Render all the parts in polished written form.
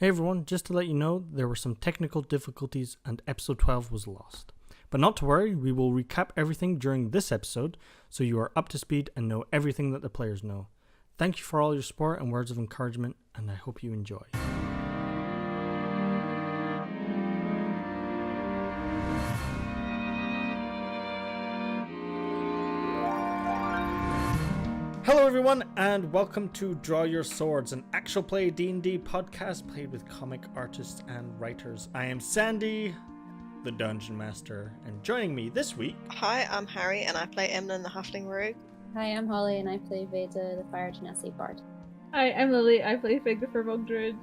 Hey everyone, just to let you know, there were some technical difficulties and episode 12 was lost. But not to worry, we will recap everything during this episode so you are up to speed and know everything that the players know. Thank you for all your support and words of encouragement, and I hope you enjoy. Hello everyone, and welcome to Draw Your Swords, an actual play D&D podcast played with comic artists and writers. I am Sandy, the Dungeon Master, and joining me this week... Hi, I'm Harry, and I play Emlyn the Halfling Rogue. Hi, I'm Holly, and I play Veda, the Fire Genasi Bard. Hi, I'm Lily, I play Fig the Furbog Druid.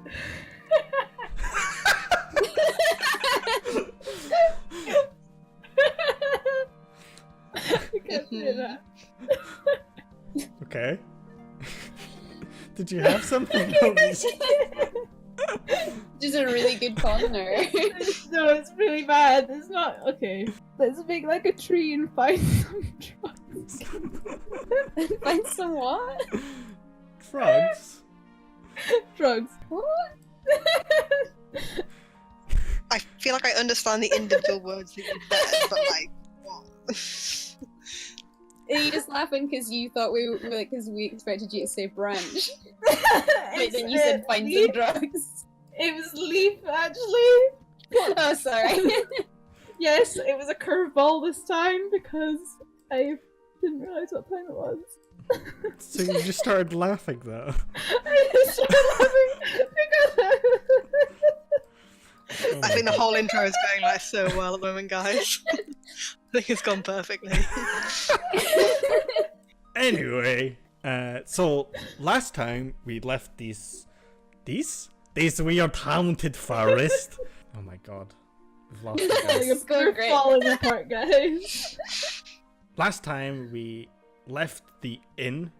I can't say that. Okay. Did you have something? Just a really good corner. No, it's really bad. It's not okay. Let's make like a tree and find some drugs. Find some what? Frogs? Drugs. What? I feel like I understand the individual words that you said, but like, what? Are you just laughing because you thought because we expected you to say branch? Wait, then you said find some drugs. It was leaf, actually. Oh, sorry. Yes, it was a curveball this time because I didn't realise what time it was. So you just started laughing though? I just started laughing because Oh I think the my whole intro is going like so well at the moment, guys. I think it's gone perfectly. Anyway, so last time we left this weird haunted forest. Oh my god, we've lost the guys. It's going great. falling apart, guys. Last time we left the inn,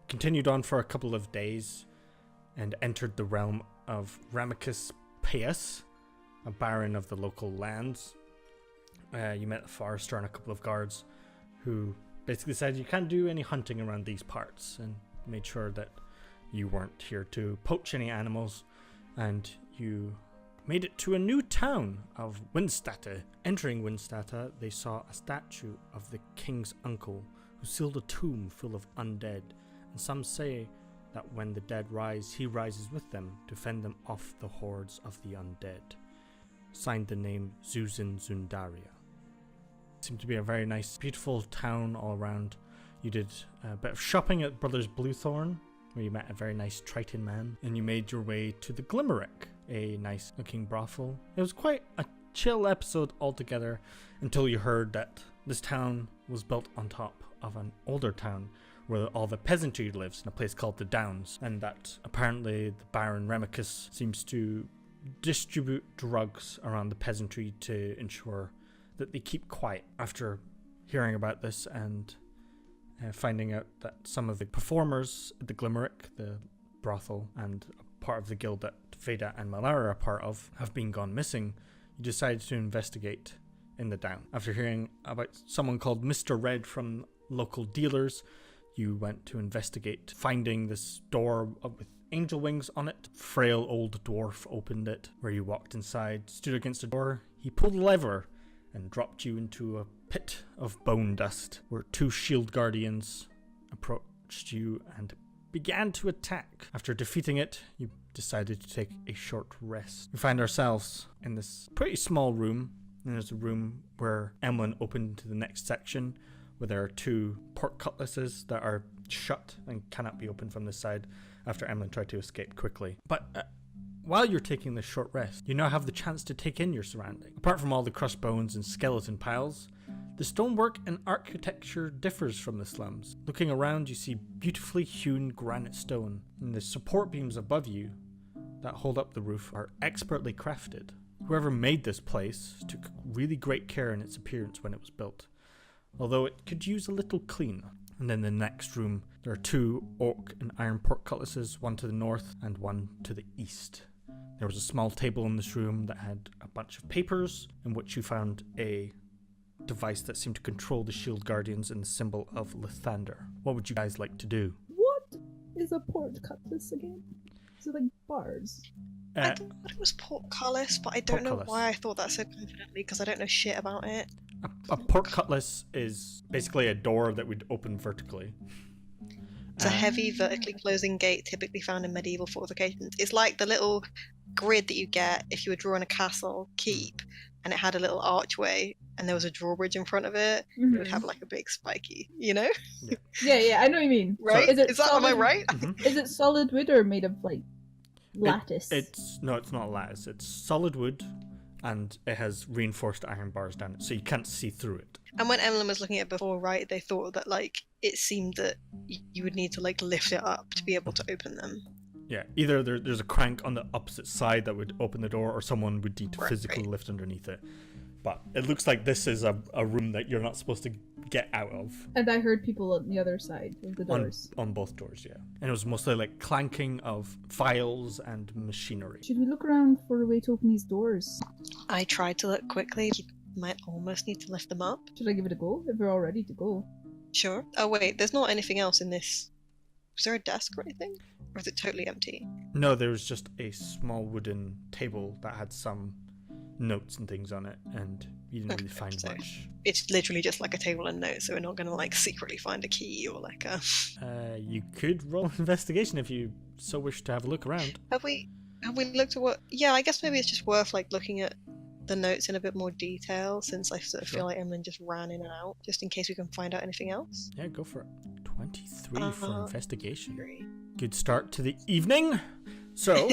continued on for a couple of days, and entered the realm of Ramicus Paeus, a baron of the local lands. You met a forester and a couple of guards who basically said you can't do any hunting around these parts, and made sure that you weren't here to poach any animals, and you made it to a new town of Windstadt. Entering Windstadt, they saw a statue of the king's uncle who sealed a tomb full of undead, and some say that when the dead rise, he rises with them to fend them off the hordes of the undead. Signed the name Zuzin Zundaria. Seemed to be a very nice, beautiful town all around. You did a bit of shopping at Brothers Bluethorn, where you met a very nice Triton man, and you made your way to the Glimmerick, a nice looking brothel. It was quite a chill episode altogether until you heard that this town was built on top of an older town where all the peasantry lives in a place called the Downs, and that apparently the Baron Remicus seems to distribute drugs around the peasantry to ensure that they keep quiet. After hearing about this and finding out that some of the performers at the Glimmerick, the brothel, and a part of the guild that Veda and Malara are part of have been gone missing, you decided to investigate in the Down. After hearing about someone called Mr. Red from local dealers, you went to investigate, finding this door with angel wings on it. Frail old dwarf opened it, where you walked inside, stood against the door. He pulled a lever and dropped you into a pit of bone dust, where two shield guardians approached you and began to attack. After defeating it, you decided to take a short rest. We find ourselves in this pretty small room, and there's a room where Emlyn opened to the next section, where there are two pork cutlasses that are shut and cannot be opened from this side after Emlyn tried to escape quickly. But while you're taking this short rest, you now have the chance to take in your surrounding. Apart from all the crushed bones and skeleton piles, the stonework and architecture differs from the slums. Looking around, you see beautifully hewn granite stone, and the support beams above you that hold up the roof are expertly crafted. Whoever made this place took really great care in its appearance when it was built, although it could use a little clean. And in the next room, there are two oak and iron pork cutlasses, one to the north and one to the east. There was a small table in this room that had a bunch of papers, in which you found a device that seemed to control the shield guardians and the symbol of Lathander. What would you guys like to do? What is a pork cutlass again? Is it like bars? I thought it was portcullis, but I don't know Portcullis. why I thought that so confidently because I don't know shit about it. A portcullis is basically a door that would open vertically. It's a heavy, vertically closing gate typically found in medieval fortifications. It's like the little grid that you get if you were drawing a castle keep, and it had a little archway, and there was a drawbridge in front of it. It would have like a big spiky, you know? Yeah, I know what you mean. Right? Is it Is that, am I right? Is it solid wood or made of like lattice? It's not lattice. It's solid wood, and it has reinforced iron bars down it, so you can't see through it. And when Emlyn was looking at it before, right, they thought that like it seemed that you would need to like lift it up to be able to open them. Yeah, either there's a crank on the opposite side that would open the door, or someone would need to physically lift underneath it. But it looks like this is a room that you're not supposed to get out of. And I heard people on the other side of the doors. On both doors, yeah. And it was mostly like clanking of files and machinery. Should we look around for a way to open these doors? I tried to look quickly. You might almost need to lift them up. Should I give it a go if we're all ready to go? Sure. Oh wait, there's not anything else in this. Was there a desk or anything? Or is it totally empty? No, there was just a small wooden table that had some notes and things on it, and you didn't really find so much. It's literally just like a table and notes, so we're not going to like secretly find a key or like a... You could roll an investigation if you so wish to have a look around. Have we looked at what... Yeah, I guess maybe it's just worth like looking at the notes in a bit more detail, since I sort of feel like Emlyn just ran in and out, just in case we can find out anything else. Yeah, go for it. 23 for investigation. Great. Good start to the evening. So,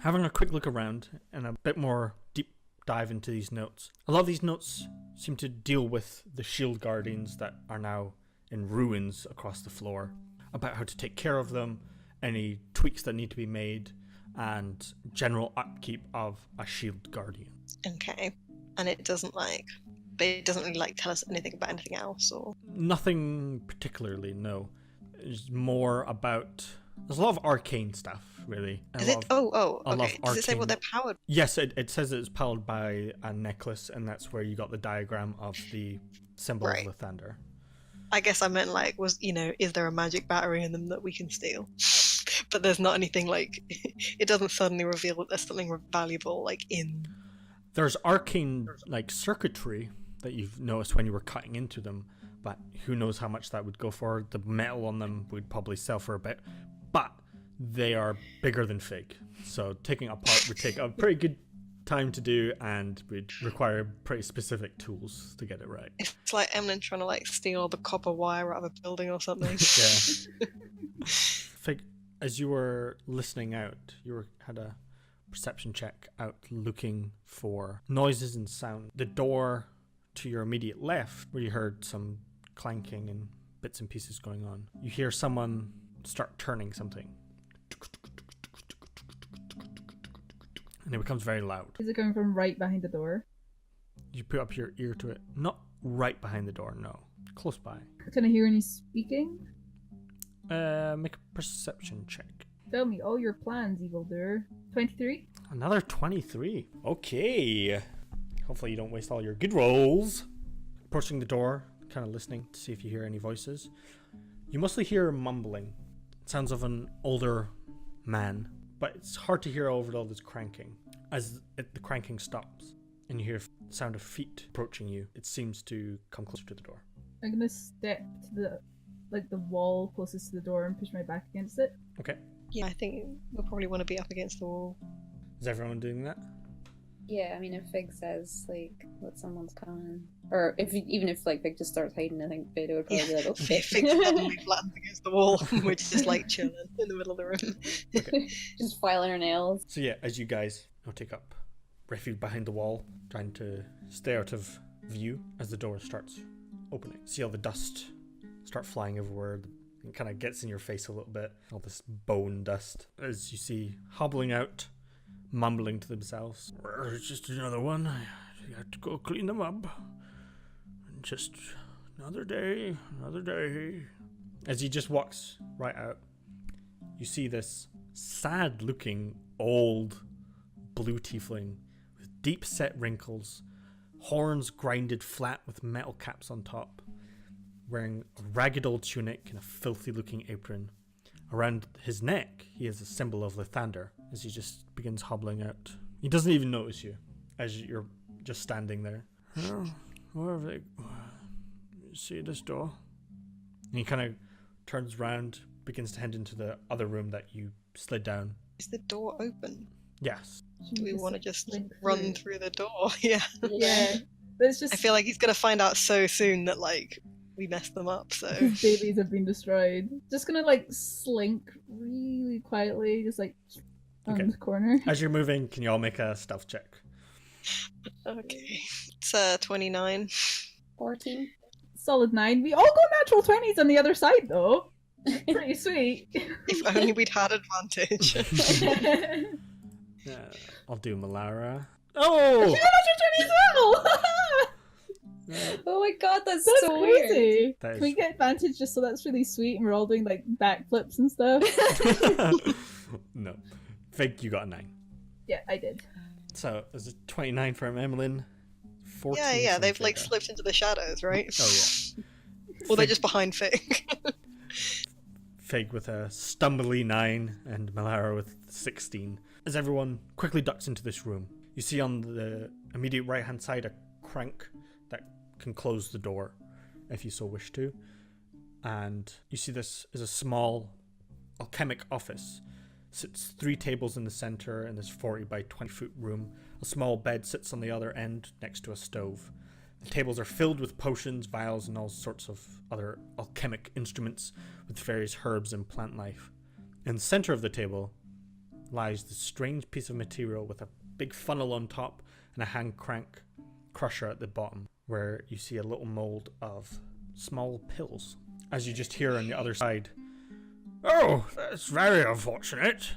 having a quick look around and a bit more deep dive into these notes. A lot of these notes seem to deal with the shield guardians that are now in ruins across the floor, about how to take care of them, any tweaks that need to be made, and general upkeep of a shield guardian. Okay. And it doesn't really like tell us anything about anything else, or... Nothing particularly, no. It's more about... There's a lot of arcane stuff, really. Is it? Oh, a lot okay. of Does it say what arcane- they're powered? Yes, it says it's powered by a necklace, and that's where you got the diagram of the symbol Right. of Lathander. I guess I meant like, is there a magic battery in them that we can steal? But there's not anything like, it doesn't suddenly reveal that there's something valuable like in... There's arcane like circuitry that you've noticed when you were cutting into them, but who knows how much that would go for. The metal on them would probably sell for a bit, but they are bigger than Fig, so taking it apart would take a pretty good time to do and would require pretty specific tools to get it right. It's like Emlyn trying to like steal the copper wire out of a building or something. Yeah. Fig, as you were listening out, had a perception check out looking for noises and sound. The door to your immediate left, where you heard some clanking and bits and pieces going on, you hear someone start turning something, and it becomes very loud. Is it coming from right behind the door? You put up your ear to it. Not right behind the door, no. Close by. Can I hear any speaking? Make a perception check. Tell me all your plans, evildoer. 23? Another 23. Okay. Hopefully you don't waste all your good rolls. Approaching the door, kind of listening to see if you hear any voices. You mostly hear mumbling. Sounds of an older man, but it's hard to hear over all this cranking. As the cranking stops and you hear sound of feet approaching you, it seems to come closer to the door. I'm gonna step to the wall closest to the door and push my back against it. Okay. Yeah, I think we'll probably want to be up against the wall. Is everyone doing that? Yeah, I mean, if Fig says, like, that someone's coming, or even if like Fig just starts hiding, I think Veda would probably be like, oh shit. Fig suddenly flattens against the wall, we're just like chilling in the middle of the room. Okay. Just filing her nails. So yeah, as you guys take up refuge behind the wall, trying to stay out of view as the door starts opening. See all the dust start flying everywhere. It kind of gets in your face a little bit. All this bone dust. As you see hobbling out, mumbling to themselves. It's just another one. I have to go clean them up. Just another day, another day. As he just walks right out, you see this sad-looking old blue tiefling with deep-set wrinkles, horns grinded flat with metal caps on top, wearing a ragged old tunic and a filthy-looking apron. Around his neck, he has a symbol of Lathander, as he just begins hobbling out. He doesn't even notice you as you're just standing there. Oh, where have they... See this door? And he kind of turns around, begins to head into the other room that you slid down. Is the door open? Yes. Do we want to just slink run through the door? Yeah. Yeah. Let's just. I feel like he's gonna find out so soon that like we messed them up. So His babies have been destroyed. Just gonna like slink really quietly, just like on Okay. the corner. As you're moving, can you all make a stealth check? okay, it's 29. 14. Solid 9. We all got natural 20s on the other side though. Pretty sweet. If only we'd had advantage. I'll do Malara. You Oh! got natural 20s as well! Oh my god, that's That's so weird. crazy. That Can we is- get advantage just so that's really sweet and we're all doing like backflips and stuff? No. Fig, you got a 9. Yeah, I did. So, is it 29 from Emmeline? 14 yeah, from they've like Figga. slipped into the shadows, right? Oh, yeah. Well, they're Fig- just behind Fig. Fig with a stumbly 9 and Malara with 16. As everyone quickly ducks into this room, you see on the immediate right hand side a crank that can close the door if you so wish to. And you see this is a small alchemic office. Sits 3 tables in the center in this 40 by 20 foot room. A small bed sits on the other end next to a stove. The tables are filled with potions, vials, and all sorts of other alchemic instruments with various herbs and plant life. In the center of the table lies this strange piece of material with a big funnel on top and a hand crank crusher at the bottom, where you see a little mold of small pills. As you just hear on the other side, "Oh, that's very unfortunate.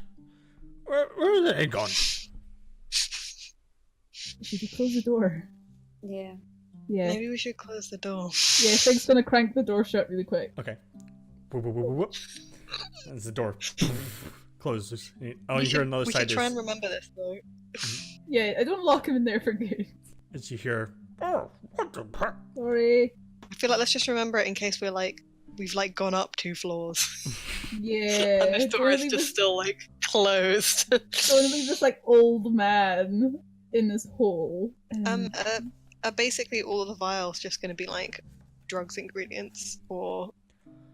Where are they gone?" Should we close the door? Yeah. Yeah. Maybe we should close the door. Yeah, Fig's gonna crank the door shut really quick. Okay. Whoop, whoop, whoop, whoop, whoop. As the door closes. Oh, we you hear on the other we side should try is, and remember this though. Yeah, I don't lock him in there for good. as you hear, "Oh, what the heck?" Sorry. I feel like let's just remember it in case we've like gone up 2 floors Yeah. and this door is Don't just still like closed. leave this like old man in this hole. Are basically all of the vials just going to be like drugs ingredients, or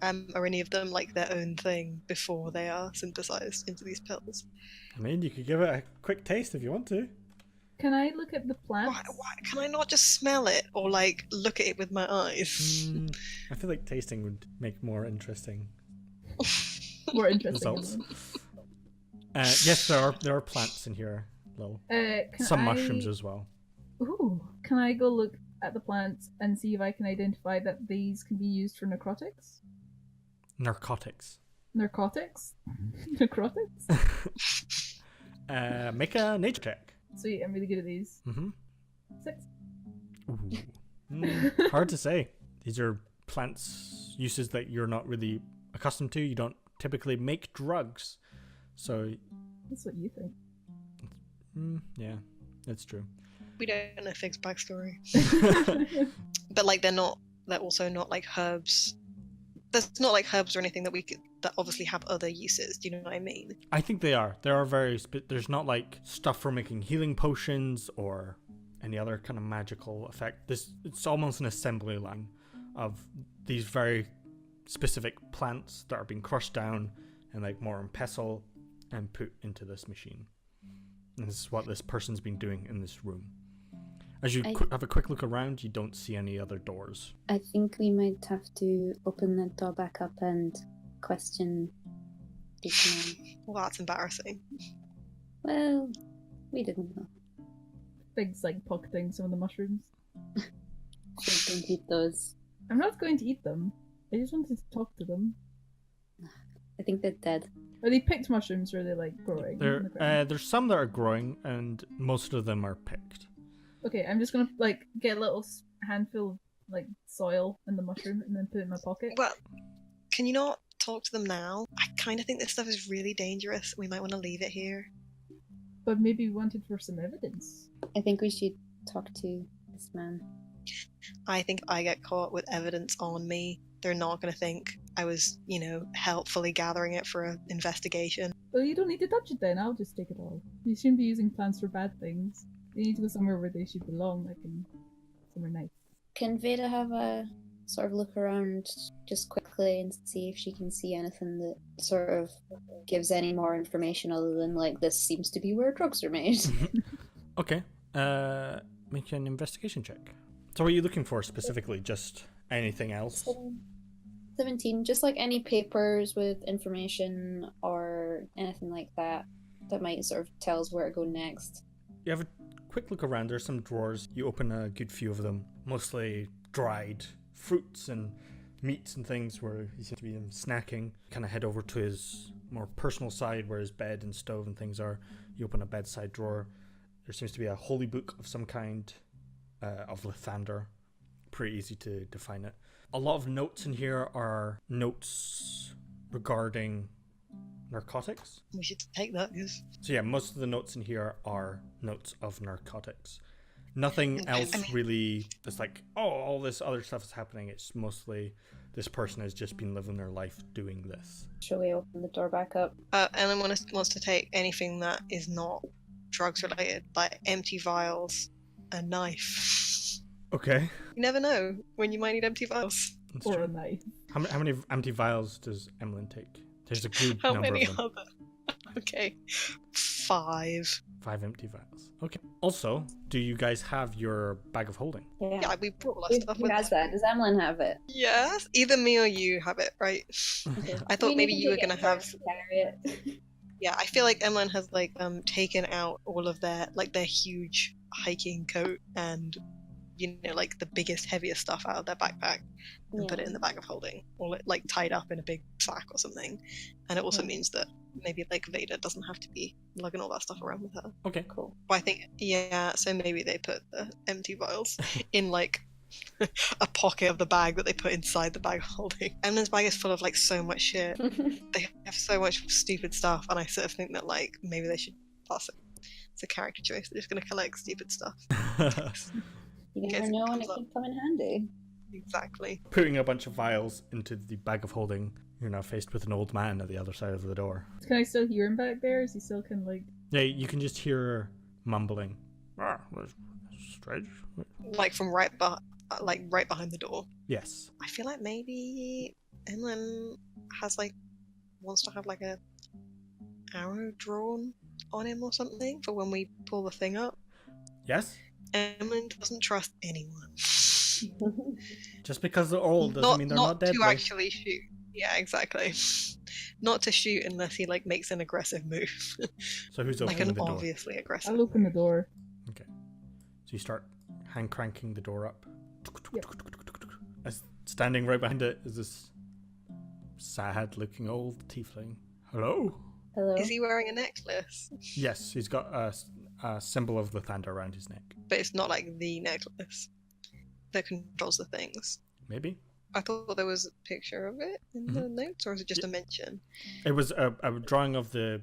are any of them like their own thing before they are synthesized into these pills? I mean, you could give it a quick taste if you want to. Can I look at the plants? Why can I not just smell it or like look at it with my eyes? I feel like tasting would make more interesting More interesting. results. Yes, there are plants in here, Lil. Some mushrooms as well. Ooh, can I go look at the plants and see if I can identify that these can be used for narcotics? Narcotics. Narcotics? Necrotics? Make a nature check. Sweet, I'm really good at these. Mm-hmm. 6. Ooh. Hard to say. These are plants uses that you're not really accustomed to. You don't typically make drugs, so That's what you think. yeah, that's true. We don't know Fig's backstory, but like they're also not like herbs. There's not like herbs or anything that obviously have other uses. Do you know what I mean? I think they are. There are very there's not like stuff for making healing potions or any other kind of magical effect. It's almost an assembly line of these very specific plants that are being crushed down and like more in pestle and put into this machine. And this is what this person's been doing in this room. As you have a quick look around, you don't see any other doors. I think we might have to open that door back up and question this man. Well, that's embarrassing. Well, we didn't know. Things like pocketing some of the mushrooms. So don't eat those. I'm not going to eat them. I just wanted to talk to them. I think they're dead. Are they picked mushrooms or are they like growing? in the ground? There's some that are growing, and most of them are picked. Okay, I'm just gonna like get a little handful of like soil and the mushroom and then put it in my pocket. Well, can you not talk to them now? I kind of think this stuff is really dangerous. We might want to leave it here. But maybe we wanted for some evidence. I think we should talk to this man. I think if I get caught with evidence on me, they're not going to think I was, helpfully gathering it for an investigation. Well, you don't need to touch it then. I'll just take it all. You shouldn't be using plants for bad things. You need to go somewhere where they should belong, like in somewhere nice. Can Veda have a sort of look around just quickly and see if she can see anything that sort of gives any more information other than, like, this seems to be where drugs are made? Okay. Make an investigation check. So what are you looking for specifically? Just anything else? 17, just like any papers with information or anything like that that might sort of tell us where to go next. You have a quick look around. There's some drawers. You open a good few of them, mostly dried fruits and meats and things where he seems to be snacking. Kind of head over to his more personal side where his bed and stove and things are. You open a bedside drawer. There seems to be a holy book of some kind of Lathander. Pretty easy to define it. A lot of notes in here are notes regarding narcotics. We should take that, yes. So yeah, most of the notes in here are notes of narcotics. Nothing else really. It's like, all this other stuff is happening. It's mostly this person has just been living their life doing this. Shall we open the door back up? Ellen wants to take anything that is not drugs related, like empty vials, a knife. Okay. You never know when you might need empty vials. That's Or true. a knife. How many empty vials does Emlyn take? There's a good How number many of them. are there? Okay. 5. 5 empty vials. Okay. Also, do you guys have your bag of holding? Yeah, we brought all that Who, stuff who with has us. that? Does Emlyn have it? Yes, either me or you have it, right? Okay. I thought We maybe need you were get gonna her have. to carry it. Yeah, I feel like Emlyn has taken out all of their huge hiking coat and the biggest, heaviest stuff out of their backpack and put it in the bag of holding, or tied up in a big sack or something. And it also means that maybe Veda doesn't have to be lugging all that stuff around with her. Okay. Cool. But I think so maybe they put the empty vials in a pocket of the bag that they put inside the bag of holding. Emlyn's bag is full of so much shit. They have so much stupid stuff, and I sort of think that maybe they should pass it. It's a character choice. They're just gonna collect stupid stuff. You In never case it know when comes it up. could come in handy. Exactly. Putting a bunch of vials into the bag of holding, you're now faced with an old man at the other side of the door. Can I still hear him back there? Is he still kind of Yeah, you can just hear mumbling. That's strange. From right behind the door. Yes. I feel like maybe Emlyn has wants to have a arrow drawn on him or something for when we pull the thing up. Yes? Emlyn doesn't trust anyone. Just because they're old doesn't mean they're not deadly. to actually shoot. Yeah, exactly. Not to shoot unless he makes an aggressive move. So who's Like opening an the door? obviously aggressive I'll open the door. Okay. So you start hand cranking the door up. Yep. As standing right behind it is this sad looking old tiefling. Hello? Hello? Is he wearing a necklace? Yes, he's got a symbol of Lathander around his neck. But it's not the necklace that controls the things. Maybe? I thought there was a picture of it in the notes, or is it just a mention? It was a drawing of the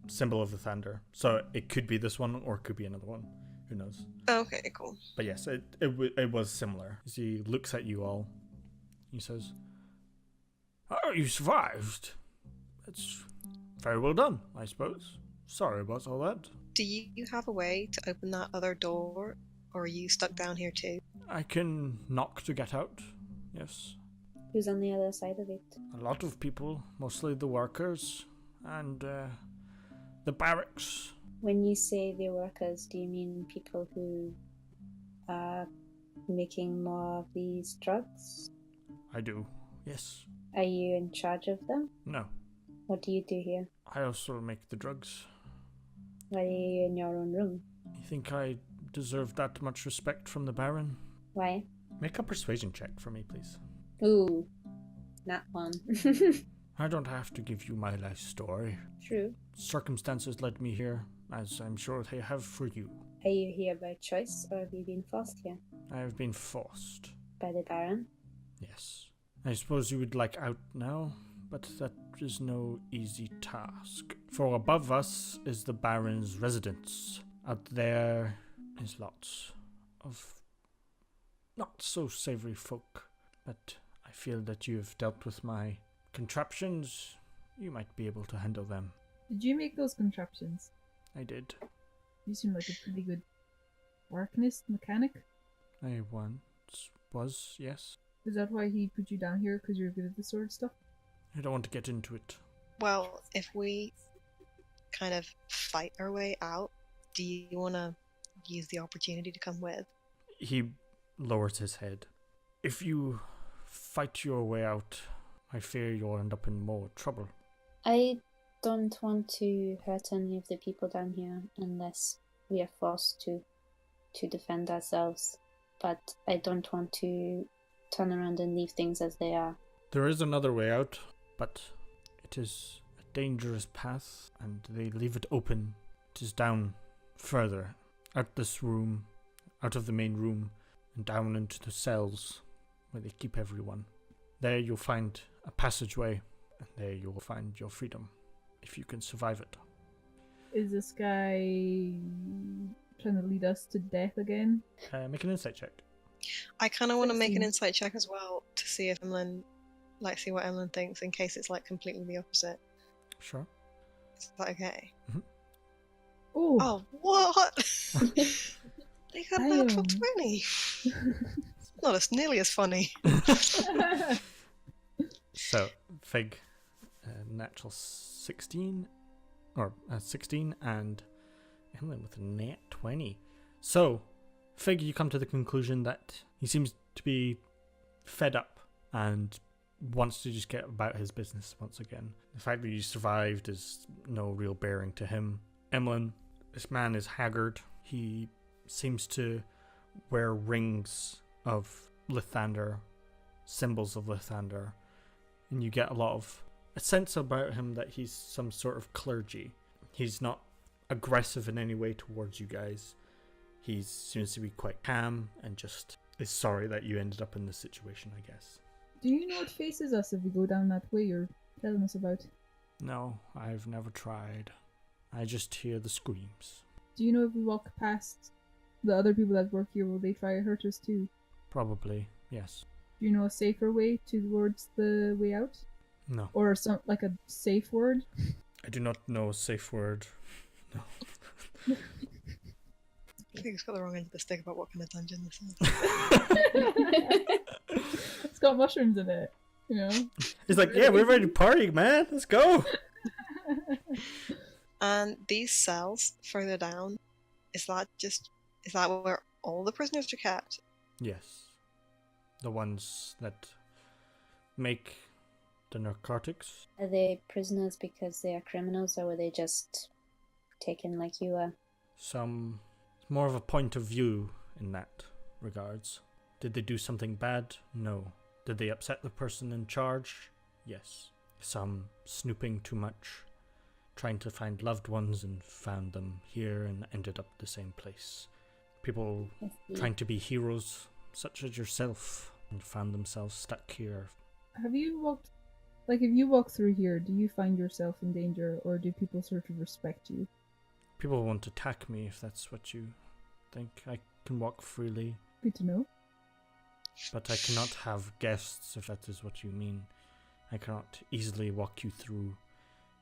symbol of Lathander. So it could be this one or it could be another one. Who knows? Okay, cool. But yes, it was similar. As he looks at you all, he says, "Oh, you survived. That's very well done, I suppose. Sorry about all that. Do you have a way to open that other door, or are you stuck down here too? I can knock to get out. Yes. Who's on the other side of it? A lot of people, mostly the workers and the barracks. When you say the workers, do you mean people who are making more of these drugs? I do, yes. Are you in charge of them? No, What do you do here? I also make the drugs. Why are you in your own room? You think I deserve that much respect from the Baron? Why? Make a persuasion check for me, please. Ooh, not one. I don't have to give you my life story. True. Circumstances led me here, as I'm sure they have for you. Are you here by choice, or have you been forced here? I have been forced. By the Baron? Yes. I suppose you would like out now, but that is no easy task. For above us is the Baron's residence. Out there is lots of not so savory folk, but I I feel that you've dealt with my contraptions. You might be able to handle them. Did you make those contraptions? I did. You seem like a pretty good arcanist mechanic. I once was, yes. Is that why he put you down here? Because you're good at the sword stuff? I don't want to get into it. Well, if we kind of fight our way out, do you want to use the opportunity to come with? He lowers his head. If you fight your way out, I fear you'll end up in more trouble. I don't want to hurt any of the people down here unless we are forced to defend ourselves. But I don't want to turn around and leave things as they are. There is another way out, but it is a dangerous path, and they leave it open. It is down further, out this room, out of the main room, and down into the cells where they keep everyone. There you'll find a passageway, and there you'll find your freedom, if you can survive it. Is this guy trying to lead us to death again? Make an insight check. I kind of want to make an 16. insight check as well to see if Emlyn, see what Emlyn thinks in case it's completely the opposite. Sure. Is that okay? Oh, Oh, what? They got an natural 20. It's not nearly as funny. So, Fig, natural 16, or 16, and Emlyn with a nat 20. So, Fig, you come to the conclusion that he seems to be fed up and wants to just get about his business once again. The fact that you survived is no real bearing to him. Emlyn, this man is haggard. He seems to wear rings of Lithander, symbols of Lithander, and you get a sense about him that he's some sort of clergy. He's not aggressive in any way towards you guys. He seems to be quite calm and just is sorry that you ended up in this situation, I guess. do you know what faces us if we go down that way you're telling us about? No, I've never tried. I just hear the screams. Do you know if we walk past the other people that work here, will they try to hurt us too? Probably, yes. Do you know a safer way towards the way out? No. Or some like a safe word? I do not know a safe word. No. I think it's got the wrong end of the stick about what kind of dungeon this is. It's got mushrooms in it, you know? He's like, yeah, we're ready to party, man. Let's go. And these cells further down, is that where all the prisoners are kept? Yes. The ones that make the narcotics. Are they prisoners because they are criminals, or were they just taken like you were? Some more of a point of view in that regards. Did they do something bad? No. Did they upset the person in charge? Yes. Some snooping too much, trying to find loved ones and found them here and ended up the same place. People trying to be heroes, such as yourself, and found themselves stuck here. Have you walked, if you walk through here, do you find yourself in danger, or do people sort of respect you? People won't attack me if that's what you think. I can walk freely, Good to know. but I cannot have guests if that is what you mean. I cannot easily walk you through.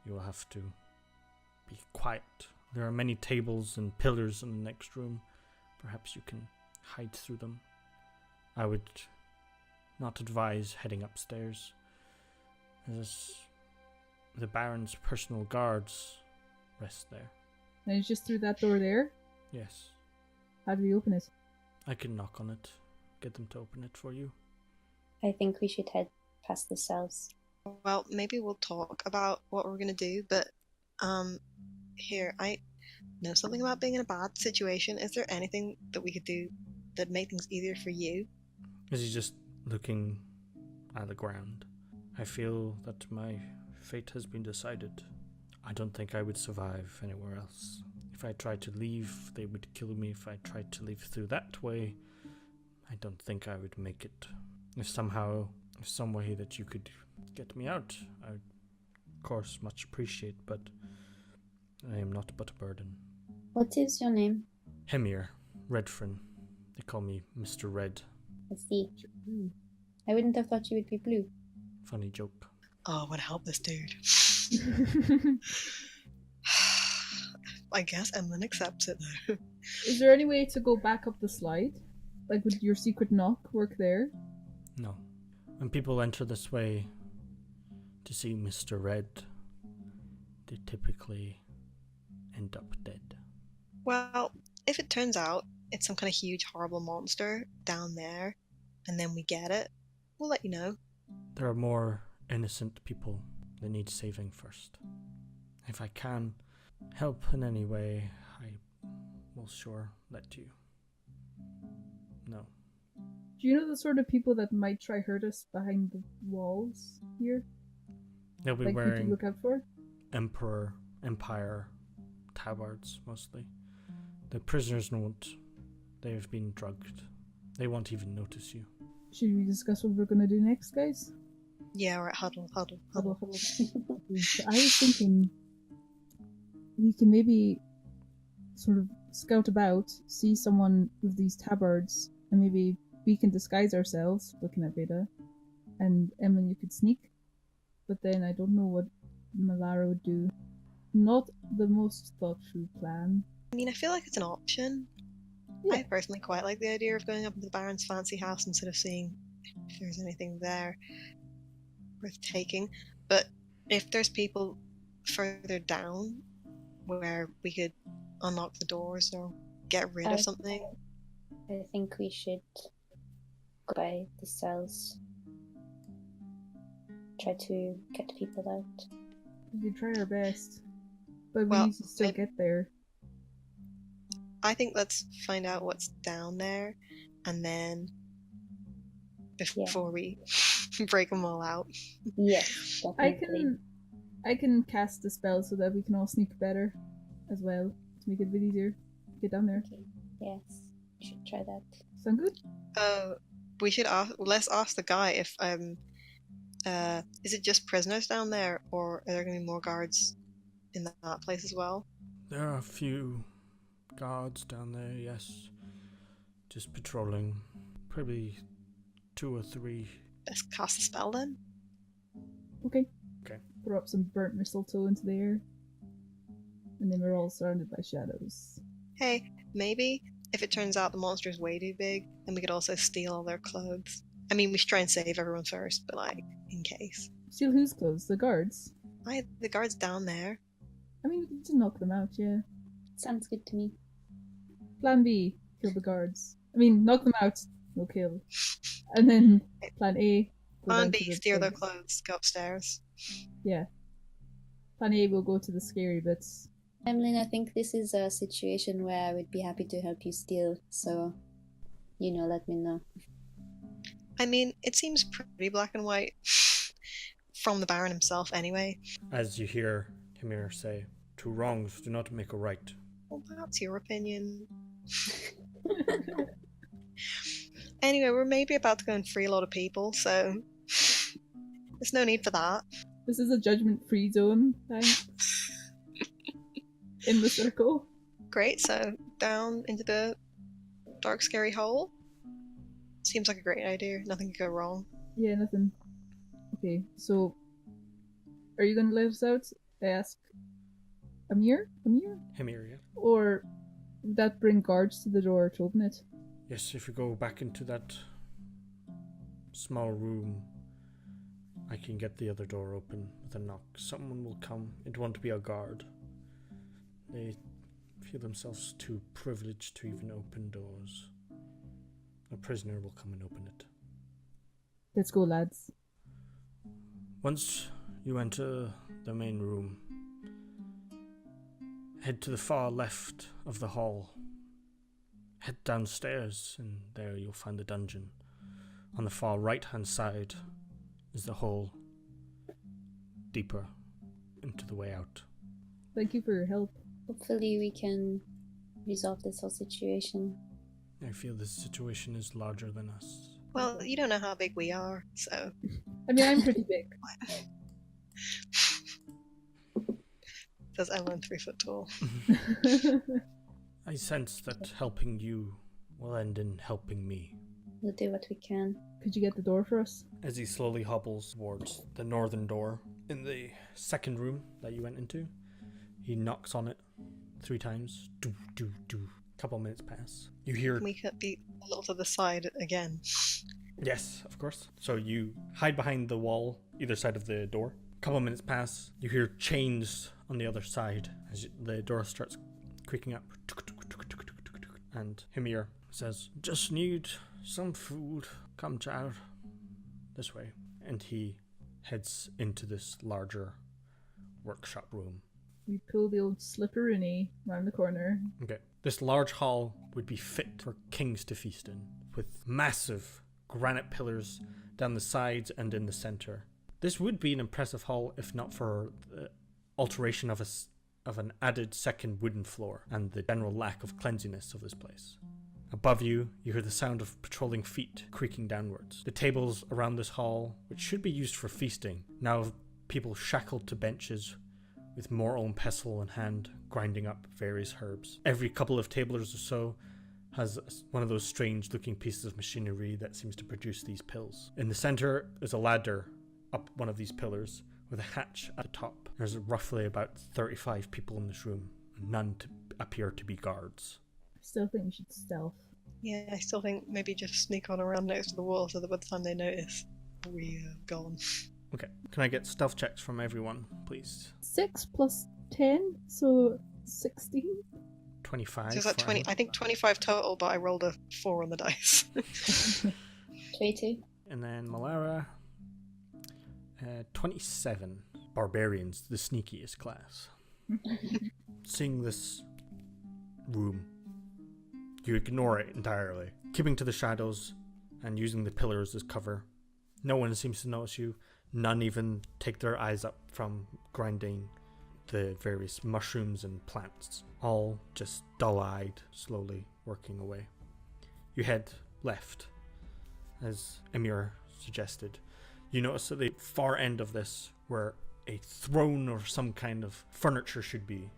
You will have to be quiet. There are many tables and pillars in the next room. Perhaps you can hide through them. I would not advise heading upstairs, as the Baron's personal guards rest there. And it's just through that door there? Yes, How do we open it? I can knock on it, get them to open it for you. I think we should head past the cells. Well, maybe we'll talk about what we're gonna do, but here, I know something about being in a bad situation. Is there anything that we could do that'd make things easier for you? Is he just looking at the ground? I feel that my fate has been decided. I don't think I would survive anywhere else. If I tried to leave, they would kill me. If I tried to leave through that way, I don't think I would make it. If some way that you could get me out, I would, of course, much appreciate, but I am not but a burden. What is your name? Hemir, Redfern. They call me Mr. Red. I see. Ooh. I wouldn't have thought you would be blue. Funny joke. Oh, I want to help this dude. I guess Emlyn accepts it though. Is there any way to go back up the slide? Like, would your secret knock work there? No. When people enter this way to see Mr. Red, they typically end up dead. Well, if it turns out it's some kind of huge, horrible monster down there, and then we get it, we'll let you know. There are more innocent people that need saving first. If I can help in any way, I will sure let you know. Do you know the sort of people that might try hurt us behind the walls here? They'll be Like, who to wearing look out for? Empire tabards mostly. The prisoners won't. They have been drugged. They won't even notice you. Should we discuss what we're gonna do next, guys? Yeah, right, huddle. Huddle. So I was thinking we can maybe sort of scout about, see someone with these tabards, and maybe we can disguise ourselves, looking at Veda, and Emma, you could sneak. But then I don't know what Malara would do. Not the most thought-through plan. I mean, I feel like it's an option. Yeah. I personally quite like the idea of going up into the Baron's fancy house instead of seeing if there's anything there worth taking. But if there's people further down where we could unlock the doors or get rid of something. I think we should go by the cells. Try to get people out. We could try our best. But we Well, need to still get there. I think let's find out what's down there, and then before we break them all out. Yes, definitely. I can cast a spell so that we can all sneak better as well, to make it a bit easier to get down there. Okay. Yes, we should try that. Sound good? We should let's ask the guy if is it just prisoners down there, or are there going to be more guards in that place as well? There are a few guards down there, yes. Just patrolling. Probably 2 or 3. Let's cast a spell then. Okay. Okay. Throw up some burnt mistletoe into the air. And then we're all surrounded by shadows. Hey, maybe if it turns out the monster is way too big, then we could also steal all their clothes. I mean, we should try and save everyone first, but like, in case. Steal whose clothes? The guards? The guards down there. I mean, we can just knock them out, yeah. Sounds good to me. Plan B, kill the guards. I mean, knock them out, no kill. And then plan A, go Plan down B, to the steal their things. clothes, go upstairs. Yeah. Plan A, we'll go to the scary bits. Emlyn, I think this is a situation where I would be happy to help you steal, so, let me know. I mean, it seems pretty black and white from the Baron himself anyway. As you hear Hymir say, 2 wrongs do not make a right. Well, that's your opinion. Anyway, we're maybe about to go and free a lot of people, so there's no need for that. This is a judgment-free zone, thanks. In the circle. Great, so down into the dark, scary hole. Seems like a great idea. Nothing could go wrong. Yeah, nothing. Okay, so are you gonna let us out? I ask Hymir? Hymir, yeah? Or would that bring guards to the door to open it? Yes, if you go back into that small room, I can get the other door open with a knock. Someone will come. It won't be a guard. They feel themselves too privileged to even open doors. A prisoner will come and open it. Let's go, lads. Once you enter the main room, head to the far left of the hall. Head downstairs, and there you'll find the dungeon. On the far right-hand side is the hole, deeper into the way out. Thank you for your help. Hopefully we can resolve this whole situation. I feel this situation is larger than us. Well, you don't know how big we are, so... I mean, I'm pretty big. Says Emlyn 3 foot tall. I sense that helping you will end in helping me. We'll do what we can. Could you get the door for us? As he slowly hobbles towards the northern door in the second room that you went into, he knocks on it 3 times. Do, do, do. Couple minutes pass. You hear... Can we hit the little to the side again? Yes, of course. So you hide behind the wall, either side of the door. Couple minutes pass. You hear chains on the other side as the door starts creaking up. And Hymir says, "Just need some food. Come, child. This way." And he heads into this larger workshop room. We pull the old slipperoony round the corner. Okay. This large hall would be fit for kings to feast in, with massive granite pillars down the sides and in the center. This would be an impressive hall if not for the alteration of an added second wooden floor and the general lack of cleanliness of this place. Above you, you hear the sound of patrolling feet creaking downwards. The tables around this hall, which should be used for feasting, now have people shackled to benches with mortar and pestle in hand, grinding up various herbs. Every couple of tablers or so has one of those strange looking pieces of machinery that seems to produce these pills. In the center is a ladder up one of these pillars with a hatch at the top. There's roughly about 35 people in this room, and none appear to be guards. I still think we should stealth. Yeah, I still think maybe just sneak on around next to the wall so that by the time they notice, we're gone. Okay, can I get stealth checks from everyone, please? 6 plus 10, so 16. 25. So it's like 20, I think 25 total, but I rolled a 4 on the dice. 22. And then Malara, 27. Barbarians, the sneakiest class. Seeing this room, you ignore it entirely, keeping to the shadows and using the pillars as cover. No one seems to notice you. None even take their eyes up from grinding the various mushrooms and plants. All just dull-eyed, slowly working away. You head left, as Emir suggested. You notice at the far end of this, where a throne or some kind of furniture should be,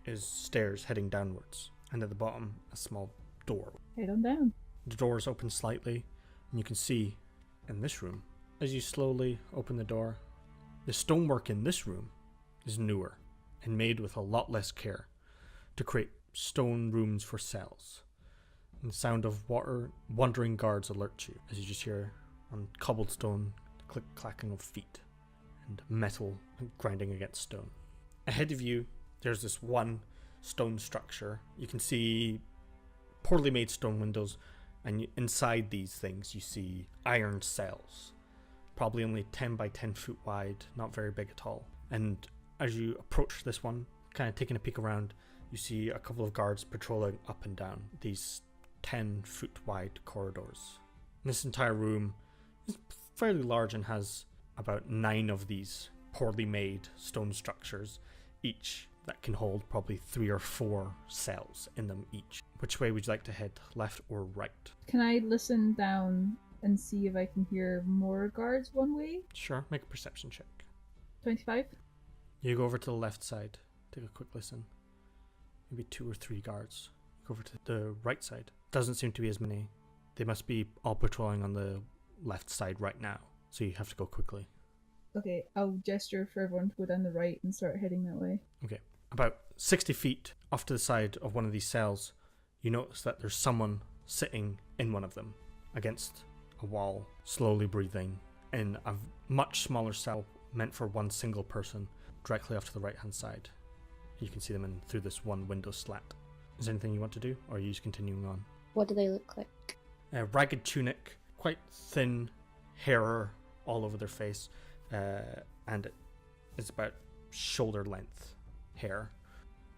is stairs heading downwards. And at the bottom, a small door. Head on down. The door is open slightly, and you can see in this room, as you slowly open the door, the stonework in this room is newer and made with a lot less care to create stone rooms for cells. And the sound of wandering guards alert you as you just hear on cobblestone the click-clacking of feet and metal grinding against stone. Ahead of you, there's this one stone structure. You can see poorly made stone windows, and inside these things you see iron cells, probably only 10 by 10 foot wide, not very big at all. And as you approach this one, kind of taking a peek around, you see a couple of guards patrolling up and down these 10 foot wide corridors. And this entire room is fairly large and has about 9 of these poorly made stone structures, each that can hold probably 3 or 4 cells in them each. Which way would you like to head, left or right? Can I listen down and see if I can hear more guards one way? Sure, make a perception check. 25? You go over to the left side, take a quick listen. Maybe 2 or 3 guards. Go over to the right side. Doesn't seem to be as many. They must be all patrolling on the left side right now, so you have to go quickly. Okay, I'll gesture for everyone to go down the right and start heading that way. Okay. About 60 feet off to the side of one of these cells, you notice that there's someone sitting in one of them against a wall, slowly breathing, in a much smaller cell meant for one single person, directly off to the right hand side. You can see them in through this one window slat. Is there anything you want to do, or are you just continuing on? What do they look like? A ragged tunic, quite thin hair all over their face, and it's about shoulder length hair.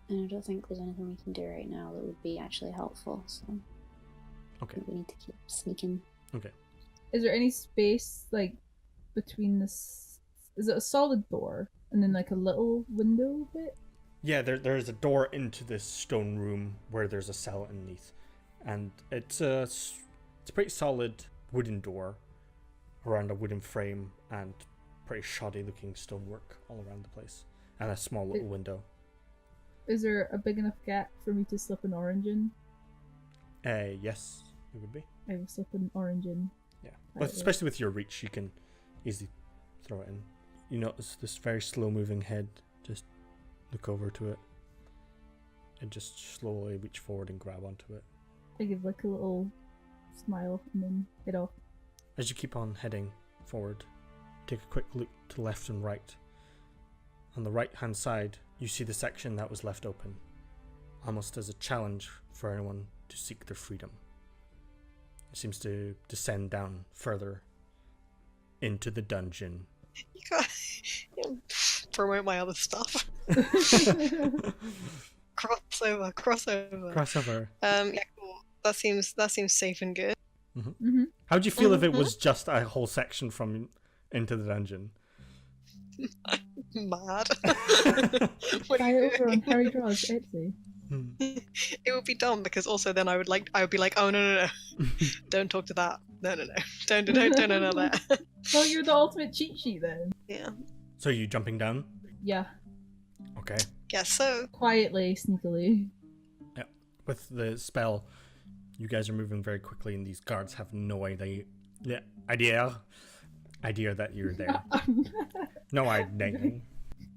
And I don't think there's anything we can do right now that would be actually helpful, so Okay. we need to keep sneaking. Okay. Is there any space, like, between this... Is it a solid door? And then, like, a little window bit? Yeah, there's a door into this stone room where there's a cell underneath. And it's a pretty solid wooden door around a wooden frame and pretty shoddy looking stonework all around the place. And a small little window. Is there a big enough gap for me to slip an orange in? Yes, it would be. I will slip an orange in. Yeah, but especially with your reach, you can easily throw it in. You notice this very slow-moving head. Just look over to it and just slowly reach forward and grab onto it. I give like a little smile and then head off. As you keep on heading forward, take a quick look to left and right. On the right-hand side, you see the section that was left open, almost as a challenge for anyone to seek their freedom. It seems to descend down further into the dungeon. You can't promote my other stuff. Crossover. Yeah, cool. That seems safe and good. How'd you feel if it was just a whole section from into the dungeon? Mad. Try it over on Harry Draws Etsy. It would be dumb because also then I would be like, oh no, don't talk to that. No, don't know that. Well, you're the ultimate cheat sheet then. Yeah. So are you jumping down? Yeah. Okay. Guess so. Quietly, sneakily. Yeah. With the spell, you guys are moving very quickly, and these guards have no idea that you're there. No idea.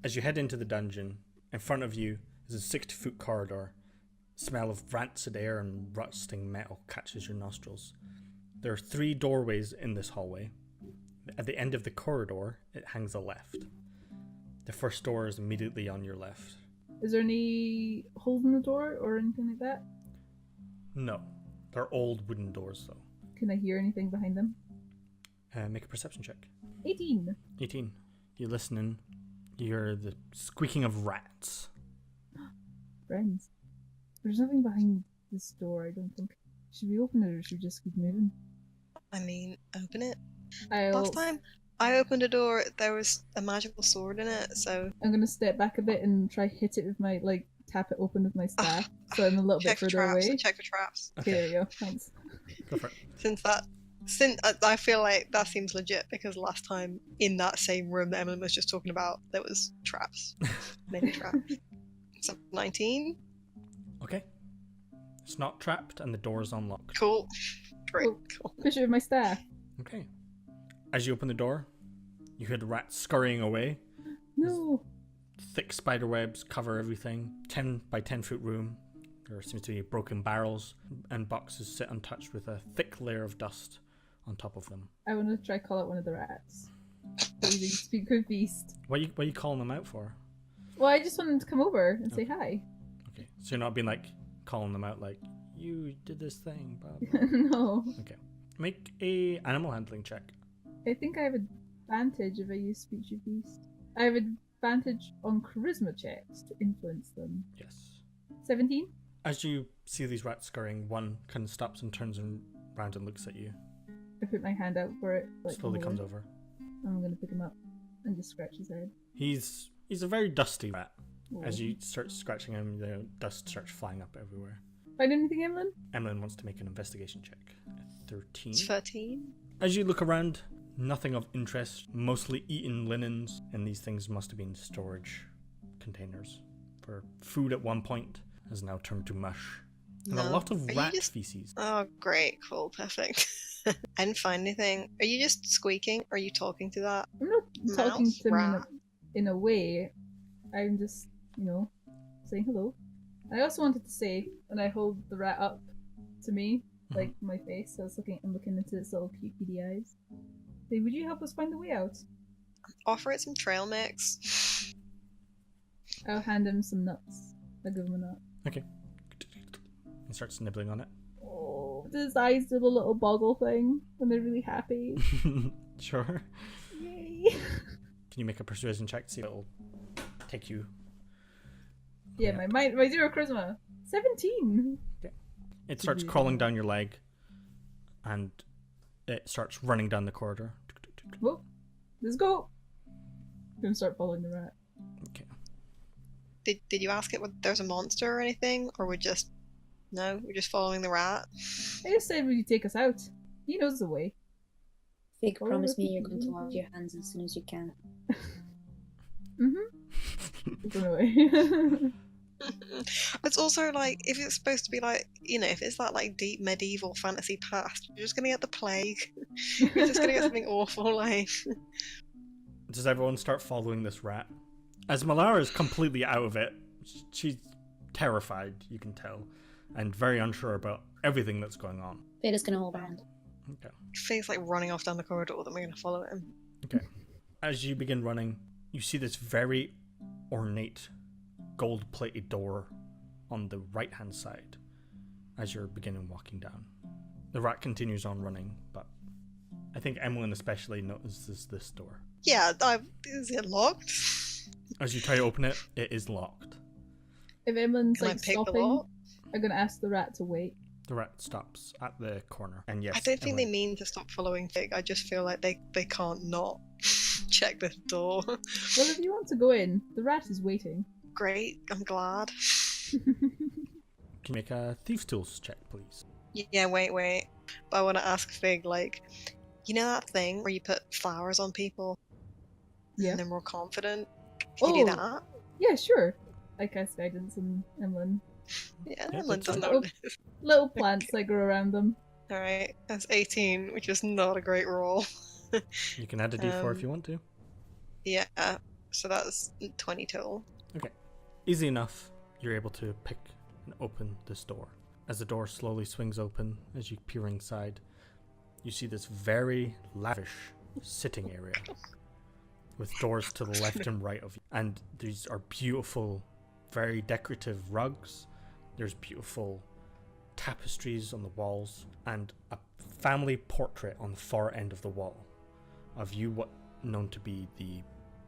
As you head into the dungeon, in front of you is a 60-foot corridor. Smell of rancid air and rusting metal catches your nostrils. There are 3 doorways in this hallway. At the end of the corridor, it hangs a left. The first door is immediately on your left. Is there any holes in the door or anything like that? No. They're old wooden doors, though. Can I hear anything behind them? Make a perception check. 18. 18. You're listening. You hear the squeaking of rats. Friends. There's nothing behind this door, I don't think. Should we open it or should we just keep moving? I mean, open it. I'll... Last time I opened a door, there was a magical sword in it, so... I'm gonna step back a bit and try hit it with my, tap it open with my staff, so I'm a little bit further away. Check for traps. Okay, there you go. Thanks. Go for it. Since I feel like that seems legit because last time in that same room that Emily was just talking about, there was traps. Many traps. So 19. Okay. It's not trapped and the door is unlocked. Cool. Great. Cool. Push it with my staff. Okay. As you open the door, you hear the rats scurrying away. No. Thick spider webs cover everything. 10 by 10 foot room. There seems to be broken barrels and boxes sit untouched with a thick layer of dust on top of them. I want to try call out one of the rats. Using Speak with Beast. What are you calling them out for? Well, I just want them to come over and say hi. Okay. So you're not being calling them out like, you did this thing, blah, blah. No. Okay. Make a animal handling check. I think I have advantage if I use Speech with Beast. I have advantage on charisma checks to influence them. Yes. 17? As you see these rats scurrying, one kind of stops and turns around and looks at you. I put my hand out for it. Slowly comes over. I'm going to pick him up and just scratch his head. He's a very dusty rat. Oh. As you start scratching him, the dust starts flying up everywhere. Find anything, Emlyn? Emlyn wants to make an investigation check. 13. 13. As you look around, nothing of interest. Mostly eaten linens, and these things must have been storage containers for food at one point. Has now turned to mush. And a lot of rat feces. Oh, great. Cool. Perfect. I didn't find anything. Are you just squeaking? Or are you talking to that? I'm not talking mouse to rat? them in a way. I'm just, saying hello. I also wanted to say, when I hold the rat up to me, like my face, I'm looking into its little cute beady eyes. Say, would you help us find the way out? Offer it some trail mix. I'll hand him some nuts. I'll give him a nut. Okay. And starts nibbling on it. Oh, his eyes do the little boggle thing when they're really happy. Sure. Yay! Can you make a persuasion check to see if it'll take you? Yeah, my 0 charisma. 17! Okay. It starts crawling down your leg and it starts running down the corridor. Whoa, let's go! I'm gonna start following the rat. Okay. Did you ask it whether there's a monster or anything? Or we're just following the rat? I just said, will you take us out? He knows the way. Fig, promise me you're going to wash your hands as soon as you can. Mm-hmm. Run away. It's also like, if it's supposed to be like, if it's that like deep medieval fantasy past, you're just gonna get the plague. You're just gonna get something awful, like. Does everyone start following this rat? As Malara is completely out of it, she's terrified, you can tell, and very unsure about everything that's going on. Vader's gonna hold around. Okay. Faye's like running off down the corridor, then we're gonna follow him. Okay. As you begin running, you see this very ornate gold-plated door on the right-hand side as you're beginning walking down. The rat continues on running, but I think Emlyn especially notices this door. Yeah, is it locked? As you try to open it, it is locked. If Emlyn's Can I like pick the stopping, lock? I'm gonna ask the rat to wait. The rat stops at the corner, and yes, I don't think they Emlyn. mean to stop following Fig. I just feel like they can't not check this door. Well, if you want to go in, the rat is waiting. Great, I'm glad. Can you make a Thieves' Tools check, please? Yeah, wait. But I want to ask Fig, like, you know that thing where you put flowers on people Yeah. and they're more confident? Can you do Oh. that? Yeah, sure. I cast guidance on Emlyn. Yeah, Yeah, Emlyn that's doesn't fine. know. Little plants that grow around them. Alright, that's 18, which is not a great roll. You can add a D4 if you want to. Yeah, so that's 20 total. Easy enough, you're able to pick and open this door. As the door slowly swings open, as you peer inside, you see this very lavish sitting area with doors to the left and right of you. And these are beautiful, very decorative rugs. There's beautiful tapestries on the walls and a family portrait on the far end of the wall of you, what known to be the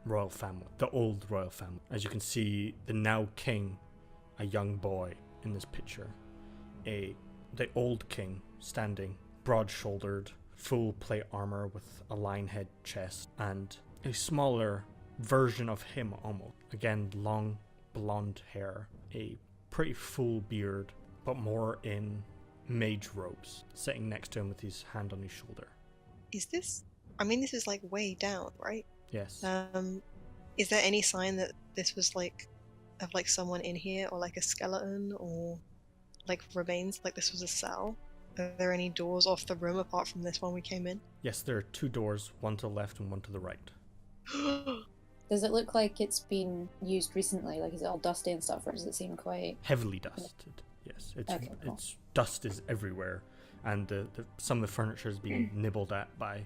royal family, the old royal family. As you can see, the now king, a young boy in this picture, the old king standing, broad-shouldered, full plate armor with a lion head chest, and a smaller version of him almost. Again, long blonde hair, a pretty full beard, but more in mage robes, sitting next to him with his hand on his shoulder. Is this... I mean, this is like way down, right? Yes. Is there any sign that this was like of like someone in here, or like a skeleton, or like remains, like this was a cell? Are there any doors off the room apart from this one we came in? Yes, there are two doors, one to the left and one to the right. Does it look like it's been used recently? Like, is it all dusty and stuff, or does it seem quite... Heavily dusted. Yes, Okay, cool. it's dust is everywhere, and some of the furniture is being nibbled at by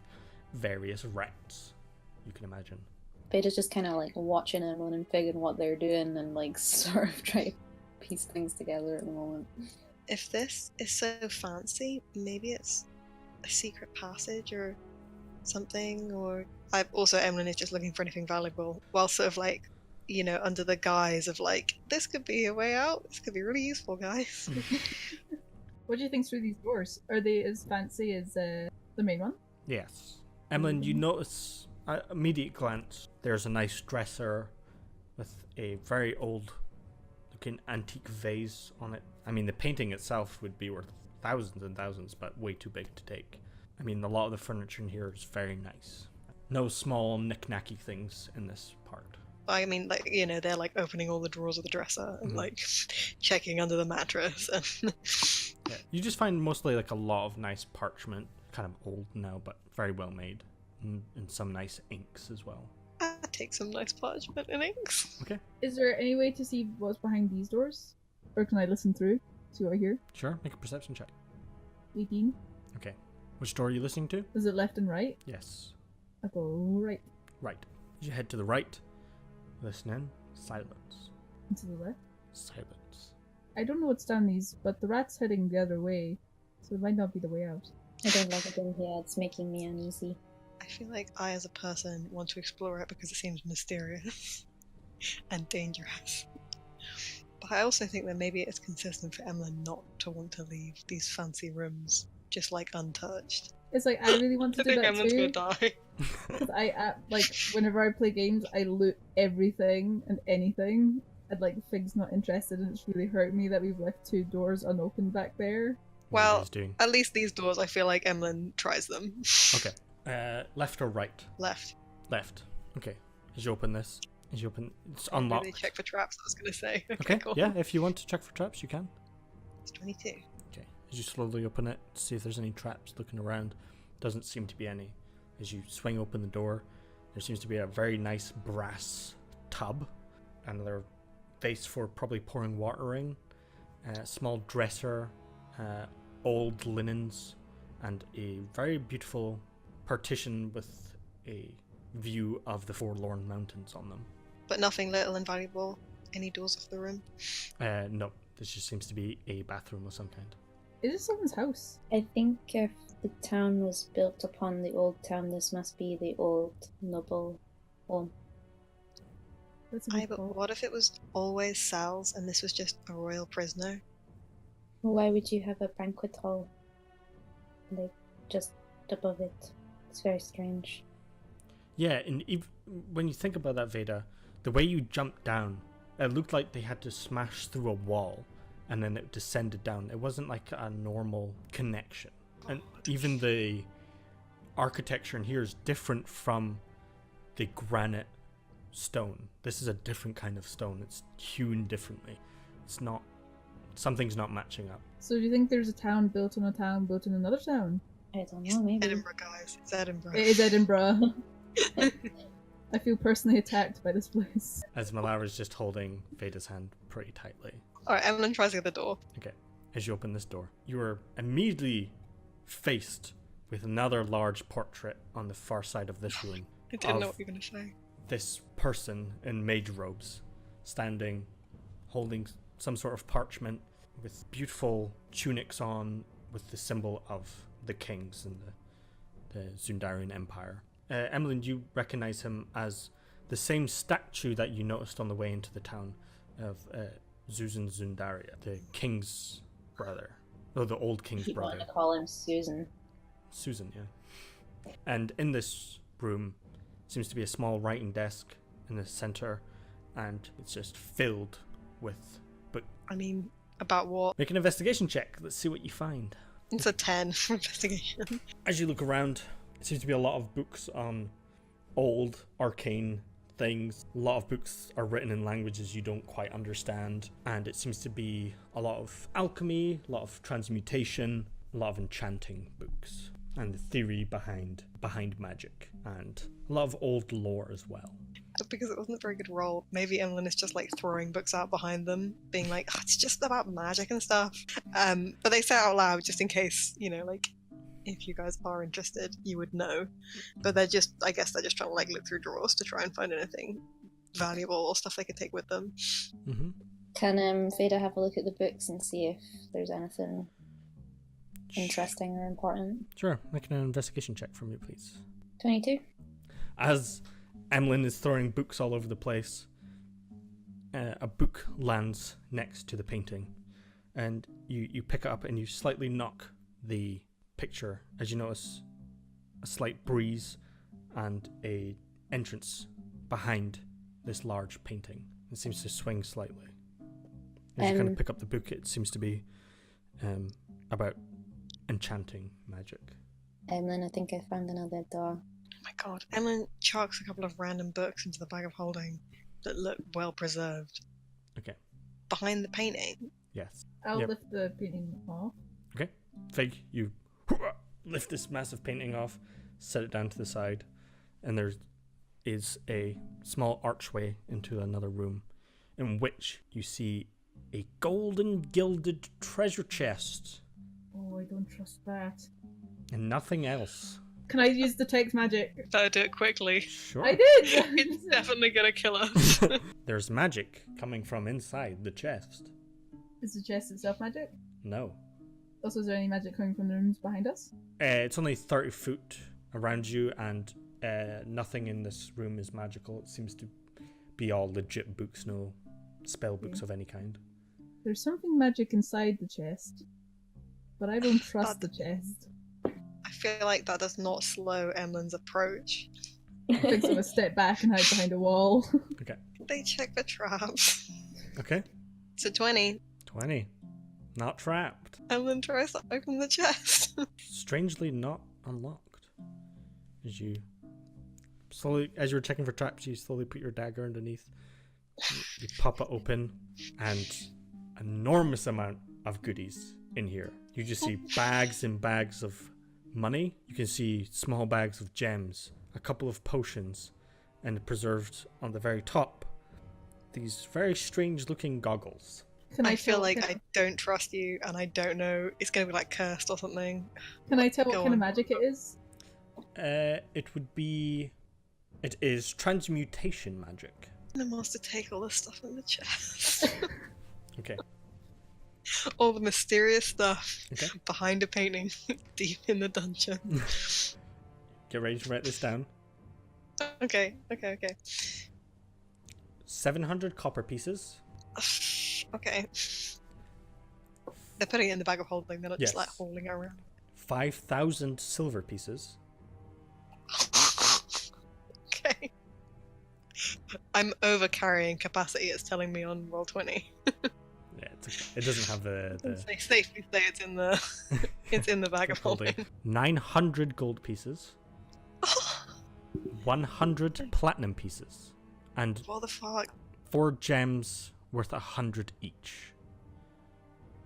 various rats. You can imagine. Vader's just kind of like watching everyone and figuring what they're doing and like sort of trying to piece things together at the moment. If this is so fancy, maybe it's a secret passage or something, or... Emlyn is just looking for anything valuable, while sort of like, under the guise of like, this could be a way out, this could be really useful, guys. What do you think through these doors? Are they as fancy as the main one? Yes. Emlyn, you notice at immediate glance there's a nice dresser with a very old looking antique vase on it. I mean, the painting itself would be worth thousands and thousands, but way too big to take. I mean, a lot of the furniture in here is very nice. No small knick-knacky things in this part. I mean, like, they're like opening all the drawers of the dresser and Mhm. like checking under the mattress and Yeah. You just find mostly like a lot of nice parchment, kind of old now, but very well made, and some nice inks as well. I take some nice parchment and inks. Okay, Is there any way to see what's behind these doors? Or can I listen through? See what I hear? sure. Make a perception check. 18. Okay. Which door are you listening to? Is it left and right? Yes. I go right. Right. As you head to the right, listen in. Silence. And to the left. Silence. I don't know what's down these, but the rat's heading the other way, so it might not be the way out. I don't like it in here, it's making me uneasy. I feel like I, as a person, want to explore it because it seems mysterious and dangerous. But I also think that maybe it's consistent for Emlyn not to want to leave these fancy rooms just like untouched. It's like, I really want to I do think that Emlyn's too. gonna die. Because like, whenever I play games, I loot everything and anything. And like, Fig's not interested, and it's really hurt me that we've left two doors unopened back there. What are you Well, guys doing? at least these doors, I feel like Emlyn tries them. Okay. Left or right? Left. Left. Okay. As you open this, As you open, it's Really unlocked. check for traps, I was going to say. Okay, cool. yeah, if you want to check for traps, you can. It's 22. Okay, as you slowly open it, see if there's any traps. Looking around, doesn't seem to be any. As you swing open the door, there seems to be a very nice brass tub, and another vase for probably pouring water in, a small dresser, old linens, and a very beautiful partition with a view of the forlorn mountains on them. But nothing little and valuable. Any doors off the room? No, this just seems to be a bathroom of some kind. Is it someone's house? I think if the town was built upon the old town, this must be the old noble home. That's a good But call. what if it was always cells and this was just a royal prisoner? Why would you have a banquet hall, like, just above it? It's very strange. Yeah, and when you think about that, Veda, the way you jumped down, it looked like they had to smash through a wall and then it descended down. It wasn't like a normal connection. And even the architecture in here is different from the granite stone. This is a different kind of stone. It's hewn differently. It's not... Something's not matching up. So do you think there's a town built on a town built in another town? I don't know, maybe. Edinburgh, guys. It's Edinburgh. It is Edinburgh. I feel personally attacked by this place. As Malara's just holding Veda's hand pretty tightly. Alright, Emlyn tries to get the door. Okay, as you open this door, you are immediately faced with another large portrait on the far side of this room. I didn't know of what you were going to say. This person in mage robes, standing, holding some sort of parchment with beautiful tunics on with the symbol of the kings and the Zundarian Empire. Emlyn, you recognize him as the same statue that you noticed on the way into the town of Zuzan Zundaria, the king's brother. Oh, the old king's You brother. want to call him Susan. Susan, yeah. And in this room seems to be a small writing desk in the center, and it's just filled with books. I mean, about what? Make an investigation check. Let's see what you find. It's a 10 for investigation. As you look around, it seems to be a lot of books on old, arcane things. A lot of books are written in languages you don't quite understand, and it seems to be a lot of alchemy, a lot of transmutation, a lot of enchanting books, and the theory behind magic, and a lot of old lore as well. Because it wasn't a very good roll. Maybe Emlyn is just like throwing books out behind them, being like, oh, it's just about magic and stuff. But they say it out loud just in case, you know, like, if you guys are interested, you would know. But they're just, I guess they're just trying to like look through drawers to try and find anything valuable or stuff they could take with them. Mm-hmm. Can Veda have a look at the books and see if there's anything interesting or important? Sure, make an investigation check from you, please. 22. As Emlyn is throwing books all over the place, a book lands next to the painting, and you pick it up and you slightly knock the picture as you notice a slight breeze and a entrance behind this large painting. It seems to swing slightly. As you kind of pick up the book, it seems to be about enchanting magic. Emlyn, I think I found another door. Oh my god. Emlyn chucks a couple of random books into the bag of holding that look well preserved. Okay. Behind the painting. Yes. I'll Yep. lift the painting off. Okay. Fig, you lift this massive painting off, set it down to the side, and there is a small archway into another room in which you see a golden gilded treasure chest Oh, I don't trust that. and nothing else. Can I use detect magic? Better do it quickly. Sure. I did! It's definitely gonna kill us. There's magic coming from inside the chest. Is the chest itself magic? No. Also, is there any magic coming from the rooms behind us? It's only 30 foot around you, and nothing in this room is magical. It seems to be all legit books, no spell books of any kind. There's something magic inside the chest, but I don't trust the chest. I feel like that does not slow Emlyn's approach. I think I'm gonna step back and hide behind a wall. Okay. They check for traps. Okay. It's a 20. 20. Not trapped. Emlyn tries to open the chest. Strangely not unlocked. As you slowly, as you're checking for traps, you slowly put your dagger underneath. You pop it open, and enormous amount of goodies in here. You just see bags and bags of money. You can see small bags of gems, a couple of potions, and preserved on the very top, these very strange looking goggles. I feel like I don't trust you, and I don't know. It's going to be like cursed or something. Can I tell what Go kind of on. magic it is? It is transmutation magic. I must to take all the stuff in the chest. Okay. All the mysterious stuff Okay. behind a painting deep in the dungeon. Get ready to write this down. Okay. 700 copper pieces. Okay. They're putting it in the bag of holding, they're not just like Yes. hauling it around. 5,000 silver pieces. Okay. I'm over carrying capacity, it's telling me on roll 20. Yeah, it doesn't have the They safely say it's in the it's in the bag of holding. 900 gold pieces, 100 platinum pieces, and What the fuck? 4 gems worth 100 each.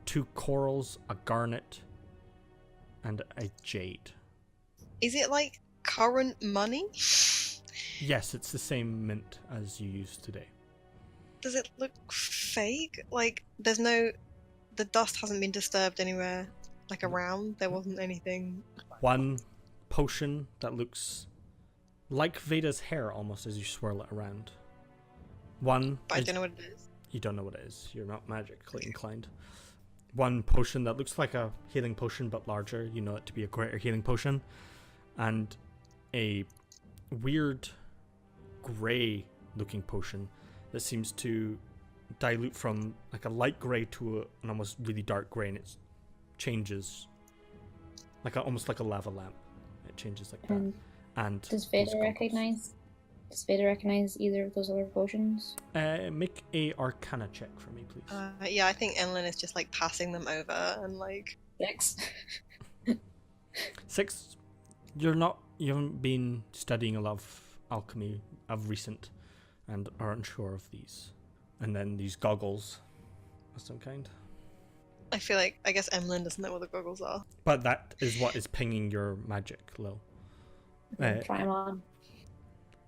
2 corals, a garnet, and a jade. Is it like current money? Yes, it's the same mint as you used today. Does it look fake? Like there's no, the dust hasn't been disturbed anywhere, like around. There wasn't anything. 1 potion that looks like Veda's hair almost as you swirl it around. 1. But I don't know what it is. You don't know what it is. You're not magically inclined. 1 potion that looks like a healing potion but larger. You know it to be a greater healing potion. And a weird grey looking potion that seems to dilute from like a light grey to an almost really dark grey, and it changes like almost like a lava lamp. It changes like that. And Does those Veda goggles. recognize either of those other potions? Make a Arcana check for me, please. Yeah, I think Emlyn is just like passing them over and like. 6. 6. You haven't been studying a lot of alchemy of recent and are unsure of these. And then these goggles of some kind. I feel like I guess Emlyn doesn't know what the goggles are. But that is what is pinging your magic, Lil. Try them on.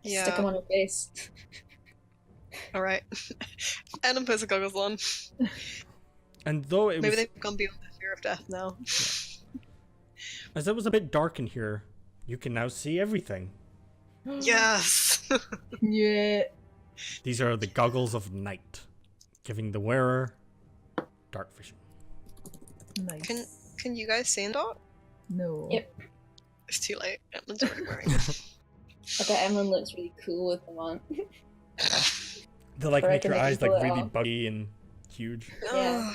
Yeah. Stick them on your face. All right. Emlyn puts the goggles on. And though it Maybe was, they've gone beyond the fear of death now. as it was a bit dark in here, you can now see everything. Yes. Yeah. These are the goggles of night, giving the wearer dark vision. Nice. Can you guys see in dark? No. Yep. It's too late. Emlyn's already wearing it. I bet Emlyn looks really cool with them on. They like Or I make can your make eyes you like pull it really off. buggy and huge. Yeah.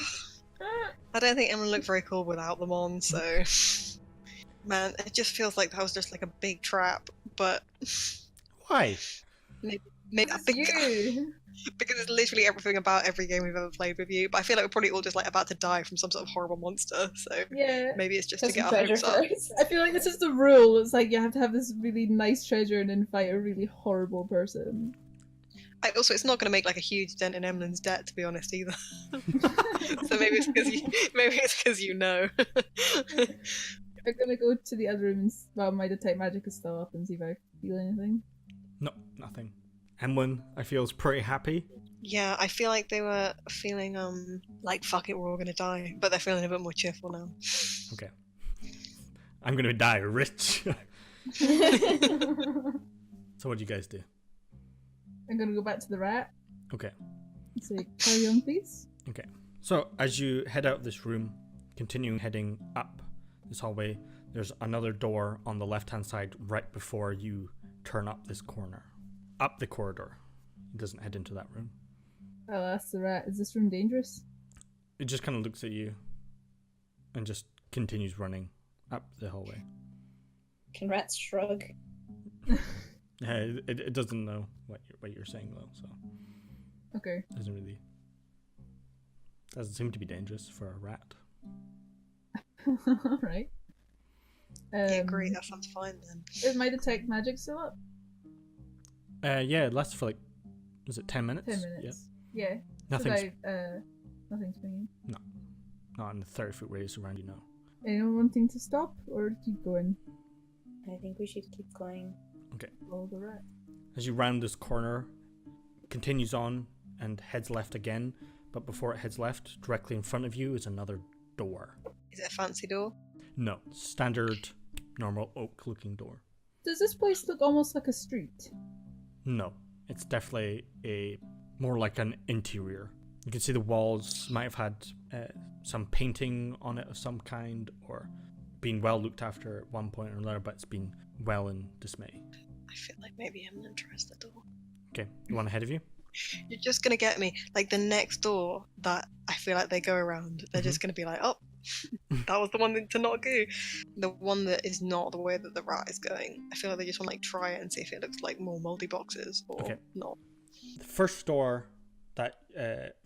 I don't think Emlyn looked very cool without them on, so man, it just feels like that was just like a big trap. But Why? maybe It's you. because it's literally everything about every game we've ever played with you. But I feel like we're probably all just like about to die from some sort of horrible monster. So Yeah. maybe it's just Get to some get our treasure hopes up. first. I feel like this is the rule. It's like you have to have this really nice treasure and then fight a really horrible person. Also, it's not going to make like a huge dent in Emlyn's debt, to be honest, either. So maybe it's because you know. I'm gonna go to the other room and while my detect magic is still up and see if I feel anything. No, nothing. Emlyn, I feel, is pretty happy. Yeah, I feel like they were feeling like fuck it, we're all gonna die, but they're feeling a bit more cheerful now. Okay. I'm gonna die rich. So what do you guys do? I'm gonna go back to the rat Okay. and say, carry on, please. Okay. So as you head out of this room, continuing heading up this hallway, there's another door on the left-hand side right before you turn up this corner. Up the corridor. It doesn't head into that room. I'll ask the rat, is this room dangerous? It just kind of looks at you and just continues running up the hallway. Can rats shrug? Yeah, it doesn't know what you're saying though, so Okay. doesn't seem to be dangerous for a rat. Alright. Yeah, great, that sounds fine then. Is my detect magic still up? Yeah, it lasts for like, was it 10 minutes? 10 minutes. Yeah. Nothing's, Nothing's swinging. not in the 30-foot radius around you now. Anyone wanting to stop or keep going? I think we should keep going. Okay. Follow the rat. As you round this corner, it continues on and heads left again, but before it heads left, directly in front of you is another door. Is it a fancy door? No, standard, normal oak-looking door. Does this place look almost like a street? No, it's definitely more like an interior. You can see the walls might have had some painting on it of some kind, or been well looked after at one point or another, but it's been well in dismay. I feel like maybe I'm interested door. Okay, you want ahead of you? You're just gonna get me. Like the next door that I feel like they go around, they're just gonna be like, oh, that was the one to not go. The one that is not the way that the rat is going. I feel like they just want to like try it and see if it looks like more mouldy boxes or not. The first door that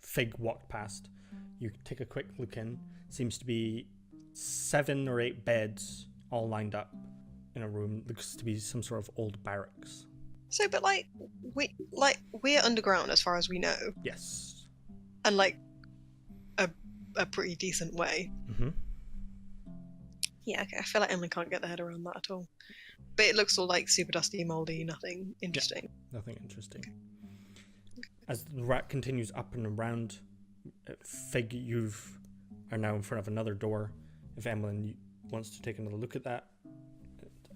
Fig walked past, you take a quick look in, seems to be 7 or 8 beds all lined up in a room. Looks to be some sort of old barracks. So, but we're underground as far as we know, Yes. and like a pretty decent way. Mm-hmm. Yeah, okay. I feel like Emily can't get their head around that at all. But it looks all like super dusty, mouldy, nothing interesting. Nothing interesting. As the rat continues up and around, Fig, you are now in front of another door. If Emily wants to take another look at that,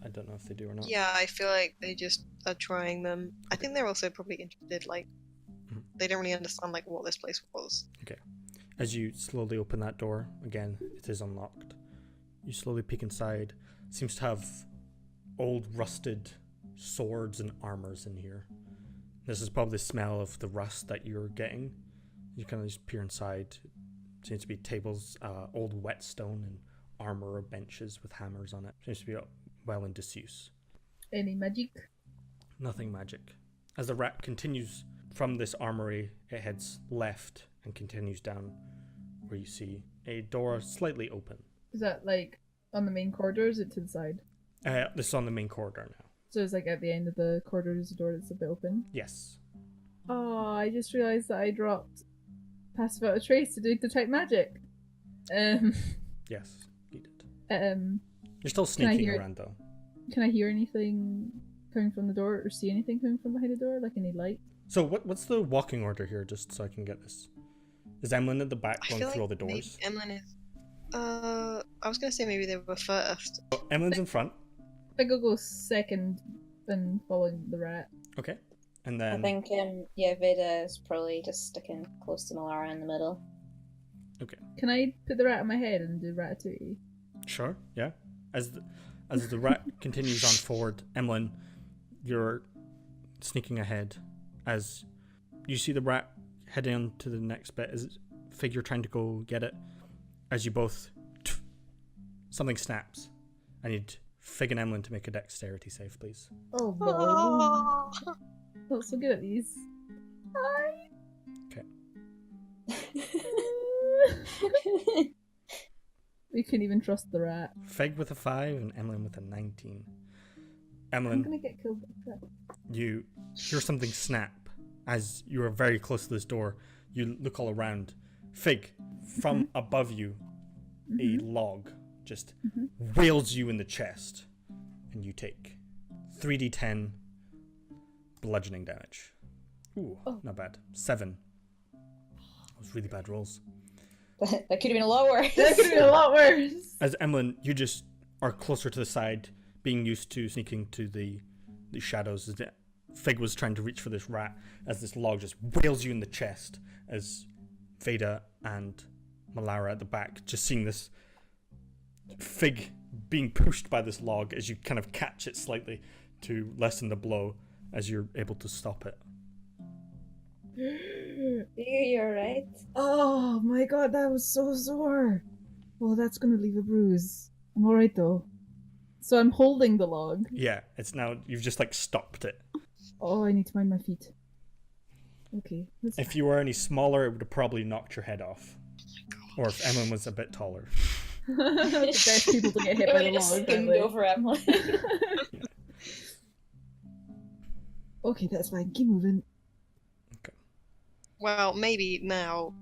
I don't know if they do or not. Yeah, I feel like they just are trying them. I think they're also probably interested, like, they don't really understand, like, what this place was. Okay. As you slowly open that door, again, it is unlocked. You slowly peek inside. Seems to have old rusted swords and armors in here. This is probably the smell of the rust that you're getting. You kind of just peer inside. Seems to be tables, old whetstone and armor or benches with hammers on it. Seems to be well in disuse. Any magic? Nothing magic. As the rat continues from this armory, it heads left and continues down where you see a door slightly open. Is that like on the main corridor or is it to the side? This is on the main corridor now. So it's like at the end of the corridor there's a door that's a bit open? Yes. Oh, I just realised that I dropped Pass Without a Trace to detect magic. Yes, you did. You're still Can I sneaking hear- around though. Can I hear anything coming from the door or see anything coming from behind the door? Like any light? So what's the walking order here, just so I can get this? Is Emlyn at the back I going feel through all the like doors? Emlyn is. I was gonna say maybe they were first. Oh, Emlyn's in front. I go second and following the rat. Okay. And then I think, Veda is probably just sticking close to Malara in the middle. okay. Can I put the rat on my head and do ratatouille? Sure, yeah. As the rat continues on forward, Emlyn, you're sneaking ahead as you see the rat heading on to the next bit. As Figure trying to go get it, as you both something snaps. I need Fig and Emlyn to make a dexterity save, please. Oh, boy. Not so good at these. Hi. Okay. We couldn't even trust the rat. Fig with a 5 and Emlyn with a 19. I'm Emlyn, gonna get killed by the rat. you hear something snap as you are very close to this door. You look all around. Fig, from above you, a log just wails you in the chest, and you take 3d10 bludgeoning damage. Ooh, not bad. 7. That was really bad rolls. That could have been a lot worse. That could be a lot worse. As Emlyn, you just are closer to the side, being used to sneaking to the shadows. As Fig was trying to reach for this rat, as this log just wails you in the chest, as Veda and Malara at the back, just seeing this Fig being pushed by this log as you kind of catch it slightly to lessen the blow as you're able to stop it. You're right. Oh my god, that was so sore. Well, that's gonna leave a bruise. I'm alright though. So I'm holding the log. Yeah, it's now, you've just like stopped it. Oh, I need to mind my feet. Okay. If you were any smaller, it would have probably knocked your head off. Or if Emlyn was a bit taller. The best people to get hit by the log. Skimmed over Emily. Okay, that's fine. Keep moving. Well, maybe now.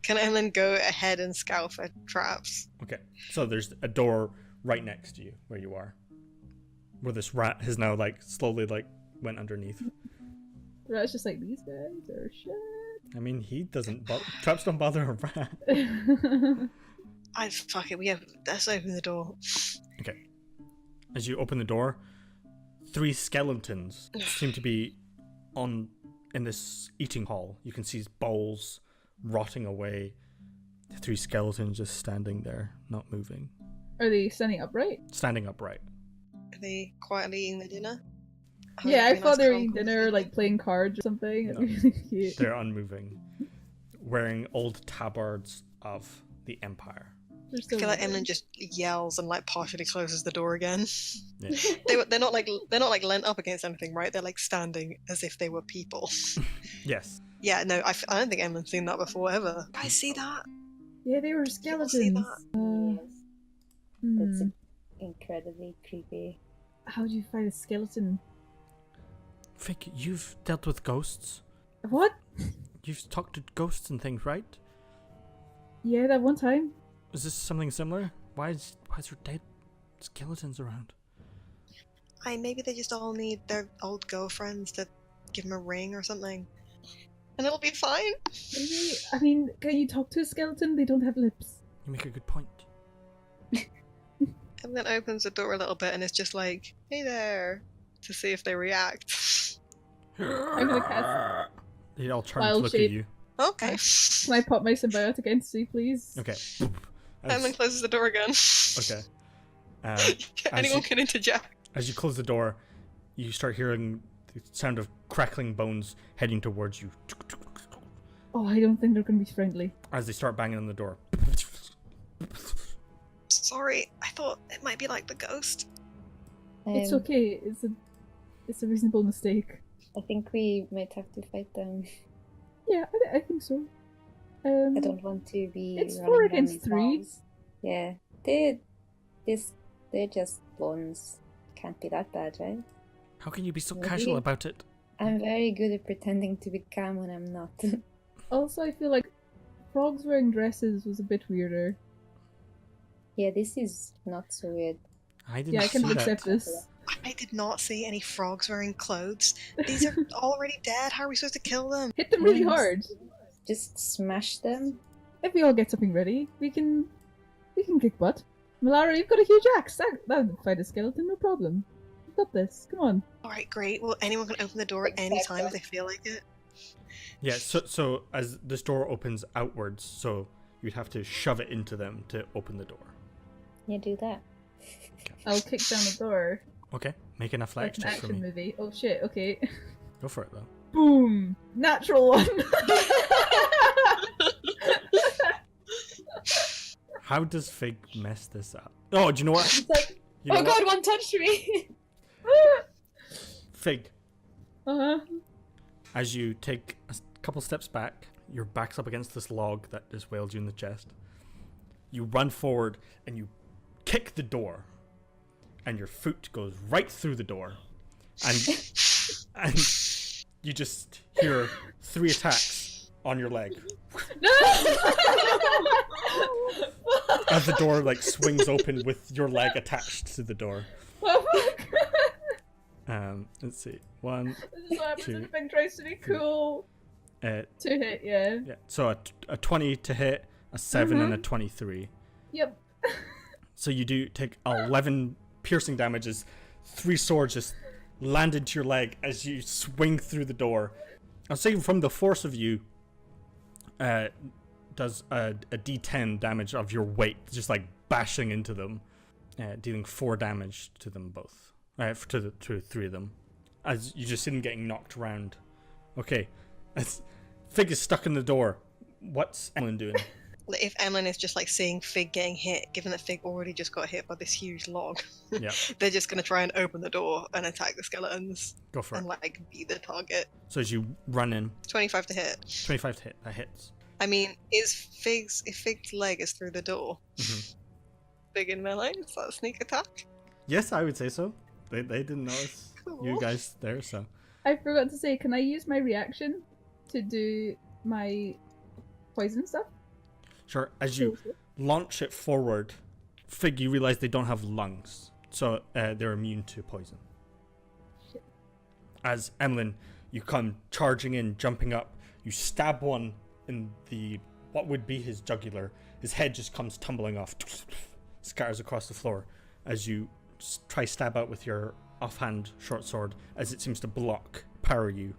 Can Emlyn go ahead and scout for traps? Okay, so there's a door right next to you where you are, where this rat has now like slowly like went underneath. Rat's just like, these guys are shit. I mean, he doesn't. Traps don't bother a rat. Fuck it. Let's open the door. Okay. As you open the door, 3 skeletons seem to be in this eating hall. You can see bowls rotting away. 3 skeletons just standing there, not moving. Are they standing upright? Standing upright. Are they quietly eating their dinner? Yeah, I thought they were eating dinner, like playing cards or something. No. Really cute. They're unmoving, wearing old tabards of the Empire. I feel like Emlyn just yells and like partially closes the door again. Yeah. They're not like leant up against anything, right? They're like standing as if they were people. Yes. Yeah, no, I don't think Emlyn's seen that before ever. Guys, see that? Yeah, they were see skeletons. that? Yes. That's Hmm. incredibly creepy. How do you fight a skeleton? Fig, you've dealt with ghosts. What? You've talked to ghosts and things, right? Yeah, that one time. Is this something similar? Why is there dead skeletons around? Maybe they just all need their old girlfriends to give them a ring or something. And it'll be fine. Maybe. I mean, can you talk to a skeleton? They don't have lips. You make a good point. And then opens the door a little bit and it's just like, hey there, to see if they react. I'm gonna cast They all turn wild to look shape. at you. Okay. Can I pop my symbiotic entity, please? Okay. Emlyn closes the door again. Okay. Anyone can interject. As you close the door, you start hearing the sound of crackling bones heading towards you. Oh, I don't think they're gonna be friendly. As they start banging on the door. Sorry, I thought it might be like the ghost. It's okay. It's a reasonable mistake. I think we might have to fight them. Yeah, I think so. I don't want to be. It's running 4 down against these 3. walls. Yeah, they're just bones. Can't be that bad, right? How can you be so Maybe. casual about it? I'm very good at pretending to be calm when I'm not. Also, I feel like frogs wearing dresses was a bit weirder. Yeah, this is not so weird. I didn't Yeah, I see can that. accept this. I did not see any frogs wearing clothes. These are already dead. How are we supposed to kill them? Hit them really Yes. hard. Just smash them. If we all get something ready, we can kick butt. Malara, you've got a huge axe. That would fight a skeleton, no problem. You've got this. Come on. Alright, great. Well, anyone can open the door at any time if they feel like it. Yeah, so as this door opens outwards, so you'd have to shove it into them to open the door. You do that. I'll kick down the door. Okay, make an Like athletics an check for action me. movie. Oh shit, okay. Go for it though. Boom! Natural one! How does Fig mess this up? Oh, do you know what? It's like, You know oh what? god, one touched me! Fig, Uh-huh. as you take a couple steps back, your back's up against this log that just wailed you in the chest. You run forward and you kick the door, and your foot goes right through the door, and you just hear 3 attacks on your leg No! as the door like swings open with your leg attached to the door. Oh, fuck. Let's see. 1, This is what happens Two. when Finn tries to be cool. 2 hit, yeah. yeah. So a 20 to hit, a 7 and a 23. Yep. So you do take 11 piercing damages. 3 swords just land into your leg as you swing through the door. I'll say from the force of you, does a d10 damage of your weight, just like bashing into them, dealing 4 damage to them both, to 3 of them, as you just see them getting knocked around. Okay, as Fig is stuck in the door. What's Emlyn doing? If Emlyn is just like seeing Fig getting hit, given that Fig already just got hit by this huge log, Yeah, they're just going to try and open the door and attack the skeletons go for and it. like be the target. So as you run in, 25 to hit. 25 to hit, that hits. I mean, if Fig's leg is through the door, Mhm. Fig in melee, is that a sneak attack? Yes, I would say so. They didn't notice you Cool. guys there, so. I forgot to say, can I use my reaction to do my poison stuff? Sure, as you launch it forward, Fig, you realize they don't have lungs, so they're immune to poison. Shit. As Emlyn, you come charging in, jumping up, you stab one in the what would be his jugular. His head just comes tumbling off, scatters across the floor as you try stab out with your offhand short sword, as it seems to power you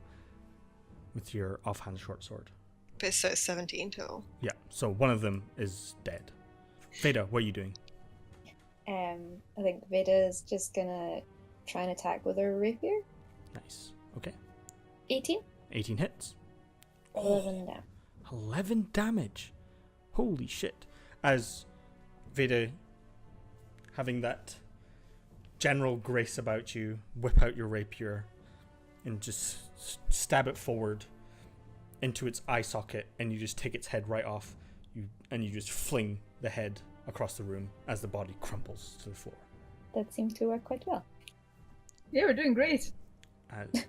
with your offhand short sword. But so it's 17 total. Yeah, so one of them is dead. Veda, what are you doing? I think Veda's just gonna try and attack with her rapier. Nice. Okay. 18. 18 hits. 11 down. 11 damage. Holy shit. As Veda, having that general grace about you, whip out your rapier and just stab it forward into its eye socket, and you just take its head right off. You just fling the head across the room as the body crumples to the floor. That seemed to work quite well. Yeah, we're doing great.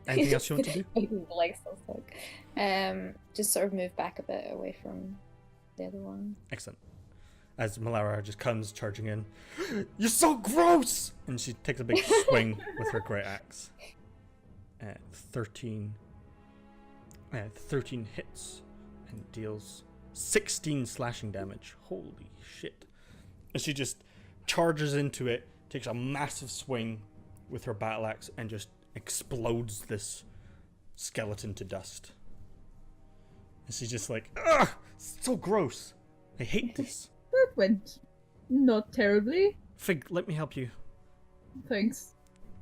Anything else you want to do? Like so stuck. Just sort of move back a bit away from the other one. Excellent. As Malara just comes charging in, "You're so gross!" And she takes a big swing with her great axe. 13 hits and deals 16 slashing damage. Holy shit. And she just charges into it, takes a massive swing with her battle axe, and just explodes this skeleton to dust. And she's just like, "Ugh! So gross. I hate this." That went not terribly. Fig, let me help you. Thanks.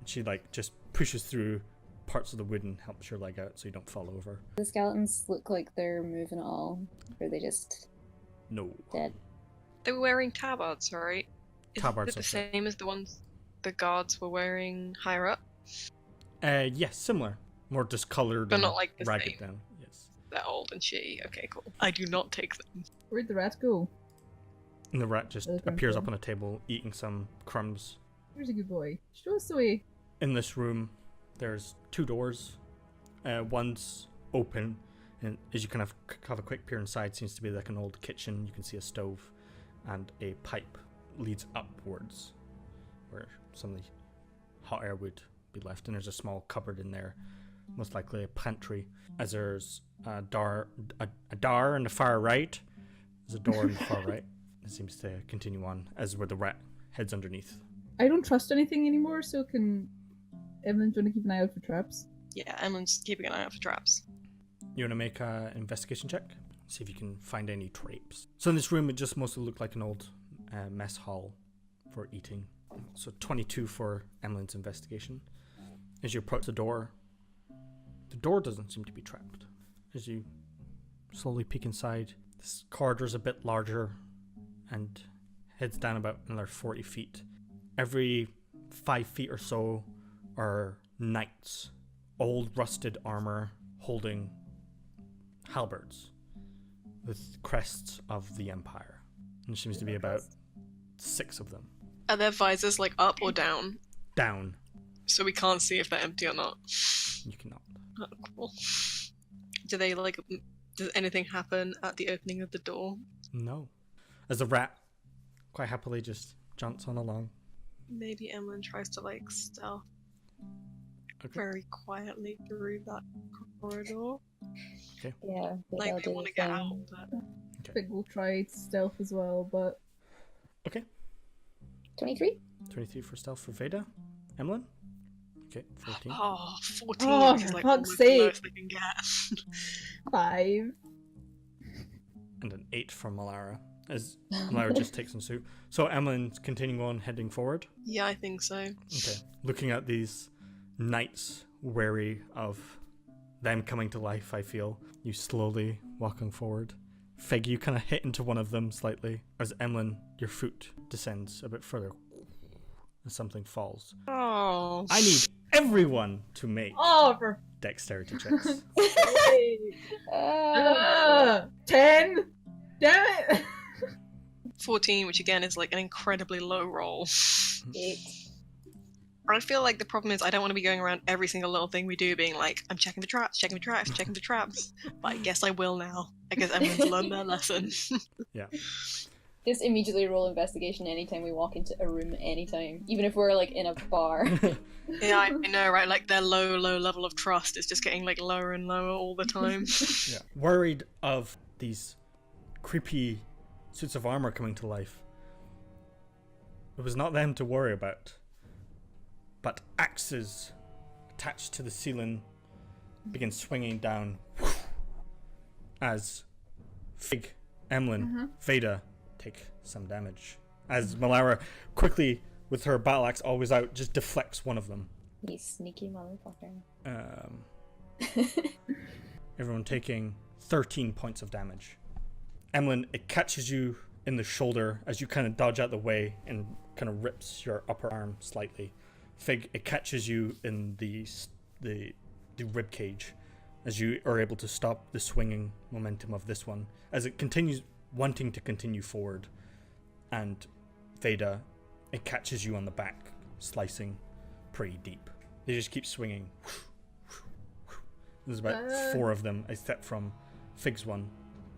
She just pushes through parts of the wood and helps your leg out so you don't fall over. The skeletons look like they're moving at all, or are they just No. dead? They were wearing tabards, right? Tabards, Is it the that's right. same as the ones the guards were wearing higher up? Yes, similar. More discolored But and not like the ragged same. down. Yes. They're old and shitty. Okay, cool. I do not take them. Where'd the rat go? And the rat just Okay, appears cool. up on a table, eating some crumbs. Where's a good boy? Show us the way. In this room, there's 2 doors. One's open, and as you kind of have a quick peer inside, seems to be like an old kitchen. You can see a stove, and a pipe leads upwards, where some of the hot air would be left. And there's a small cupboard in there, most likely a pantry. As there's a door on the far right. There's a door on the far right. It seems to continue on as where the rat heads underneath. I don't trust anything anymore, so can Evelyn trying to keep an eye out for traps? Yeah, Emily's keeping an eye out for traps. You want to make an investigation check? See if you can find any traps. So in this room, it just mostly looked like an old mess hall for eating. So 22 for Emily's investigation. As you approach the door doesn't seem to be trapped. As you slowly peek inside, this corridor's a bit larger and heads down about another 40 feet. Every 5 feet or so are knights, old rusted armor holding halberds with crests of the Empire. And there seems to be about 6 of them. Are their visors up or down? Down. So we can't see if they're empty or not. You cannot. Oh, cool. Do they does anything happen at the opening of the door? No. As the rat quite happily just jumps on along. Maybe Emlyn tries to stealth Okay. very quietly through that corridor. Yeah, They they'll do want the to get thing. out, but I think we'll try stealth as well, but 23? 23 for stealth for Veda. Emlyn? Okay, 14. 14 Oh, is for like fuck's almost the sake. lowest they can get. 5. And an 8 for Malara. As Malara just takes some soup. So Emlyn's continuing on, heading forward. Yeah, I think so. Okay. Looking at these knights, wary of them coming to life, I feel. You slowly walking forward. Fig, you kind of hit into one of them slightly. As Emlyn, your foot descends a bit further. As something falls. Oh. I need everyone to make Oh, for dexterity checks. sake. 10? Damn it! 14, which again is an incredibly low roll. 8. I feel like the problem is I don't want to be going around every single little thing we do being like, I'm checking the traps, checking the traps, checking the traps. But I guess I will now. I guess everyone's learned their lesson. Yeah. Just immediately roll investigation anytime we walk into a room, anytime. Even if we're, like, in a bar. Yeah, I know, right? Like, their low level of trust is just getting, like, lower and lower all the time. Yeah. Worried of these creepy suits of armor coming to life. It was not them to worry about. But axes attached to the ceiling begin swinging down as Fig, Emlyn, Veda take some damage. As Malara quickly, with her battle axe always out, just deflects one of them. You sneaky motherfucker. Everyone taking 13 points of damage. Emlyn, it catches you in the shoulder as you kind of dodge out the way and kind of rips your upper arm slightly. Fig, it catches you in the rib cage as you are able to stop the swinging momentum of this one as it continues wanting to continue forward. And Veda, it catches you on the back, slicing pretty deep. They just keep swinging. There's about 4 of them, except from Fig's one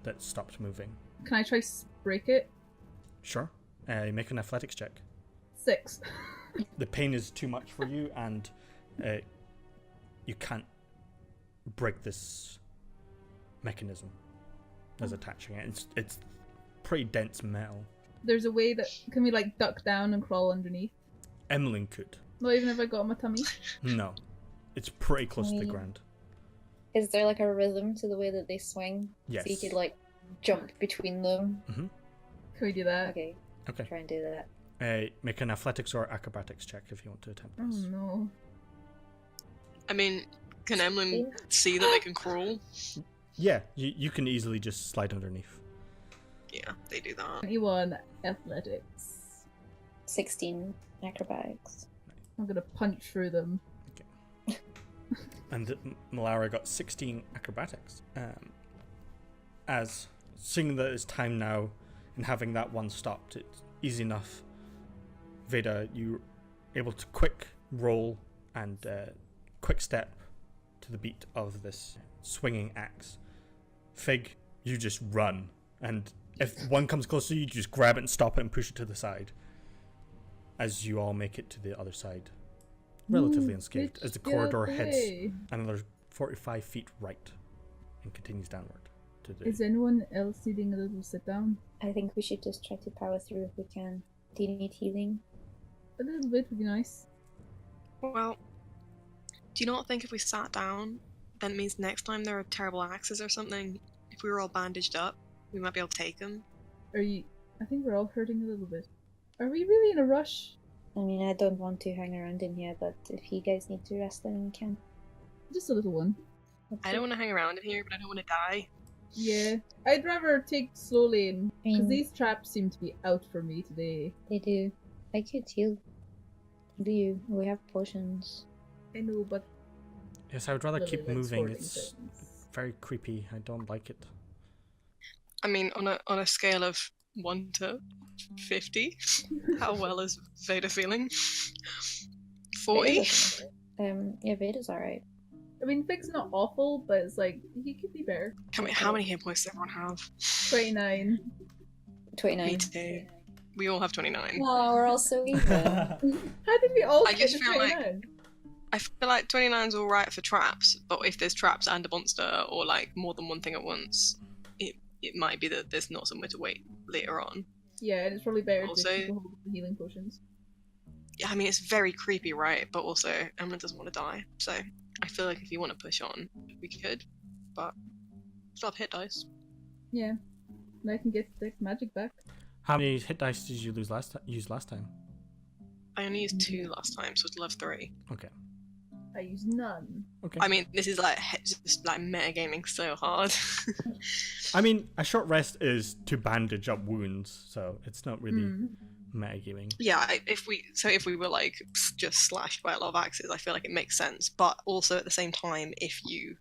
that stopped moving. Can I try break it? Sure. Make an athletics check. 6. The pain is too much for you, and you can't break this mechanism that's attaching it. It's pretty dense metal. There's a way that can we like duck down and crawl underneath? Emlyn could. Not even if I got on my tummy. No, it's pretty close to the ground. Is there like a rhythm to the way that they swing? Yes. So you could like jump between them? Can we do that? Okay. Try and do that. Make an athletics or acrobatics check if you want to attempt Oh this. no. I mean, can Emlyn see that they can crawl? Yeah, you can easily just slide underneath. Yeah, they do that. 21 athletics. 16 acrobatics. I'm gonna punch through them. And Malara got 16 acrobatics. As seeing that it's time now and having that one stopped, it's easy enough. Veda, you're able to quick roll and quick step to the beat of this swinging axe. Fig, you just run, and if one comes closer, you just grab it and stop it and push it to the side. As you all make it to the other side, relatively unscathed, as the corridor heads another 45 feet right and continues downward. Is anyone else needing a little sit down? I think we should just try to power through if we can. Do you need healing? A little bit would be nice. Well, do you not think if we sat down, then it means next time there are terrible axes or something, if we were all bandaged up, we might be able to take them? I think we're all hurting a little bit. Are we really in a rush? I mean, I don't want to hang around in here, but if you guys need to rest, then we can. Just a little one. I don't want to hang around in here, but I don't want to die. Yeah, I'd rather take slowly, because these traps seem to be out for me today. They do. I could heal. Do you? We have potions. I know, but... Yes, I would rather keep moving. It's things. very creepy. I don't like it. I mean, on a scale of 1 to 50, how well is Veda feeling? 40? Yeah, Veda's alright. I mean, Fig's not awful, but it's like, he could be better. How many hit points does everyone have? 29. 29. Me too. We all have 29. Oh, we're all so even. How did we all get to 29? I feel like 29's alright for traps, but if there's traps and a monster, or like more than one thing at once, it might be that there's not somewhere to wait later on. Yeah, and it's probably better Also, to keep a hold of the healing potions. Yeah, I mean, it's very creepy, right? But also, Emma doesn't want to die, so I feel like if you want to push on, we could, but still have hit dice. Yeah, and I can get the magic back. How many hit dice did you use last time? I only used 2 last time, so it's level 3. Okay. I use none. Okay. I mean, this is like just like metagaming so hard. I mean, a short rest is to bandage up wounds, so it's not really metagaming. Yeah, if we were like just slashed by a lot of axes, I feel like it makes sense. But also at the same time, if you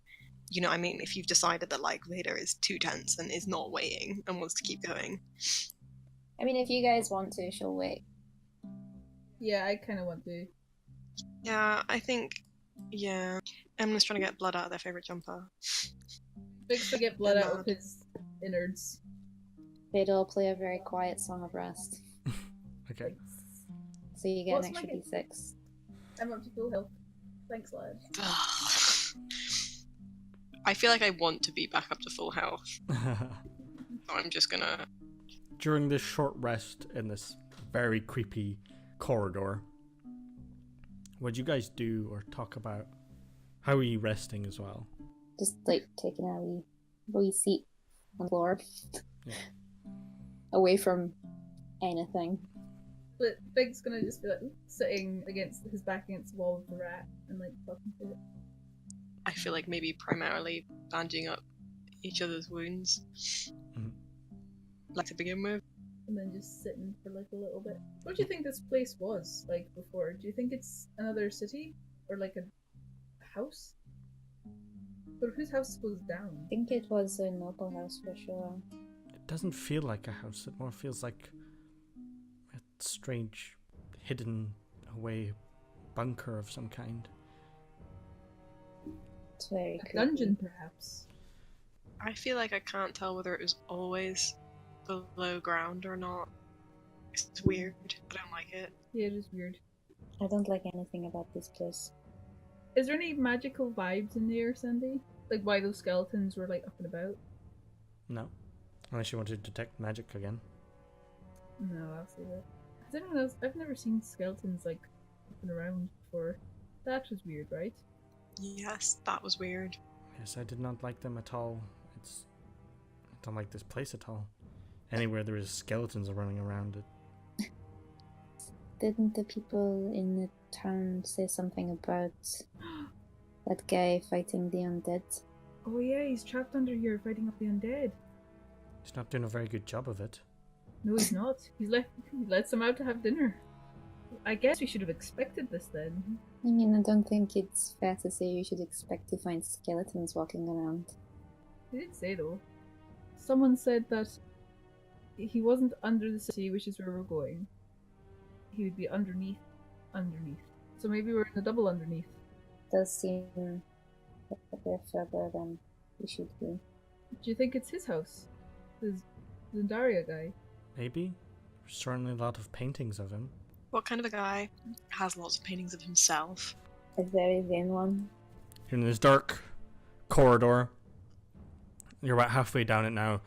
know what I mean, if you've decided that like Vader is too tense and is not waiting and wants to keep going. I mean, if you guys want to, she'll wait. Yeah, I kind of want to. Yeah, I think. Yeah, Emily's trying to get blood out of their favorite jumper. Big's to get blood out of his innards. They'd all play a very quiet song of rest. Okay. So you get What's an my extra hit? D6. I'm up to full health. Thanks, lad. I feel like I want to be back up to full health. I'm just gonna. During this short rest in this very creepy corridor, what'd you guys do or talk about? How are you resting as well? Just like taking a wee seat on the floor. Yeah. Away from anything. But Big's gonna just be like sitting against his back against the wall of the rat and like talking to it. I feel like maybe primarily bandaging up each other's wounds. Mhm. Like to begin with. And then just sitting for like a little bit. What do you think this place was like before? Do you think it's another city? Or like a house? But whose house goes down? I think it was a noble house for sure. It doesn't feel like a house. It more feels like a strange, hidden away bunker of some kind. It's very A creepy. dungeon, perhaps? I feel like I can't tell whether it was always below ground or not. It's weird. I don't like it. Yeah, it is weird. I don't like anything about this place. Is there any magical vibes in there, Sandy? Like why those skeletons were like up and about? No. Unless you want to detect magic again. No, I'll say that. Has anyone else? I've never seen skeletons like up and around before. That was weird, right? Yes, that was weird. Yes, I did not like them at all. I don't like this place at all. Anywhere there is skeletons running around it. Didn't the people in the town say something about that guy fighting the undead? Oh yeah, he's trapped under here fighting off the undead. He's not doing a very good job of it. No, he's not. He lets them out to have dinner. I guess we should have expected this then. I mean, I don't think it's fair to say you should expect to find skeletons walking around. He did say though. Someone said that he wasn't under the city, which is where we're going. He would be underneath. So maybe we're in a double underneath. Does seem like a bit further than we should be. Do you think it's his house? The Zandaria guy? Maybe. There's certainly a lot of paintings of him. What kind of a guy has lots of paintings of himself? A very vain one. You're in this dark corridor. You're about halfway down it now.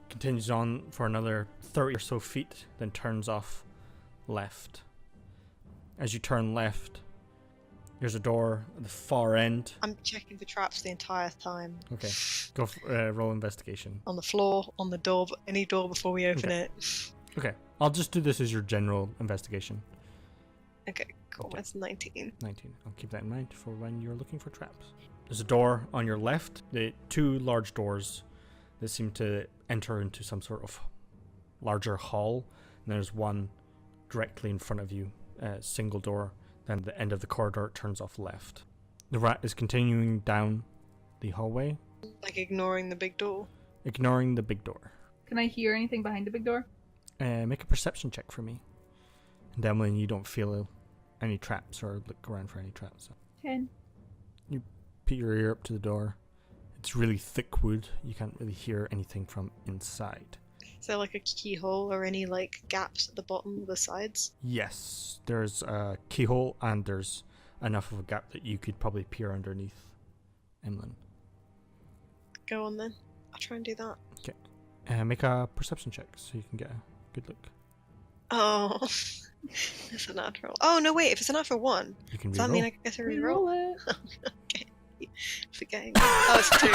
Continues on for another 30 or so feet, then turns off left. As you turn left, there's a door at the far end. I'm checking for traps the entire time. Okay, go roll investigation. On the floor, on the door, any door before we open Okay. it. Okay, I'll just do this as your general investigation. Okay, cool. Okay. That's 19. 19. I'll keep that in mind for when you're looking for traps. There's a door on your left. The two large doors that seem to enter into some sort of larger hall. And there's one directly in front of you, a single door. Then at the end of the corridor, it turns off left. The rat is continuing down the hallway, Like ignoring the big door. ignoring the big door. Can I hear anything behind the big door? Make a perception check for me. And Emily, you don't feel any traps or look around for any traps. 10. Put your ear up to the door. It's really thick wood. You can't really hear anything from inside. Is there like a keyhole or any like gaps at the bottom of the sides? Yes, there's a keyhole and there's enough of a gap that you could probably peer underneath Emlyn. Go on then. I'll try and do that. Make a perception check so you can get a good look. Oh, it's a natural. Oh no, wait. If it's a natural one, You can does that mean I reroll. get a reroll? Reroll it. Okay. Forgetting. Oh, it's a 2.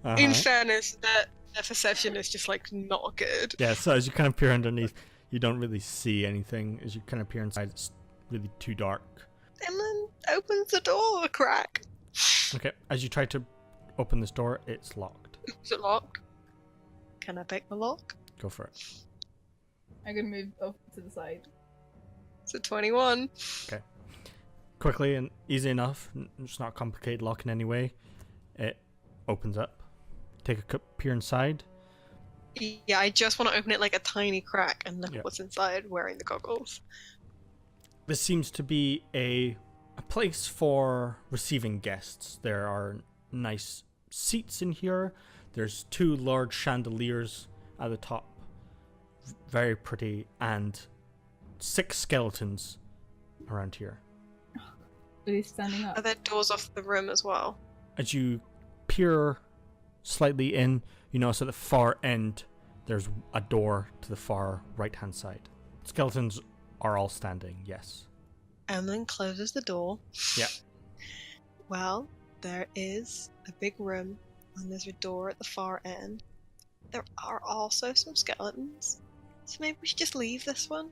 Uh-huh. In fairness, their perception is just like not good. Yeah, so as you kind of peer underneath, you don't really see anything. As you kind of peer inside, it's really too dark. Emlyn opens the door a crack. Okay, as you try to open this door, it's locked. Is it locked? Can I pick the lock? Go for it. I'm gonna move up to the side. It's a 21. Quickly and easy enough, it's not complicated lock in any way. It opens up. Take a peer inside. Yeah, I just want to open it like a tiny crack and look Yeah. at what's inside wearing the goggles. This seems to be a place for receiving guests. There are nice seats in here. There's 2 large chandeliers at the top. Very pretty. And 6 skeletons around here. Are they standing Are up? there doors off the room as well? As you peer slightly in, you notice at the far end there's a door to the far right-hand side. Skeletons are all standing, yes. Emlyn closes the door. Yeah. Well, there is a big room, and there's a door at the far end. There are also some skeletons. So maybe we should just leave this one?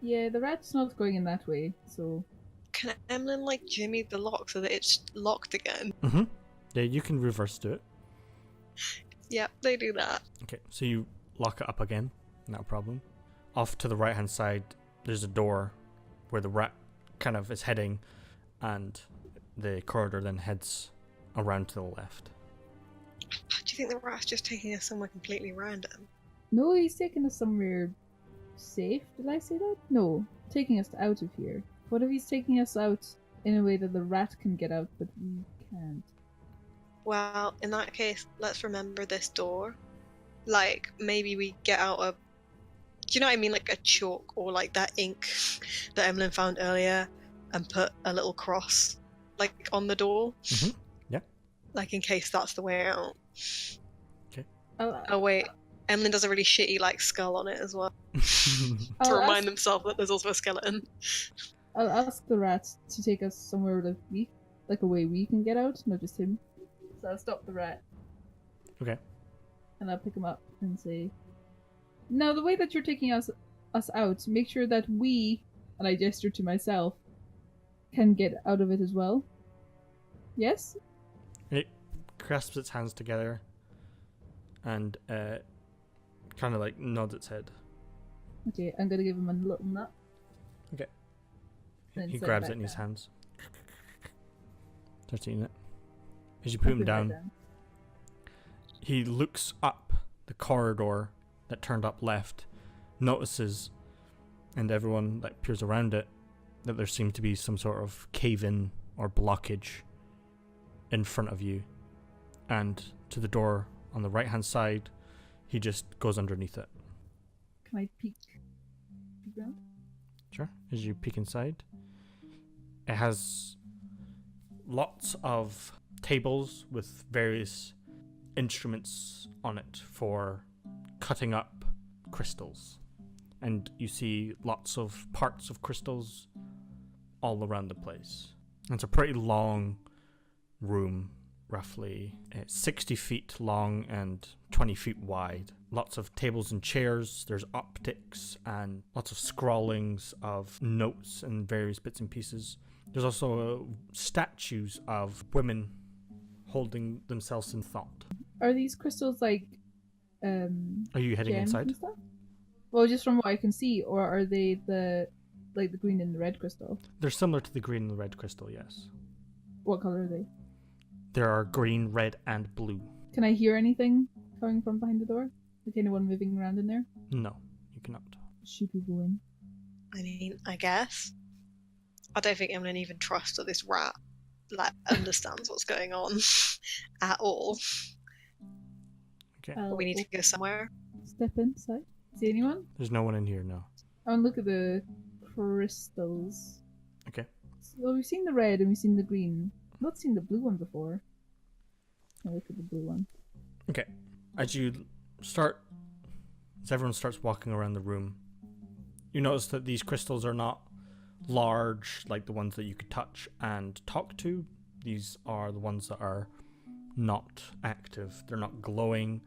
Yeah, the rat's not going in that way, so... Can Emlyn, like, jimmy the lock so that it's locked again? Mm-hmm. Yeah, you can reverse do it. Yep, they do that. Okay, so you lock it up again, no problem. Off to the right-hand side, there's a door where the rat kind of is heading, and the corridor then heads around to the left. Do you think the rat's just taking us somewhere completely random? No, he's taking us somewhere safe. Did I say that? No, taking us out of here. What if he's taking us out in a way that the rat can get out, but we can't? Well, in that case, let's remember this door. Like, maybe we get out a... Do you know what I mean? Like a chalk or like that ink that Emlyn found earlier and put a little cross, like, on the door. Mm-hmm. Yeah. Like, in case that's the way out. Okay. Oh, wait. Emlyn does a really shitty, like, skull on it as well. To I'll remind themselves that there's also a skeleton. I'll ask the rat to take us somewhere that like a way we can get out, not just him. So I'll stop the rat. Okay. And I'll pick him up and say, now the way that you're taking us out, make sure that we, and I gesture to myself, can get out of it as well. Yes? It grasps its hands together and kind of like nods its head. Okay, I'm gonna give him a little nut. Okay. Then He set grabs back it in his down. hands. Starts eating it. As you put I'll him put it down, back he looks up the corridor that turned up left, notices, and everyone that peers around it, that there seems to be some sort of cave-in or blockage in front of you. And to the door on the right-hand side, he just goes underneath it. Can I peek around? Sure. As you peek inside, it has lots of tables with various instruments on it for cutting up crystals. And you see lots of parts of crystals all around the place. And it's a pretty long room, roughly 60 feet long and 20 feet wide. Lots of tables and chairs. There's optics and lots of scrawlings of notes and various bits and pieces. There's also statues of women holding themselves in thought. Are these crystals like Are you heading gems inside? and stuff? Well, just from what I can see, or are they the green and the red crystal? They're similar to the green and the red crystal, yes. What color are they? There are green, red, and blue. Can I hear anything coming from behind the door? Like anyone moving around in there? No, you cannot. Should we go in? I mean, I guess. I don't think Emlyn even trusts that this rat, like, understands what's going on at all. Okay. But we need to go somewhere. Step inside. See anyone? There's no one in here, no. I want to look at the crystals. Okay. So we've seen the red and we've seen the green. I've not seen the blue one before. I'll look at the blue one. Okay. As everyone starts walking around the room, you notice that these crystals are not large like the ones that you could touch and talk to. These are the ones that are not active. They're not glowing.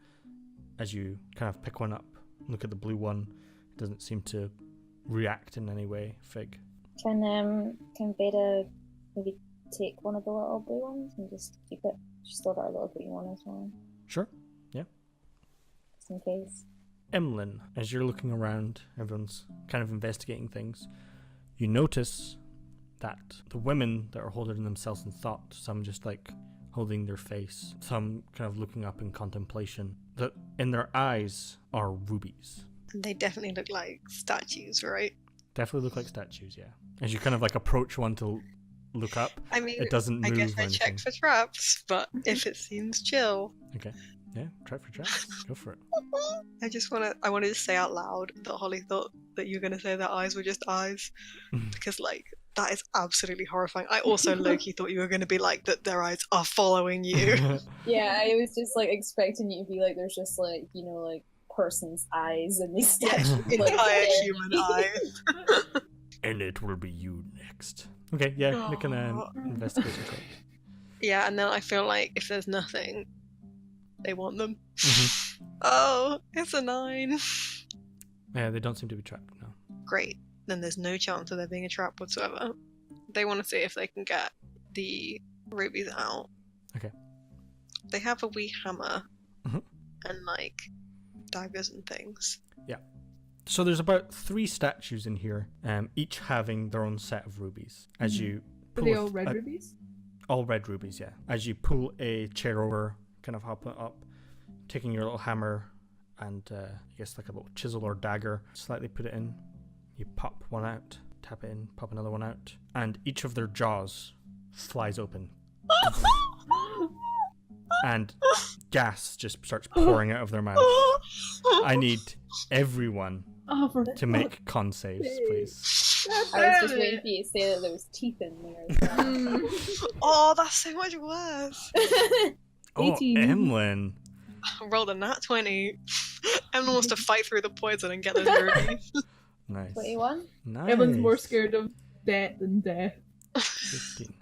As you kind of pick one up, look at the blue one, it doesn't seem to react in any way. Fig. Can Beta maybe take one of the little blue ones and just keep it? She's still got a little green one as well, Sure. Yeah. just in case. Emlyn, as you're looking around, everyone's kind of investigating things, you notice that the women that are holding themselves in thought, some just like holding their face, some kind of looking up in contemplation. That in their eyes are rubies. And they definitely look like statues, right? Definitely look like statues, yeah. As you kind of like approach one to look up, I mean, it doesn't move I guess or I anything. check for traps, but if it seems chill, Okay. Yeah, try for traps. Go for it. I wanted to say out loud that Holly thought that you were going to say their eyes were just eyes, because like that is absolutely horrifying. I also low-key thought you were going to be like that their eyes are following you. Yeah, I was just like expecting you to be like, there's just like, you know, like person's eyes and these statues. like, Entire staring human at me. eyes. And it will be you next. Okay, yeah, make an investigation check. Yeah, and then I feel like if there's nothing, they want them. Mhm. Oh, it's a 9. Yeah, they don't seem to be trapped now. Great. Then there's no chance of there being a trap whatsoever. They want to see if they can get the rubies out. Okay. They have a wee hammer Mhm. and like daggers and things. So there's about 3 statues in here, each having their own set of rubies. As you Are pull they a- all red a- rubies? all red rubies, yeah. As you pull a chair over, kind of hop it up, taking your little hammer and I guess like a little chisel or dagger, slightly put it in. You pop one out, tap it in, pop another one out, and each of their jaws flies open. And gas just starts pouring out of their mouth. I need everyone Oh, for to make con saves, please. I was just waiting for you to say that there was teeth in there. Oh, that's so much worse. Oh, 18. Emlyn. I rolled a nat 20. Emma wants to fight through the poison and get those rubies. Nice. 21? Nice. Everyone's more scared of death than death. 15.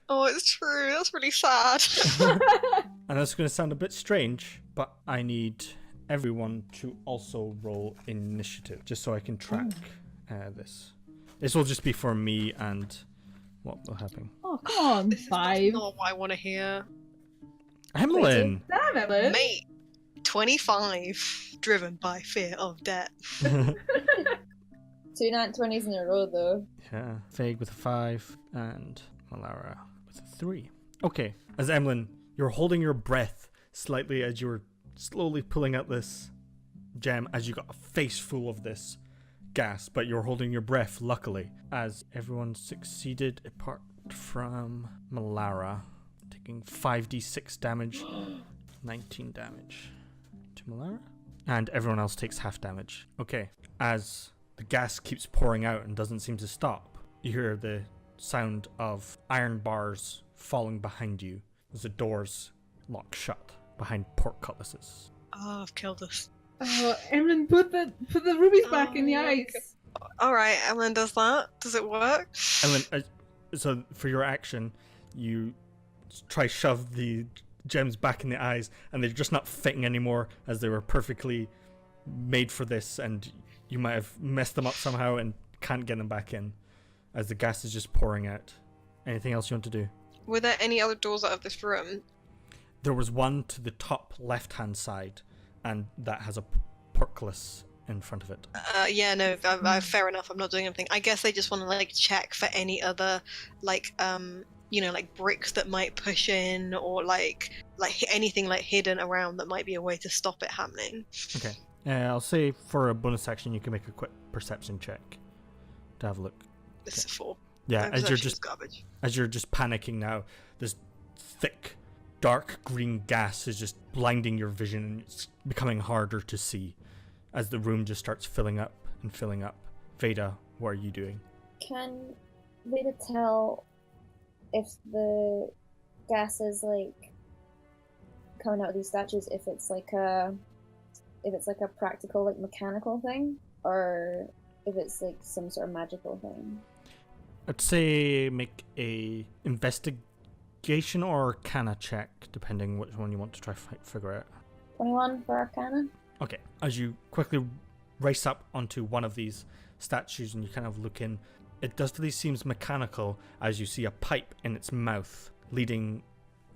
Oh, it's true. That's really sad. And that's going to sound a bit strange, but I need everyone to also roll initiative, just so I can track this. This will just be for me and what will happen. Oh, come on, This is 5. not what I want to hear. Emlyn! Damn, Emma. Mate, 25. Driven by fear of death. 2 nat 20s in a row, though. Yeah, Fag with a 5 and Malara with a 3. Okay, as Emlyn, you're holding your breath slightly as you're slowly pulling out this gem as you got a face full of this gas, but you're holding your breath luckily as everyone succeeded apart from Malara, taking 5d6 damage, 19 damage to Malara, and everyone else takes half damage. Okay, as the gas keeps pouring out and doesn't seem to stop, you hear the sound of iron bars falling behind you as the doors lock shut behind portcullises. Oh, I've killed us. Oh, Emlyn, put the rubies back in the Oh, eyes. Alright, Ellen does that. Does it work? And then, so for your action, you try shove the gems back in the eyes, and they're just not fitting anymore, as they were perfectly made for this, and you might have messed them up somehow and can't get them back in, as the gas is just pouring out. Anything else you want to do? Were there any other doors out of this room? There was one to the top left-hand side, and that has a portcullis in front of it. Yeah, no, fair enough. I'm not doing anything. I guess they just want to like check for any other like like bricks that might push in, or like anything like hidden around that might be a way to stop it happening. Okay. I'll say for a bonus action, you can make a quick perception check to have a look. This is a 4. Yeah, My as you're perception's just garbage. panicking now, this thick, dark green gas is just blinding your vision, and it's becoming harder to see as the room just starts filling up and filling up. Veda, what are you doing? Can Veda tell if the gas is like coming out of these statues, if it's like a practical like mechanical thing, or if it's like some sort of magical thing? I'd say make a investigation or arcana check, depending which one you want to try figure out. 21 for Arcana. Okay, as you quickly race up onto one of these statues and you kind of look in, it definitely seems mechanical as you see a pipe in its mouth leading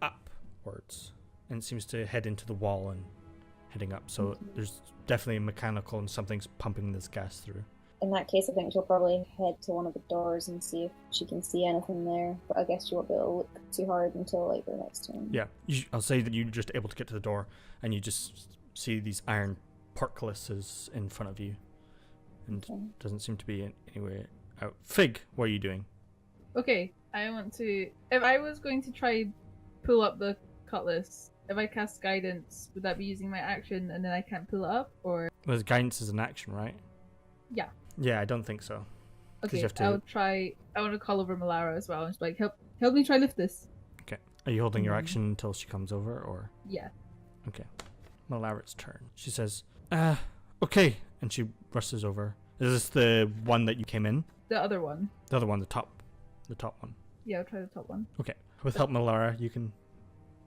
upwards, and it seems to head into the wall and heading up. So there's definitely mechanical and something's pumping this gas through. In that case, I think she'll probably head to one of the doors and see if she can see anything there. But I guess she won't be able to look too hard until like the next turn. Yeah, I'll say that you're just able to get to the door, and you just see these iron portcullises in front of you, and doesn't seem to be anywhere out. Fig, what are you doing? Okay, I want to. If I was going to try pull up the cutlass, if I cast guidance, would that be using my action and then I can't pull it up, or? Well, guidance is an action, right? Yeah. Yeah, I don't think so. Okay, You have to... I'll try. I want to call over Malara as well. And just like, help me try lift this. Okay. Are you holding your action until she comes over, or? Yeah. Okay. Malara's turn. She says, okay, and she rushes over. Is this the one that you came in? The other one. The other one, the top one. Yeah, I'll try the top one. Okay. With help, Malara, you can...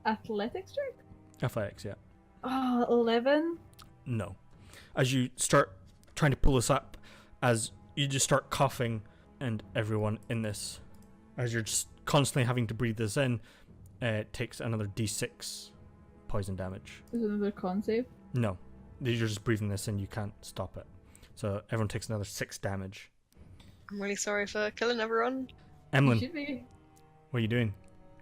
Athletics check? Athletics, yeah. Oh, 11? No. As you start trying to pull this up, as you just start coughing, and everyone in this, as you're just constantly having to breathe this in, it takes another d6 poison damage. Is it another con save? No. You're just breathing this in, you can't stop it. So everyone takes another 6 damage. I'm really sorry for killing everyone. Emlyn, Should be. what are you doing?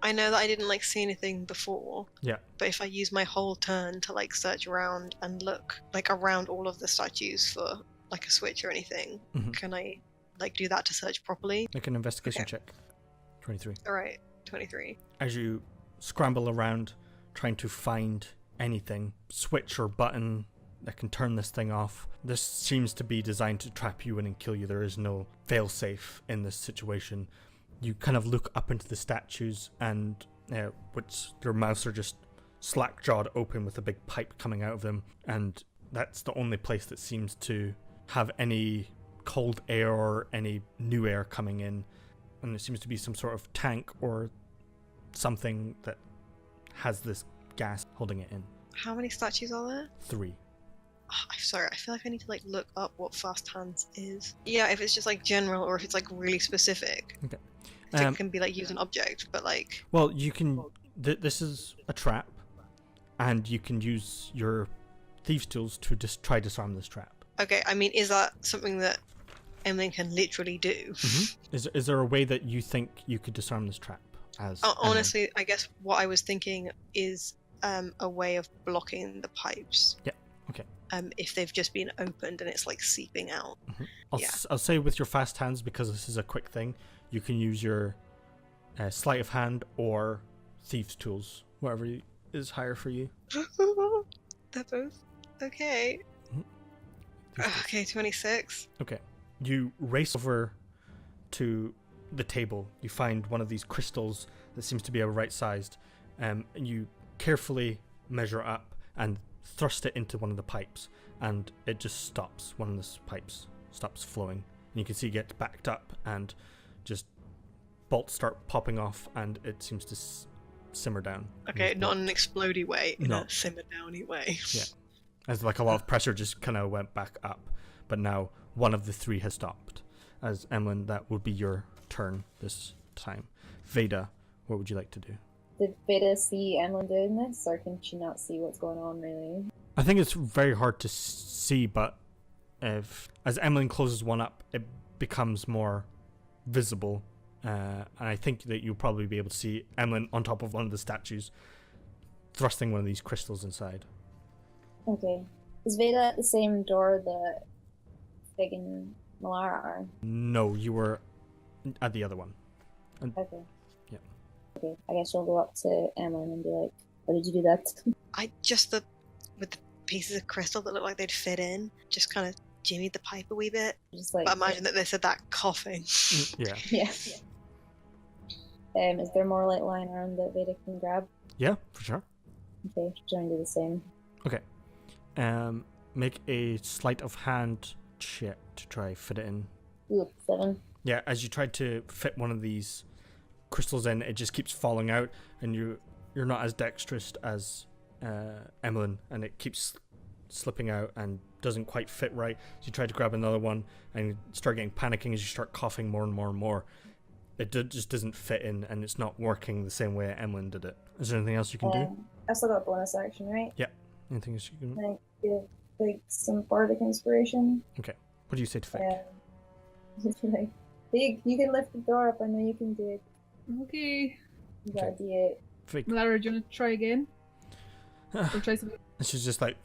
I know that I didn't see anything before. Yeah. But if I use my whole turn to search around and look around all of the statues for a switch or anything, can I do that to search properly? Make an investigation check. 23. Alright, 23. As you scramble around trying to find anything, switch or button that can turn this thing off, this seems to be designed to trap you in and kill you. There is no failsafe in this situation. You kind of look up into the statues, and which their mouths are just slack-jawed open with a big pipe coming out of them, and that's the only place that seems to have any cold air or any new air coming in, and there seems to be some sort of tank or something that has this gas holding it in. How many statues are there? 3. Oh, I'm sorry, I feel like I need to look up what fast hands is. Yeah, if it's just general or if it's really specific. Okay. It can be use an object, but Well, you can... this is a trap, and you can use your thieves' tools to just try disarm this trap. Okay, I mean, is that something that Emily can literally do? Is there a way that you think you could disarm this trap? As honestly, I guess what I was thinking is a way of blocking the pipes. Yeah. Okay. If they've just been opened and it's seeping out. I'll say with your fast hands, because this is a quick thing, you can use your sleight of hand or thieves' tools, whatever is higher for you. They're both okay. Okay, 26. Okay. You race over to the table. You find one of these crystals that seems to be right-sized, and you carefully measure up and thrust it into one of the pipes, and it just stops. One of the pipes stops flowing, and you can see it gets backed up, and just bolts start popping off, and it seems to simmer down. Okay, not in an explodey way, in No. a simmer downy way. Yeah. As a lot of pressure just kind of went back up, but now one of the 3 has stopped. As Emlyn, that would be your turn this time. Veda, what would you like to do? Did Veda see Emlyn doing this, or can she not see what's going on, really? I think it's very hard to see, but as Emlyn closes one up, it becomes more visible. And I think that you'll probably be able to see Emlyn on top of one of the statues, thrusting one of these crystals inside. Okay. Is Veda at the same door that Fig and Malara are? No, you were at the other one. Okay. Yeah. Okay, I guess we'll go up to Emlyn and be like, "Why did you do that?" I with the pieces of crystal that look like they'd fit in, just kind of jimmied the pipe a wee bit. Just But imagine that they said that coughing. Yeah. Yeah. Is there more lying around that Veda can grab? Yeah, for sure. Okay, try and do the same. Okay. Make a sleight of hand check to try fit it in. Ooh, 7. Yeah, as you try to fit one of these crystals in, it just keeps falling out, and you're not as dexterous as Emlyn, and it keeps slipping out and doesn't quite fit right. So you try to grab another one and start getting panicking as you start coughing more and more and more. It just doesn't fit in, and it's not working the same way Emlyn did it. Is there anything else you can do? I still got a bonus action, right? Yeah. Anything else you can... Can I give Fig some bardic inspiration? Okay. What do you say to Fig? Just be like, Big, you can lift the door up. I know you can do it. Okay. You got Okay. a D8. Fig. Lara, do you want to try again? Or try something? And she's just like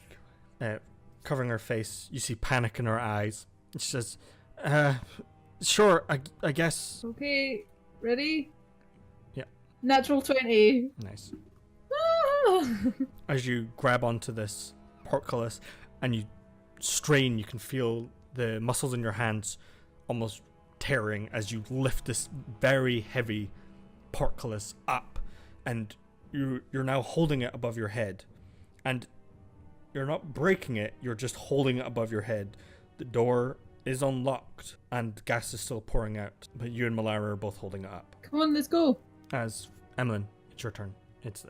covering her face. You see panic in her eyes. And she says, sure, I guess. Okay. Ready? Yeah. Natural 20. Nice. Ah! As you grab onto this portcullis and you strain, you can feel the muscles in your hands almost tearing as you lift this very heavy portcullis up, and you're now holding it above your head, and you're not breaking it, you're just holding it above your head. The door is unlocked and gas is still pouring out, but you and Malara are both holding it up. Come on, let's go. As Emlyn, it's your turn.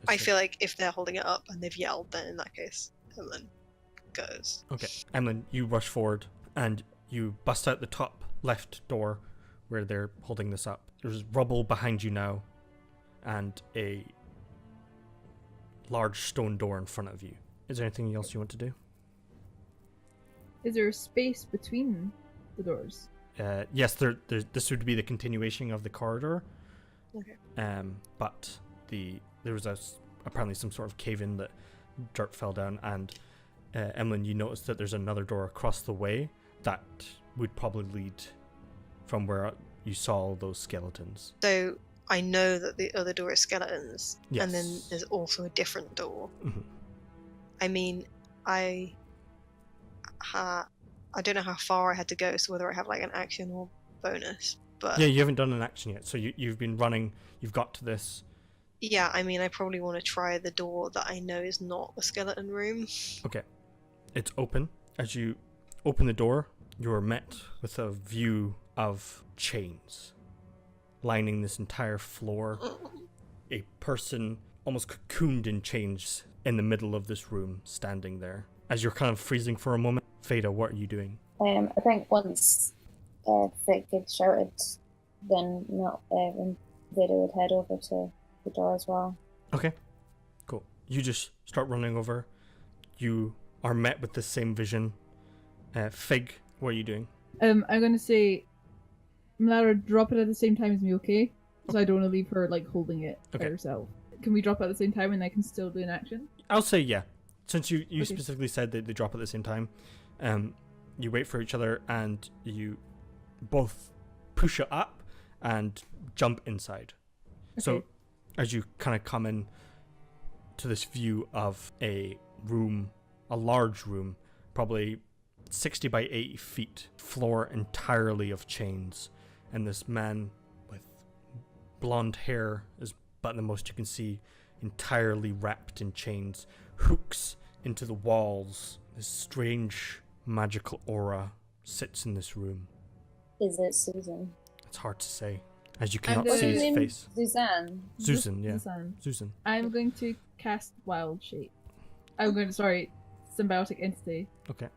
I feel like if they're holding it up and they've yelled, then in that case, Emlyn goes. Okay, Emlyn, you rush forward and you bust out the top left door where they're holding this up. There's rubble behind you now and a large stone door in front of you. Is there anything else you want to do? Is there a space between the doors? Yes, this would be the continuation of the corridor. Okay. But there was apparently some sort of cave-in that dirt fell down, and Emlyn, you noticed that there's another door across the way that would probably lead from where you saw all those skeletons. So I know that the other door is skeletons, Yes. and then there's also a different door. Mm-hmm. I mean, I don't know how far I had to go, so whether I have like an action or bonus. But Yeah, you haven't done an action yet, so you've been running. You've got to this. yeah, I mean, I probably want to try the door that I know is not a skeleton room. Okay, it's open. As you open the door, you are met with a view of chains lining this entire floor. A person almost cocooned in chains in the middle of this room, standing there. As you're kind of freezing for a moment, Fada, what are you doing? I think once Vic had shouted, then Vader would head over to the door as well. Okay, cool. You just start running over. You are met with the same vision. Fig, what are you doing? I'm gonna say, Lara, drop it at the same time as me, okay? Because I don't want to leave her like holding it by Okay. herself. Can we drop it at the same time and I can still do an action? I'll say yeah. Since you Okay. specifically said that they drop at the same time, you wait for each other and you both push it up and jump inside. So Okay. as you kind of come in to this view of a room, a large room, probably 60 by 80 feet, floor entirely of chains, and this man with blonde hair is but the most you can see, entirely wrapped in chains, hooks into the walls. This strange magical aura sits in this room. Is it Susan? It's hard to say, as you cannot And, see his name? face. Suzanne. Susan, yeah. Susan. Susan. I'm going to cast Wild Shape. I'm going to, sorry, Symbiotic Entity. Okay.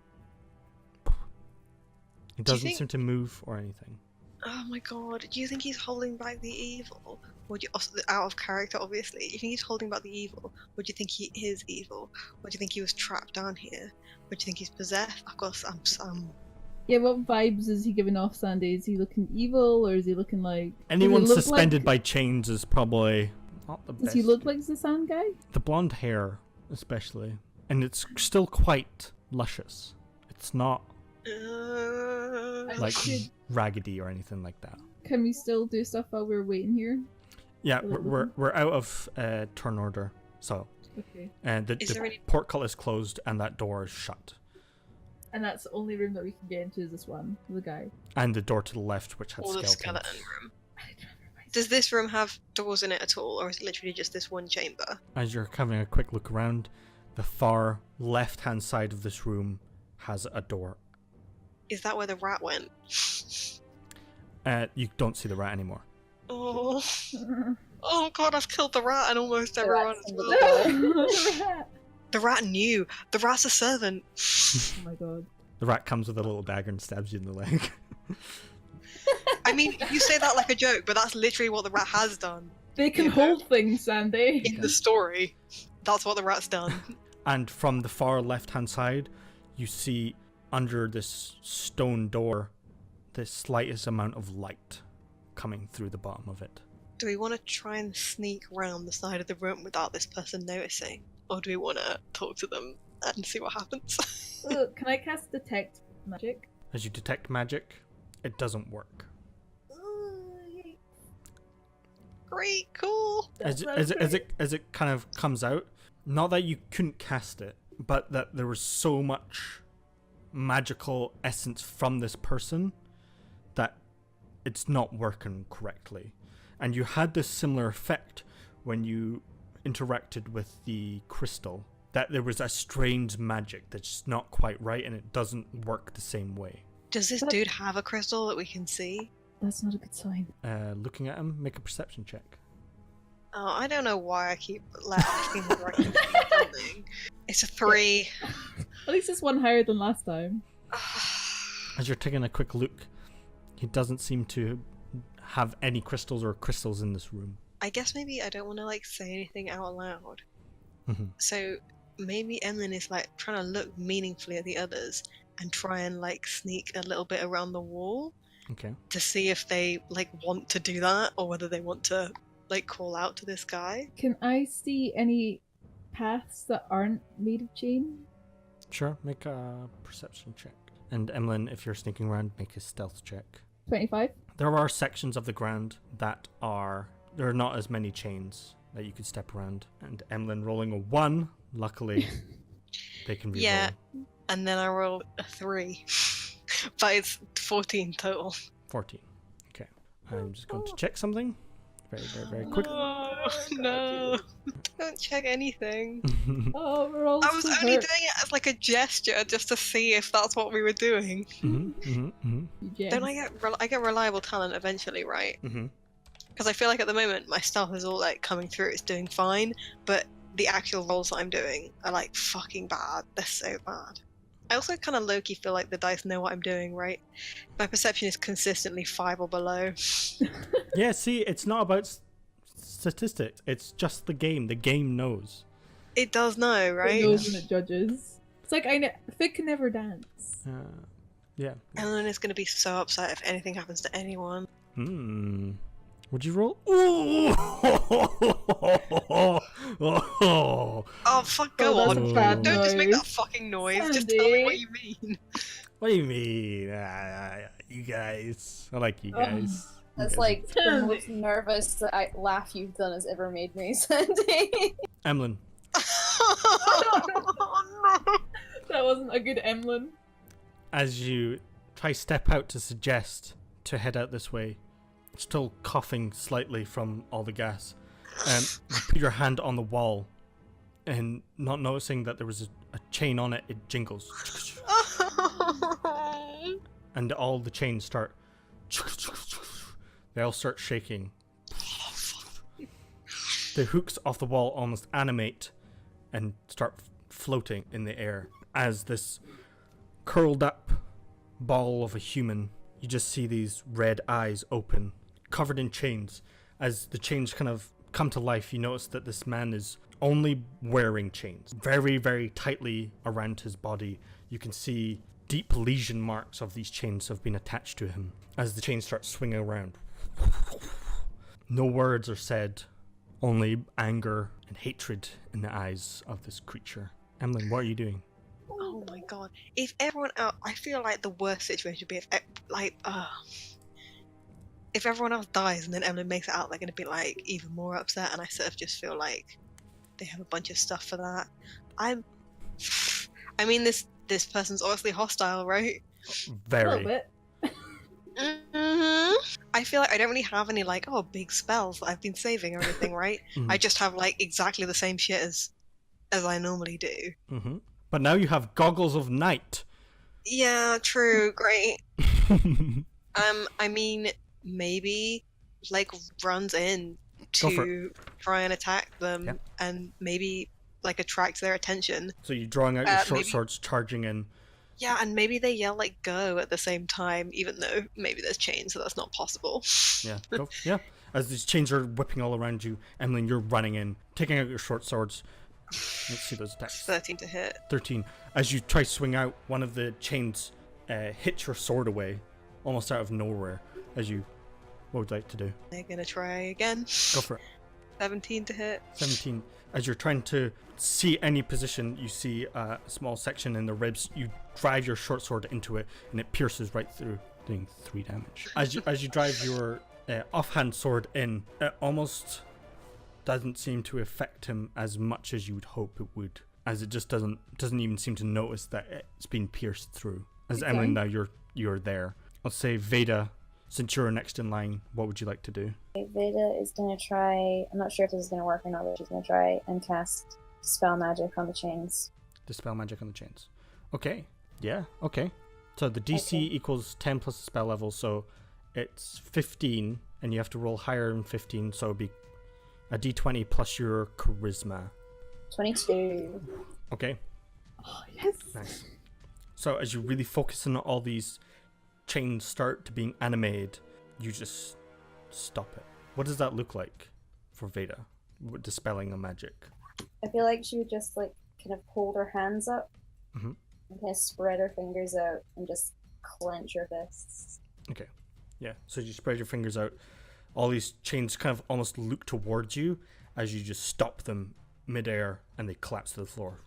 It Do you doesn't think- seem to move or anything. Oh my god, do you think he's holding back the evil? Or do you, also, out of character, obviously. Do you think he's holding back the evil? Or do you think he is evil? Or do you think he was trapped down here? Or do you think he's possessed? Of course, I'm Yeah, what vibes is he giving off, Sandy? Is he looking evil or is he looking like... Anyone does he look suspended like... by chains is probably not the best. Does he look like the Sand guy? The blonde hair, especially. And it's still quite luscious. It's not like should- raggedy or anything like that. Can we still do stuff while we're waiting here? Yeah, Will it we're out of turn order, so Okay. the Is there any- portcullis is closed and that door is shut, And that's the only room that we can get into is this one, the guy. and the door to the left, which had or the skeletons. skeleton room. Does this room have doors in it at all, or is it literally just this one chamber? As you're having a quick look around, the far left-hand side of this room has a door. Is that where the rat went? You don't see the rat anymore. Oh, oh god, I've killed the rat and almost The everyone rat's as in well. the Oh The rat knew. The rat's a servant. my god. The rat comes with a little dagger and stabs you in the leg. I mean, you say that like a joke, but that's literally what the rat has done They can Yeah. hold things, Sandy. in the story. That's what the rat's done. And from the far left-hand side, you see under this stone door the slightest amount of light coming through the bottom of it. Do we want to try and sneak around the side of the room without this person noticing? Or do we want to talk to them and see what happens? Can I cast Detect Magic? As you detect magic, it doesn't work. Great, cool. As it kind of comes out, not that you couldn't cast it, but that there was so much magical essence from this person that it's not working correctly. And you had this similar effect when you interacted with the crystal, that there was a strange magic that's just not quite right and it doesn't work the same way. Does this dude have a crystal that we can see? That's not a good sign. Looking at him, make a perception check. Oh, I don't know why I keep asking the right thing. It's a 3. At least it's one higher than last time. As you're taking a quick look, he doesn't seem to have any crystals or crystals in this room. I guess maybe I don't want to say anything out loud. Mm-hmm. So maybe Emlyn is trying to look meaningfully at the others and try and sneak a little bit around the wall. Okay. To see if they want to do that or whether they want to call out to this guy. Can I see any paths that aren't made of chain? Sure, make a perception check. And Emlyn, if you're sneaking around, make a stealth check. 25. There are sections of the ground that there are not as many chains that you could step around. And Emlyn rolling a 1, luckily, they can re-roll. Yeah, and then I rolled a 3. But it's 14 total. 14. Okay. I'm just going to check something. Very, very, very quick. Oh, no. Don't check anything. Oh, we're all I was so only hurt. doing it as a gesture just to see if that's what we were doing. Yeah. Don't I get reliable talent eventually, right? Because I feel like at the moment my stuff is all coming through, it's doing fine, but the actual rolls that I'm doing are fucking bad. They're so bad. I also kind of low-key feel like the dice know what I'm doing, right? My perception is consistently 5 or below. Yeah, see, it's not about statistics. It's just the game. The game knows. It does know, right? It knows when it judges. It's like Fig can never dance. Yeah. Ellen is going to be so upset if anything happens to anyone. Would you roll? Ooh! Oh, fuck, go that's on. a bad Don't just make noise. that fucking noise. Just tell me what you mean. What do you mean? You guys. I like you guys. That's the most nervous laugh you've done has ever made me, Sandy. Emlyn. Oh, no. That wasn't a good Emlyn. As you try step out to suggest to head out this way, still coughing slightly from all the gas, you put your hand on the wall and not noticing that there was a chain on it, it jingles. And all the chains start, they all start shaking. The hooks off the wall almost animate and start floating in the air. As this curled up ball of a human, you just see these red eyes open, covered in chains. As the chains kind of come to life, you notice that this man is only wearing chains very, very tightly around his body. You can see deep lesion marks of these chains have been attached to him as the chains start swinging around. No words are said, only anger and hatred in the eyes of this creature. Emlyn, what are you doing? Oh my god. If everyone else, I feel like the worst situation would be if everyone else dies and then Emlyn makes it out, they're going to be even more upset, and I sort of just feel like they have a bunch of stuff for that. I mean, this person's obviously hostile, right? Very. A little bit. I feel like I don't really have any big spells that I've been saving or anything, right? I just have exactly the same shit as I normally do. But now you have goggles of night. Yeah, true, great. I mean, maybe runs in to try and attack them, and maybe attract their attention. So you're drawing out your short swords, charging in. Yeah, and maybe they yell go at the same time, even though maybe there's chains, so that's not possible. Yeah, go. Yeah. As these chains are whipping all around you, Emlyn, you're running in, taking out your short swords. Let's see those attacks. 13 to hit. 13. As you try to swing out, one of the chains hits your sword away, almost out of nowhere. What would you like to do? They're gonna try again. Go for it. 17 to hit. 17. As you're trying to see any position, you see a small section in the ribs. You drive your short sword into it, and it pierces right through, doing 3 damage. As you drive your offhand sword in, it almost doesn't seem to affect him as much as you would hope it would, as it just doesn't even seem to notice that it's been pierced through. As Okay. Emily, now you're there. I'll say Veda, since you're next in line, what would you like to do? Veda is going to try, I'm not sure if this is going to work or not, but she's going to try and cast Spell Magic on the chains. Dispel magic on the chains. Okay. Yeah, okay. So the DC Okay. equals 10 plus the spell level, so it's 15, and you have to roll higher than 15, so it'd be a d20 plus your charisma. 22. Okay, Oh, yes. nice. So as you really focus on all these chains start to being animated, you just stop it. What does that look like for Veda, with dispelling a magic? I feel like she would just like kind of hold her hands up Mhm. and kind of spread her fingers out and just clench her fists. Yeah, so you spread your fingers out. All these chains kind of almost look towards you as you just stop them midair, and they collapse to the floor.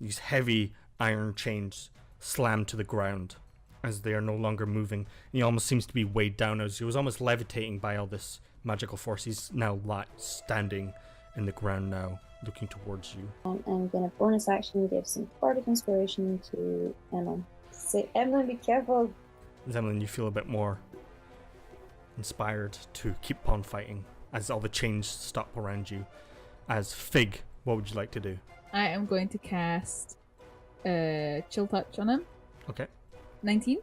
These heavy iron chains slam to the ground as they are no longer moving. And he almost seems to be weighed down, as he was almost levitating by all this magical force. He's now standing in the ground now, looking towards you. And I'm going to bonus action give some bardic inspiration to Emma. Say, Emma, be careful. Zemlin, you feel a bit more inspired to keep on fighting as all the chains stop around you. As Fig, what would you like to do? I am going to cast Chill Touch on him. Okay. 19.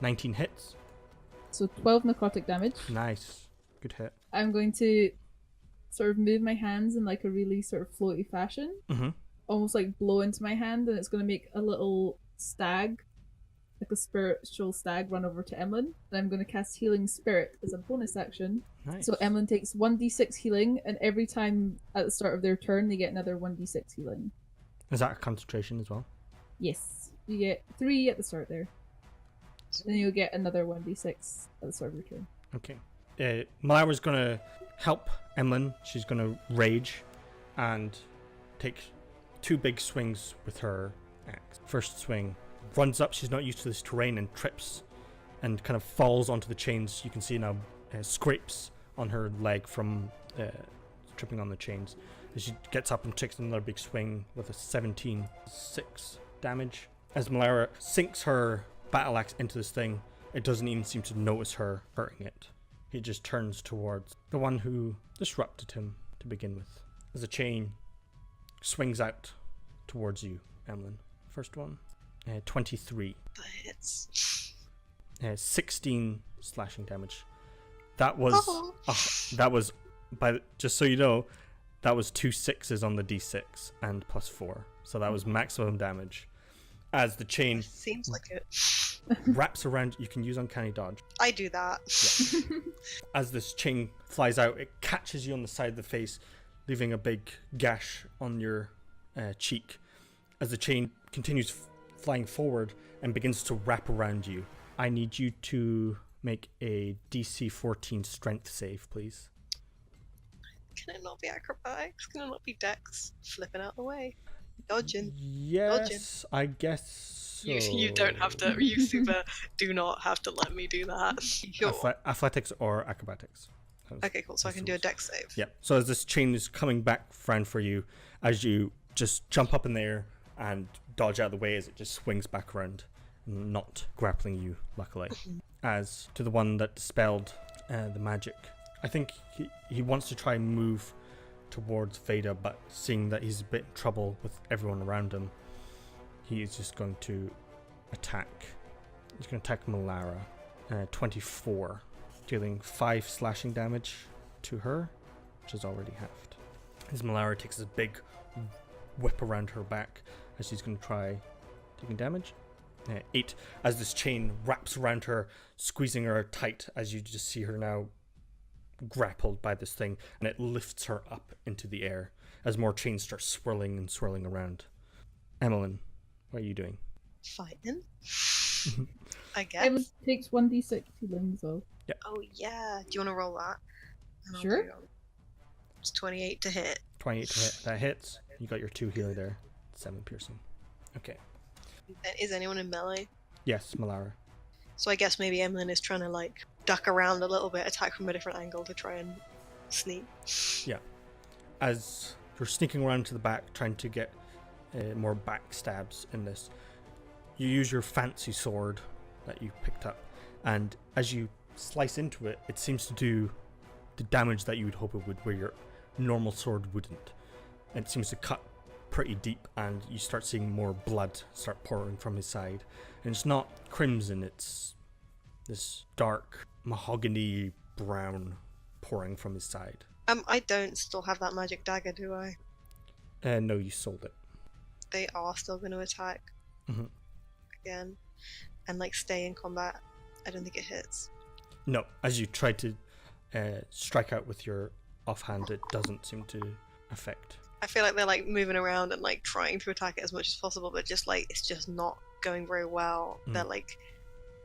19 hits. So 12 necrotic damage. Nice. Good hit. I'm going to sort of move my hands in like a really sort of floaty fashion. Mm-hmm. Almost like blow into my hand, and it's going to make a little stag, like a spiritual stag, run over to Emlyn. And I'm going to cast Healing Spirit as a bonus action. Nice. So Emlyn takes 1d6 healing, and every time at the start of their turn, they get another 1d6 healing. Is that a concentration as well? Yes. You get 3 at the start there. Then you'll get another 1d6 at the start of your turn. Okay. Malara's going to help Emlyn. She's going to rage and take 2 big swings with her axe. First swing, runs up. She's not used to this terrain and trips and kind of falls onto the chains. You can see now scrapes on her leg from tripping on the chains. As she gets up and takes another big swing with a 17-6 damage. As Malara sinks her battle axe into this thing, it doesn't even seem to notice her hurting it. He just turns towards the one who disrupted him to begin with. As a chain swings out towards you, Emlyn. First one, 23. That hits. 16 slashing damage. That was just so you know, that was 2 6s on the d6 and plus 4. So that was maximum damage. As the chain Seems like it. wraps around, you can use uncanny dodge. I do that. Yeah. As this chain flies out, it catches you on the side of the face, leaving a big gash on your cheek. As the chain continues flying forward and begins to wrap around you, I need you to make a DC 14 strength save, please. Can it not be acrobatics? Can it not be dex? Flipping out the way. Dodging. Yes, I guess so. You don't have to. You super do not have to let me do that. Sure. Athletics or acrobatics. Okay, cool. So I can do a dex save. Yeah. So as this chain is coming back round for you, as you just jump up in the air and dodge out of the way as it just swings back around, not grappling you, luckily. As to the one that dispelled the magic, I think he wants to try and move towards Veda, but seeing that he's a bit in trouble with everyone around him, he is just going to attack. He's going to attack Malara. 24, dealing 5 slashing damage to her, which is already halved. As Malara takes a big whip around her back, as she's going to try taking damage. 8, as this chain wraps around her, squeezing her tight, as you just see her now grappled by this thing, and it lifts her up into the air as more chains start swirling and swirling around. Emmeline, what are you doing? Fighting. I guess. It takes 1d6 healing, so. Oh yeah. Do you want to roll that? And I'll Sure. do, it's 28 to hit. 28 to hit. That hits. You got your 2 healer there. 7 piercing. Okay. Is anyone in melee? Yes, Malara. So I guess maybe Emlyn is trying to like duck around a little bit, attack from a different angle to try and sneak. As you're sneaking around to the back, trying to get more back stabs in this, you use your fancy sword that you picked up, and as you slice into it, it seems to do the damage that you would hope it would, where your normal sword wouldn't. It seems to cut pretty deep, and you start seeing more blood start pouring from his side. And it's not crimson, it's this dark mahogany brown pouring from his side. I don't still have that magic dagger, do I? No, you sold it. They are still going to attack Mhm. again and like stay in combat. I don't think it hits. No, as you try to strike out with your offhand, it doesn't seem to affect. I feel like they're like moving around and like trying to attack it as much as possible, but just like it's just not going very well. They're like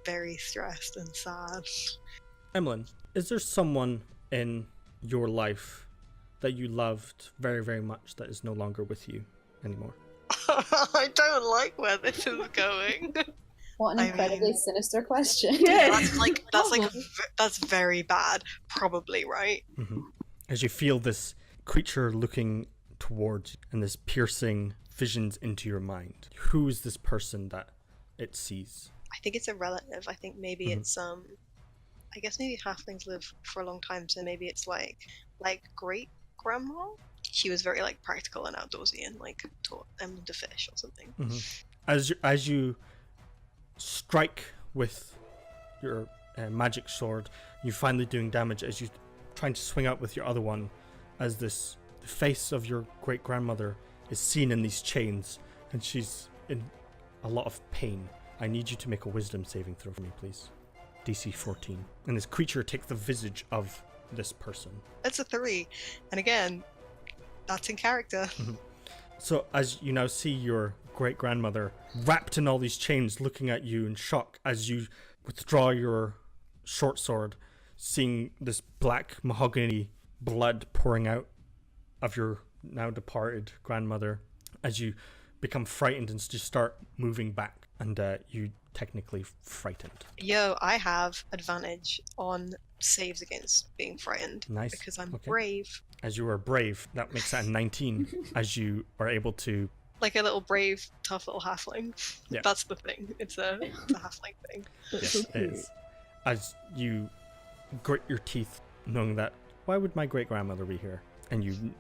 very stressed and sad. Emlyn, is there someone in your life that you loved very, very much that is no longer with you anymore? I don't like where this is going. What an I incredibly mean- sinister question. That's very bad. Probably, right? As you feel this creature looking towards you and this piercing visions into your mind, who is this person that it sees? I think it's a relative. I think maybe it's I guess maybe halflings live for a long time, so maybe it's like great grandma. She was very like practical and outdoorsy and like taught them to fish or something. As you strike with your magic sword, you're finally doing damage as you trying to swing out with your other one, as the face of your great grandmother is seen in these chains, and she's in a lot of pain. I need you to make a wisdom saving throw for me, please. DC 14. And this creature takes the visage of this person. That's a 3, and again, that's in character. So as you now see your great grandmother wrapped in all these chains, looking at you in shock as you withdraw your short sword, seeing this black mahogany blood pouring out of your now departed grandmother, as you become frightened and just start moving back, and you technically frightened. Yo, I have advantage on saves against being frightened. Nice. Because I'm Okay. brave. As you are brave, that makes that a 19, as you are able to... Like a little brave, tough little halfling. Yeah. That's the thing. It's a halfling thing. That's Yes, so it cute. is. As you grit your teeth, knowing that, why would my great-grandmother be here? And you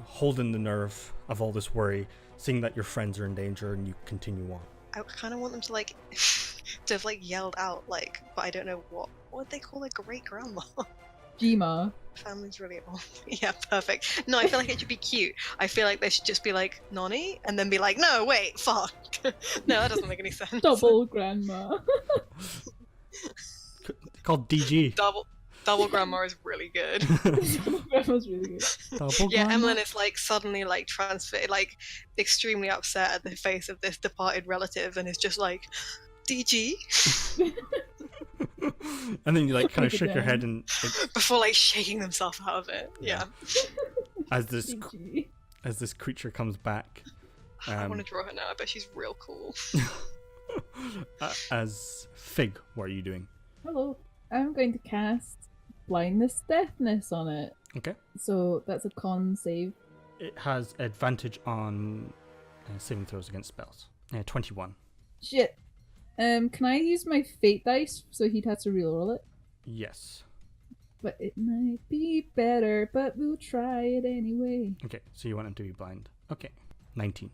hold in the nerve of all this worry, seeing that your friends are in danger, and you continue on. I kind of want them to like to have like yelled out like, but I don't know what would they call a great grandma. Jima. Family's really old. Yeah, perfect. No, I feel like it should be cute. I feel like they should just be like Nonny, and then be like, no, wait, fuck. No, that doesn't make any sense. Double grandma. Called DG. Double grandma is really good. Double grandma's really good. Double Yeah, grandma? Emlyn is like suddenly like transferred, like extremely upset at the face of this departed relative, and is just like, DG, And then you like kind of Take it shake your down. head, and before like shaking themselves out of it. Yeah, as this GG. creature comes back, I want to draw her now. I bet she's real cool. as Fig, what are you doing? Hello. I'm going to cast Blindness Deafness on it. Okay. So that's a con save. It has advantage on saving throws against spells. 21. Shit. Can I use my fate dice so he'd have to reroll it? Yes. But it might be better, but we'll try it anyway. Okay, so you want him to be blind. Okay. 19.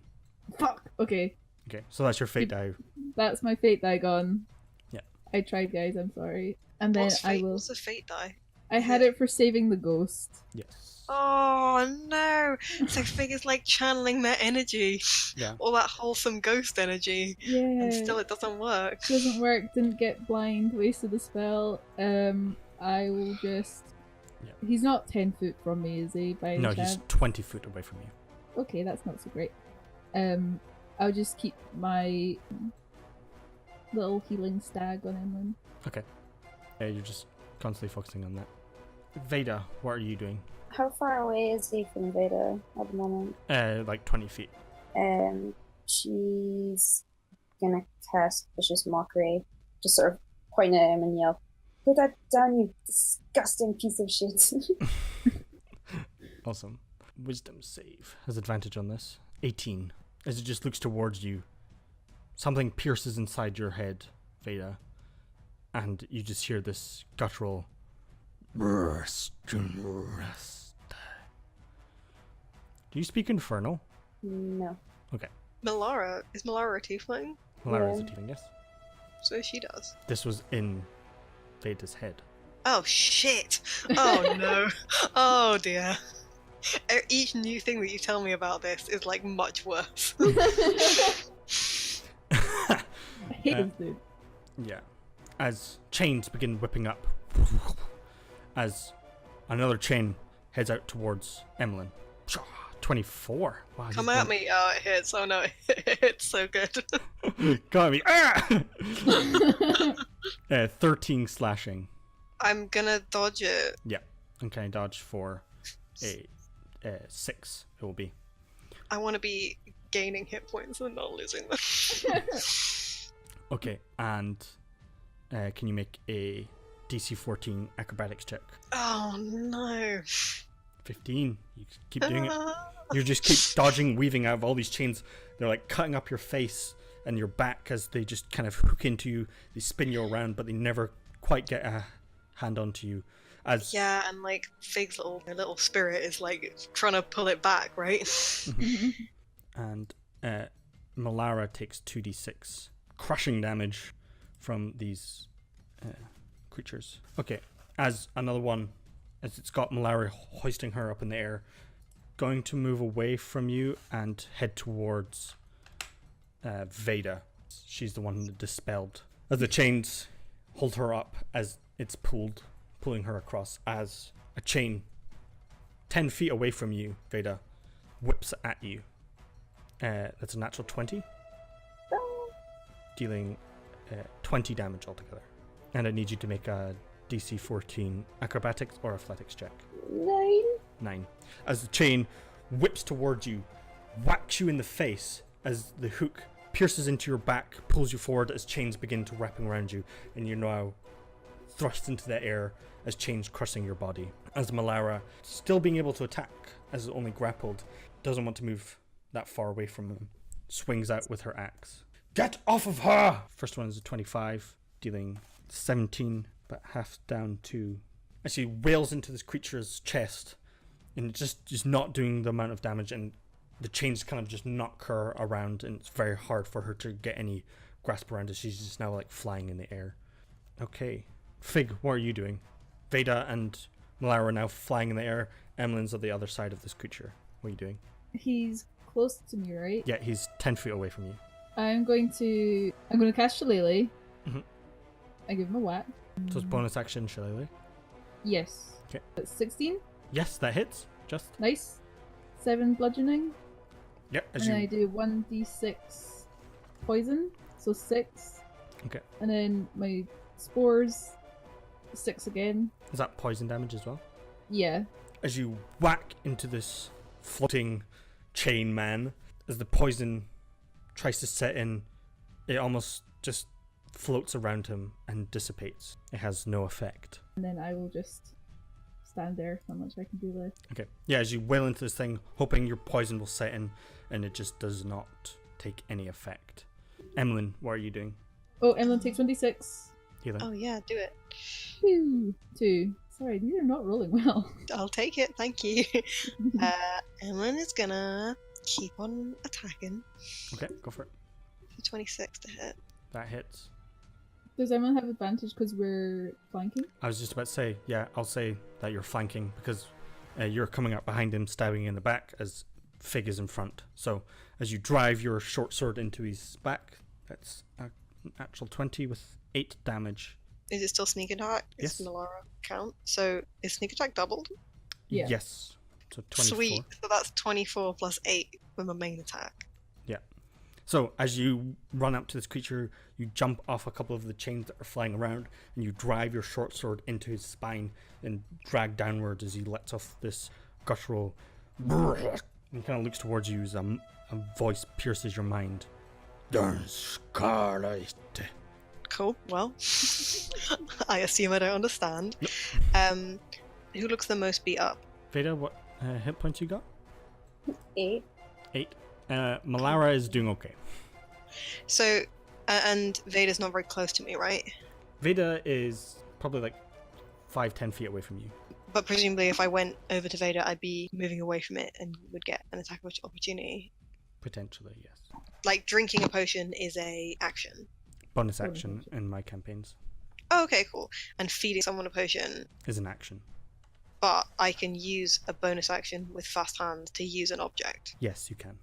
Fuck! Okay, Okay, so that's your fate die. that's my fate die gone. Yeah. I tried, guys, I'm sorry. And then What's the fate die? I had it for saving the ghost. Yes. Oh no! So Fig is like channeling their energy, Yeah. all that wholesome ghost energy, Yeah. and still it doesn't work. Doesn't work, didn't get blind, wasted the spell. I will just... Yeah. He's not 10 foot from me, is he, by any No, chance? he's 20 foot away from you. Okay, that's not so great. I'll just keep my little healing stag on Emlyn. Okay. You're just constantly focusing on that. Veda, what are you doing? How far away is he from Veda at the moment? Like 20 feet. She's gonna cast Vicious Mockery, just sort of point at him and yell, "Put that down, you disgusting piece of shit." Awesome. Wisdom save has advantage on this. 18. As it just looks towards you, something pierces inside your head, Veda, and you just hear this guttural rest. Do you speak Infernal? No. Okay. Melara, is Melara a tiefling? Melara is a tiefling, yes. So she does. This was in Veda's head. Oh shit! Oh no! Oh dear. Each new thing that you tell me about this is like much worse. I hate this dude. Yeah. As chains begin whipping up, as another chain heads out towards Emlyn. 24. Wow. Come at me. Oh, it hits. Oh no, it hits so good. Got me. 13 slashing. I'm gonna dodge it. Yeah. Okay, dodge for a 6. It will be. I want to be gaining hit points and not losing them. Okay, and can you make a DC 14 acrobatics check? Oh no. 15. You keep doing it. You just keep dodging, weaving out of all these chains. They're like cutting up your face and your back as they just kind of hook into you. They spin you around, but they never quite get a hand onto you. As Yeah, and like Fig's little spirit is like trying to pull it back, right? and Melara takes 2d6 crushing damage from these creatures. Okay, as another one, as it's got Melara hoisting her up in the air, going to move away from you and head towards Veda. She's the one that dispelled. As the chains hold her up as it's pulling her across, as a chain 10 feet away from you, Veda, whips at you. That's a natural 20. Dealing 20 damage altogether. And I need you to make a DC 14 acrobatics or athletics check. 9. As the chain whips towards you, whacks you in the face as the hook pierces into your back, pulls you forward as chains begin to wrapping around you, and you're now thrust into the air as chains crushing your body. As Melara, still being able to attack as only grappled, doesn't want to move that far away from him, swings out with her axe. Get off of her! First one is a 25, dealing 17, but half down to... As she wails into this creature's chest, and just not doing the amount of damage, and the chains kind of just knock her around, and it's very hard for her to get any grasp around it. She's just now like flying in the air. Okay. Fig, what are you doing? Veda and Melara are now flying in the air. Emlyn's on the other side of this creature. What are you doing? He's close to me, right? Yeah, he's 10 feet away from you. I'm going to cast Shillelagh. Mhm. I give him a whack. So it's bonus action, Shillelagh. Yes. Okay. That's 16. Yes, that hits. Just. Nice. 7 bludgeoning. Yep. And then I do 1d6 poison, so 6. Okay. And then my spores, 6 again. Is that poison damage as well? Yeah. As you whack into this floating chain man, as the poison tries to set in, it almost just floats around him and dissipates. It has no effect. And then I will just stand there. Not much I can do left. Okay. Yeah, as you wail into this thing, hoping your poison will set in, and it just does not take any effect. Emlyn, what are you doing? Oh, Emlyn takes 1d6. Healing. Oh yeah, do it. Whew. 2. Sorry, these are not rolling well. I'll take it, thank you. Emlyn is gonna keep on attacking. Okay, go for it. For 26 to hit. That hits. Does Emlyn have advantage because we're flanking? I was just about to say, yeah, I'll say that you're flanking because you're coming up behind him, stabbing in the back as Fig is in front. So as you drive your short sword into his back, that's a natural 20 with 8 damage. Is it still sneak attack? Yes. Is Melara count? So is sneak attack doubled? Yeah. Yes. So 24. Sweet. So that's 24 plus 8 with my main attack. Yeah. So as you run up to this creature, you jump off a couple of the chains that are flying around, and you drive your short sword into his spine and drag downward as he lets off this guttural and kind of looks towards you as a voice pierces your mind. Darn Scarlet. Cool. Well, I assume I don't understand. Nope. Who looks the most beat up? Veda, what hit points you got? 8. 8. Malara is doing okay. So, and Veda's not very close to me, right? Veda is probably like 5-10 feet away from you. But presumably if I went over to Veda, I'd be moving away from it and would get an attack opportunity. Potentially, yes. Like, drinking a potion is a action. Bonus action in my campaigns Oh, okay, cool. And feeding someone a potion, is an action. but I can use a bonus action with fast hands to use an object. Yes, you can.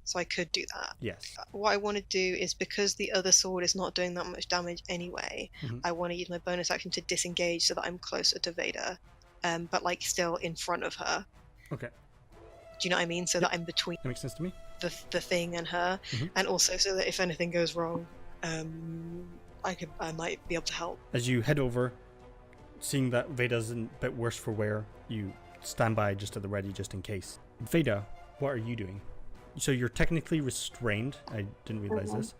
So I could do that. Yes. What I want to do is, because the other sword is not doing that much damage anyway, Mhm. I want to use my bonus action to disengage so that I'm closer to Veda, but like still in front of her. Okay. Do you know what I mean? So that I'm between That makes sense to me. the thing and her, Mhm. and also so that if anything goes wrong, I might be able to help. As you head over, seeing that Veda's a bit worse for wear, you stand by just at the ready just in case. Veda, what are you doing? So you're technically restrained. I didn't realize this.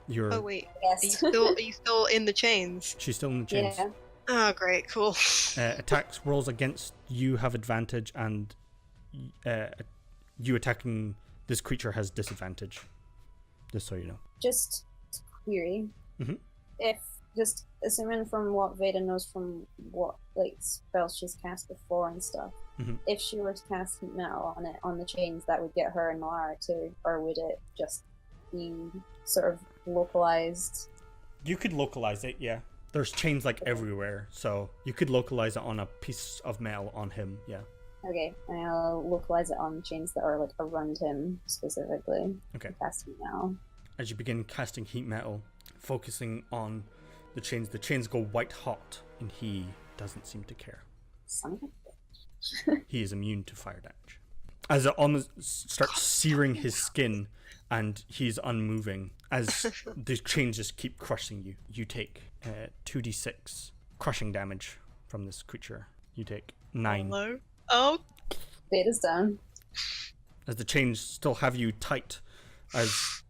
You're. Oh wait, Yes. are you still in the chains? She's still in the chains. Yeah. Oh, great, cool. Attacks rolls against you have advantage, and you attacking this creature has disadvantage. Just so you know. Just query. Mhm. If, just assuming from what Veda knows from what like spells she's cast before and stuff, Mhm. if she were to cast heat metal on it on the chains, that would get her and Malara too, or would it just be sort of localized? You could localize it, yeah. There's chains like everywhere, so you could localize it on a piece of metal on him, yeah. Okay, and I'll localize it on chains that are like around him specifically. Okay. Cast heat metal. As you begin casting heat metal, focusing on the chains go white hot, and he doesn't seem to care. Son of a He is immune to fire damage. As it almost starts searing his skin, and he's unmoving, as the chains just keep crushing you. You take 2d6 crushing damage from this creature. You take 9. Hello? Oh, Veda's down. As the chains still have you tight, as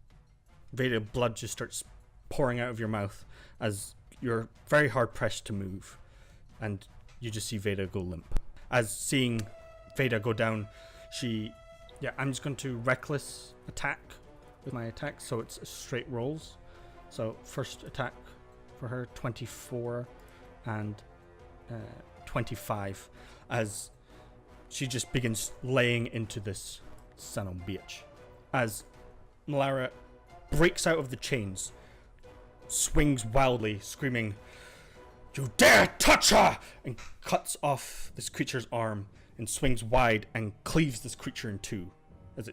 Veda blood just starts pouring out of your mouth, as you're very hard pressed to move, and you just see Veda go limp. As seeing Veda go down, I'm just going to reckless attack with my attack, so it's straight rolls. So first attack for her, 24 and 25, as she just begins laying into this son of a bitch. As Malara breaks out of the chains, swings wildly, screaming, "You dare touch her!" and cuts off this creature's arm and swings wide and cleaves this creature in two, as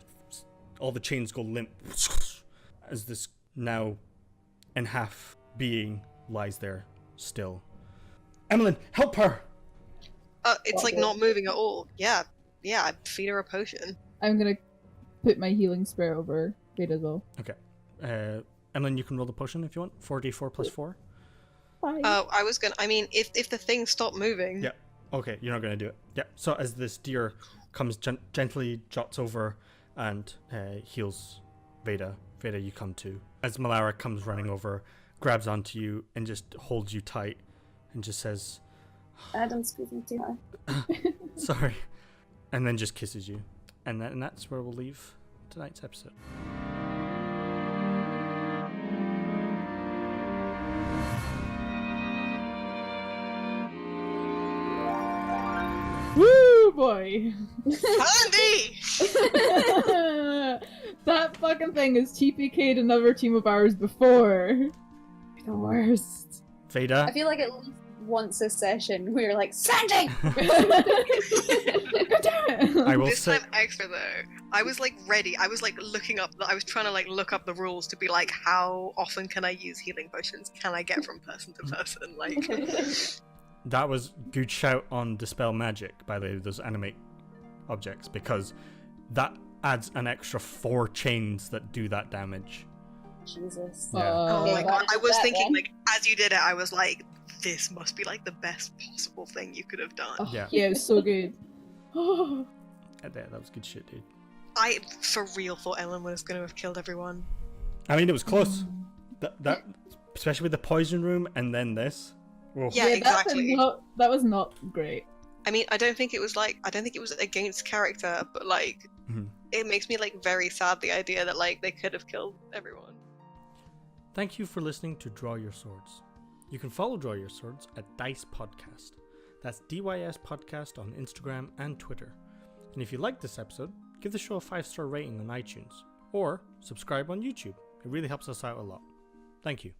all the chains go limp, as this now in half being lies there still. Emmeline, help her! it's like not moving at all. Yeah, I feed her a potion. I'm gonna put my healing spray over Veda as well. Okay. Emmeline, you can roll the potion if you want. 4d4 plus 4. Fine. I mean, if the thing stopped moving. Yeah. Okay, you're not going to do it. Yeah. So as this deer comes gently jots over and heals Veda, you come to. As Malara comes running over, grabs onto you and just holds you tight and just says, Don't squeeze me too hard. sorry. And then just kisses you. And that's where we'll leave tonight's episode. Woo, boy! Andy! That fucking thing has TPK'd another team of ours before. The worst. Veda. I feel like at least once a session we're like, Sandy! God damn it! I will This say. time extra though. I was like ready. I was like looking up. I was trying to like look up the rules to be like, how often can I use healing potions? Can I get from person to person? Like, That was good shout on Dispel Magic, by the way, those animate objects, because that adds an extra 4 chains that do that damage. Jesus. Yeah. Oh my Okay, god! I was that thinking, then. like, as you did it, I was like, this must be like the best possible thing you could have done. Oh, Yeah. yeah, it was so good. That was good shit, dude. I, for real, thought Ellen was going to have killed everyone. I mean, it was close. That especially with the poison room and then this. Oh. Yeah, exactly. That was not great. I mean, I don't think it was against character, but like, Mhm. it makes me like very sad the idea that like they could have killed everyone. Thank you for listening to Draw Your Swords. You can follow Draw Your Swords at DYS Podcast. That's DYS Podcast on Instagram and Twitter. And if you liked this episode, give the show a 5-star rating on iTunes or subscribe on YouTube. It really helps us out a lot. Thank you.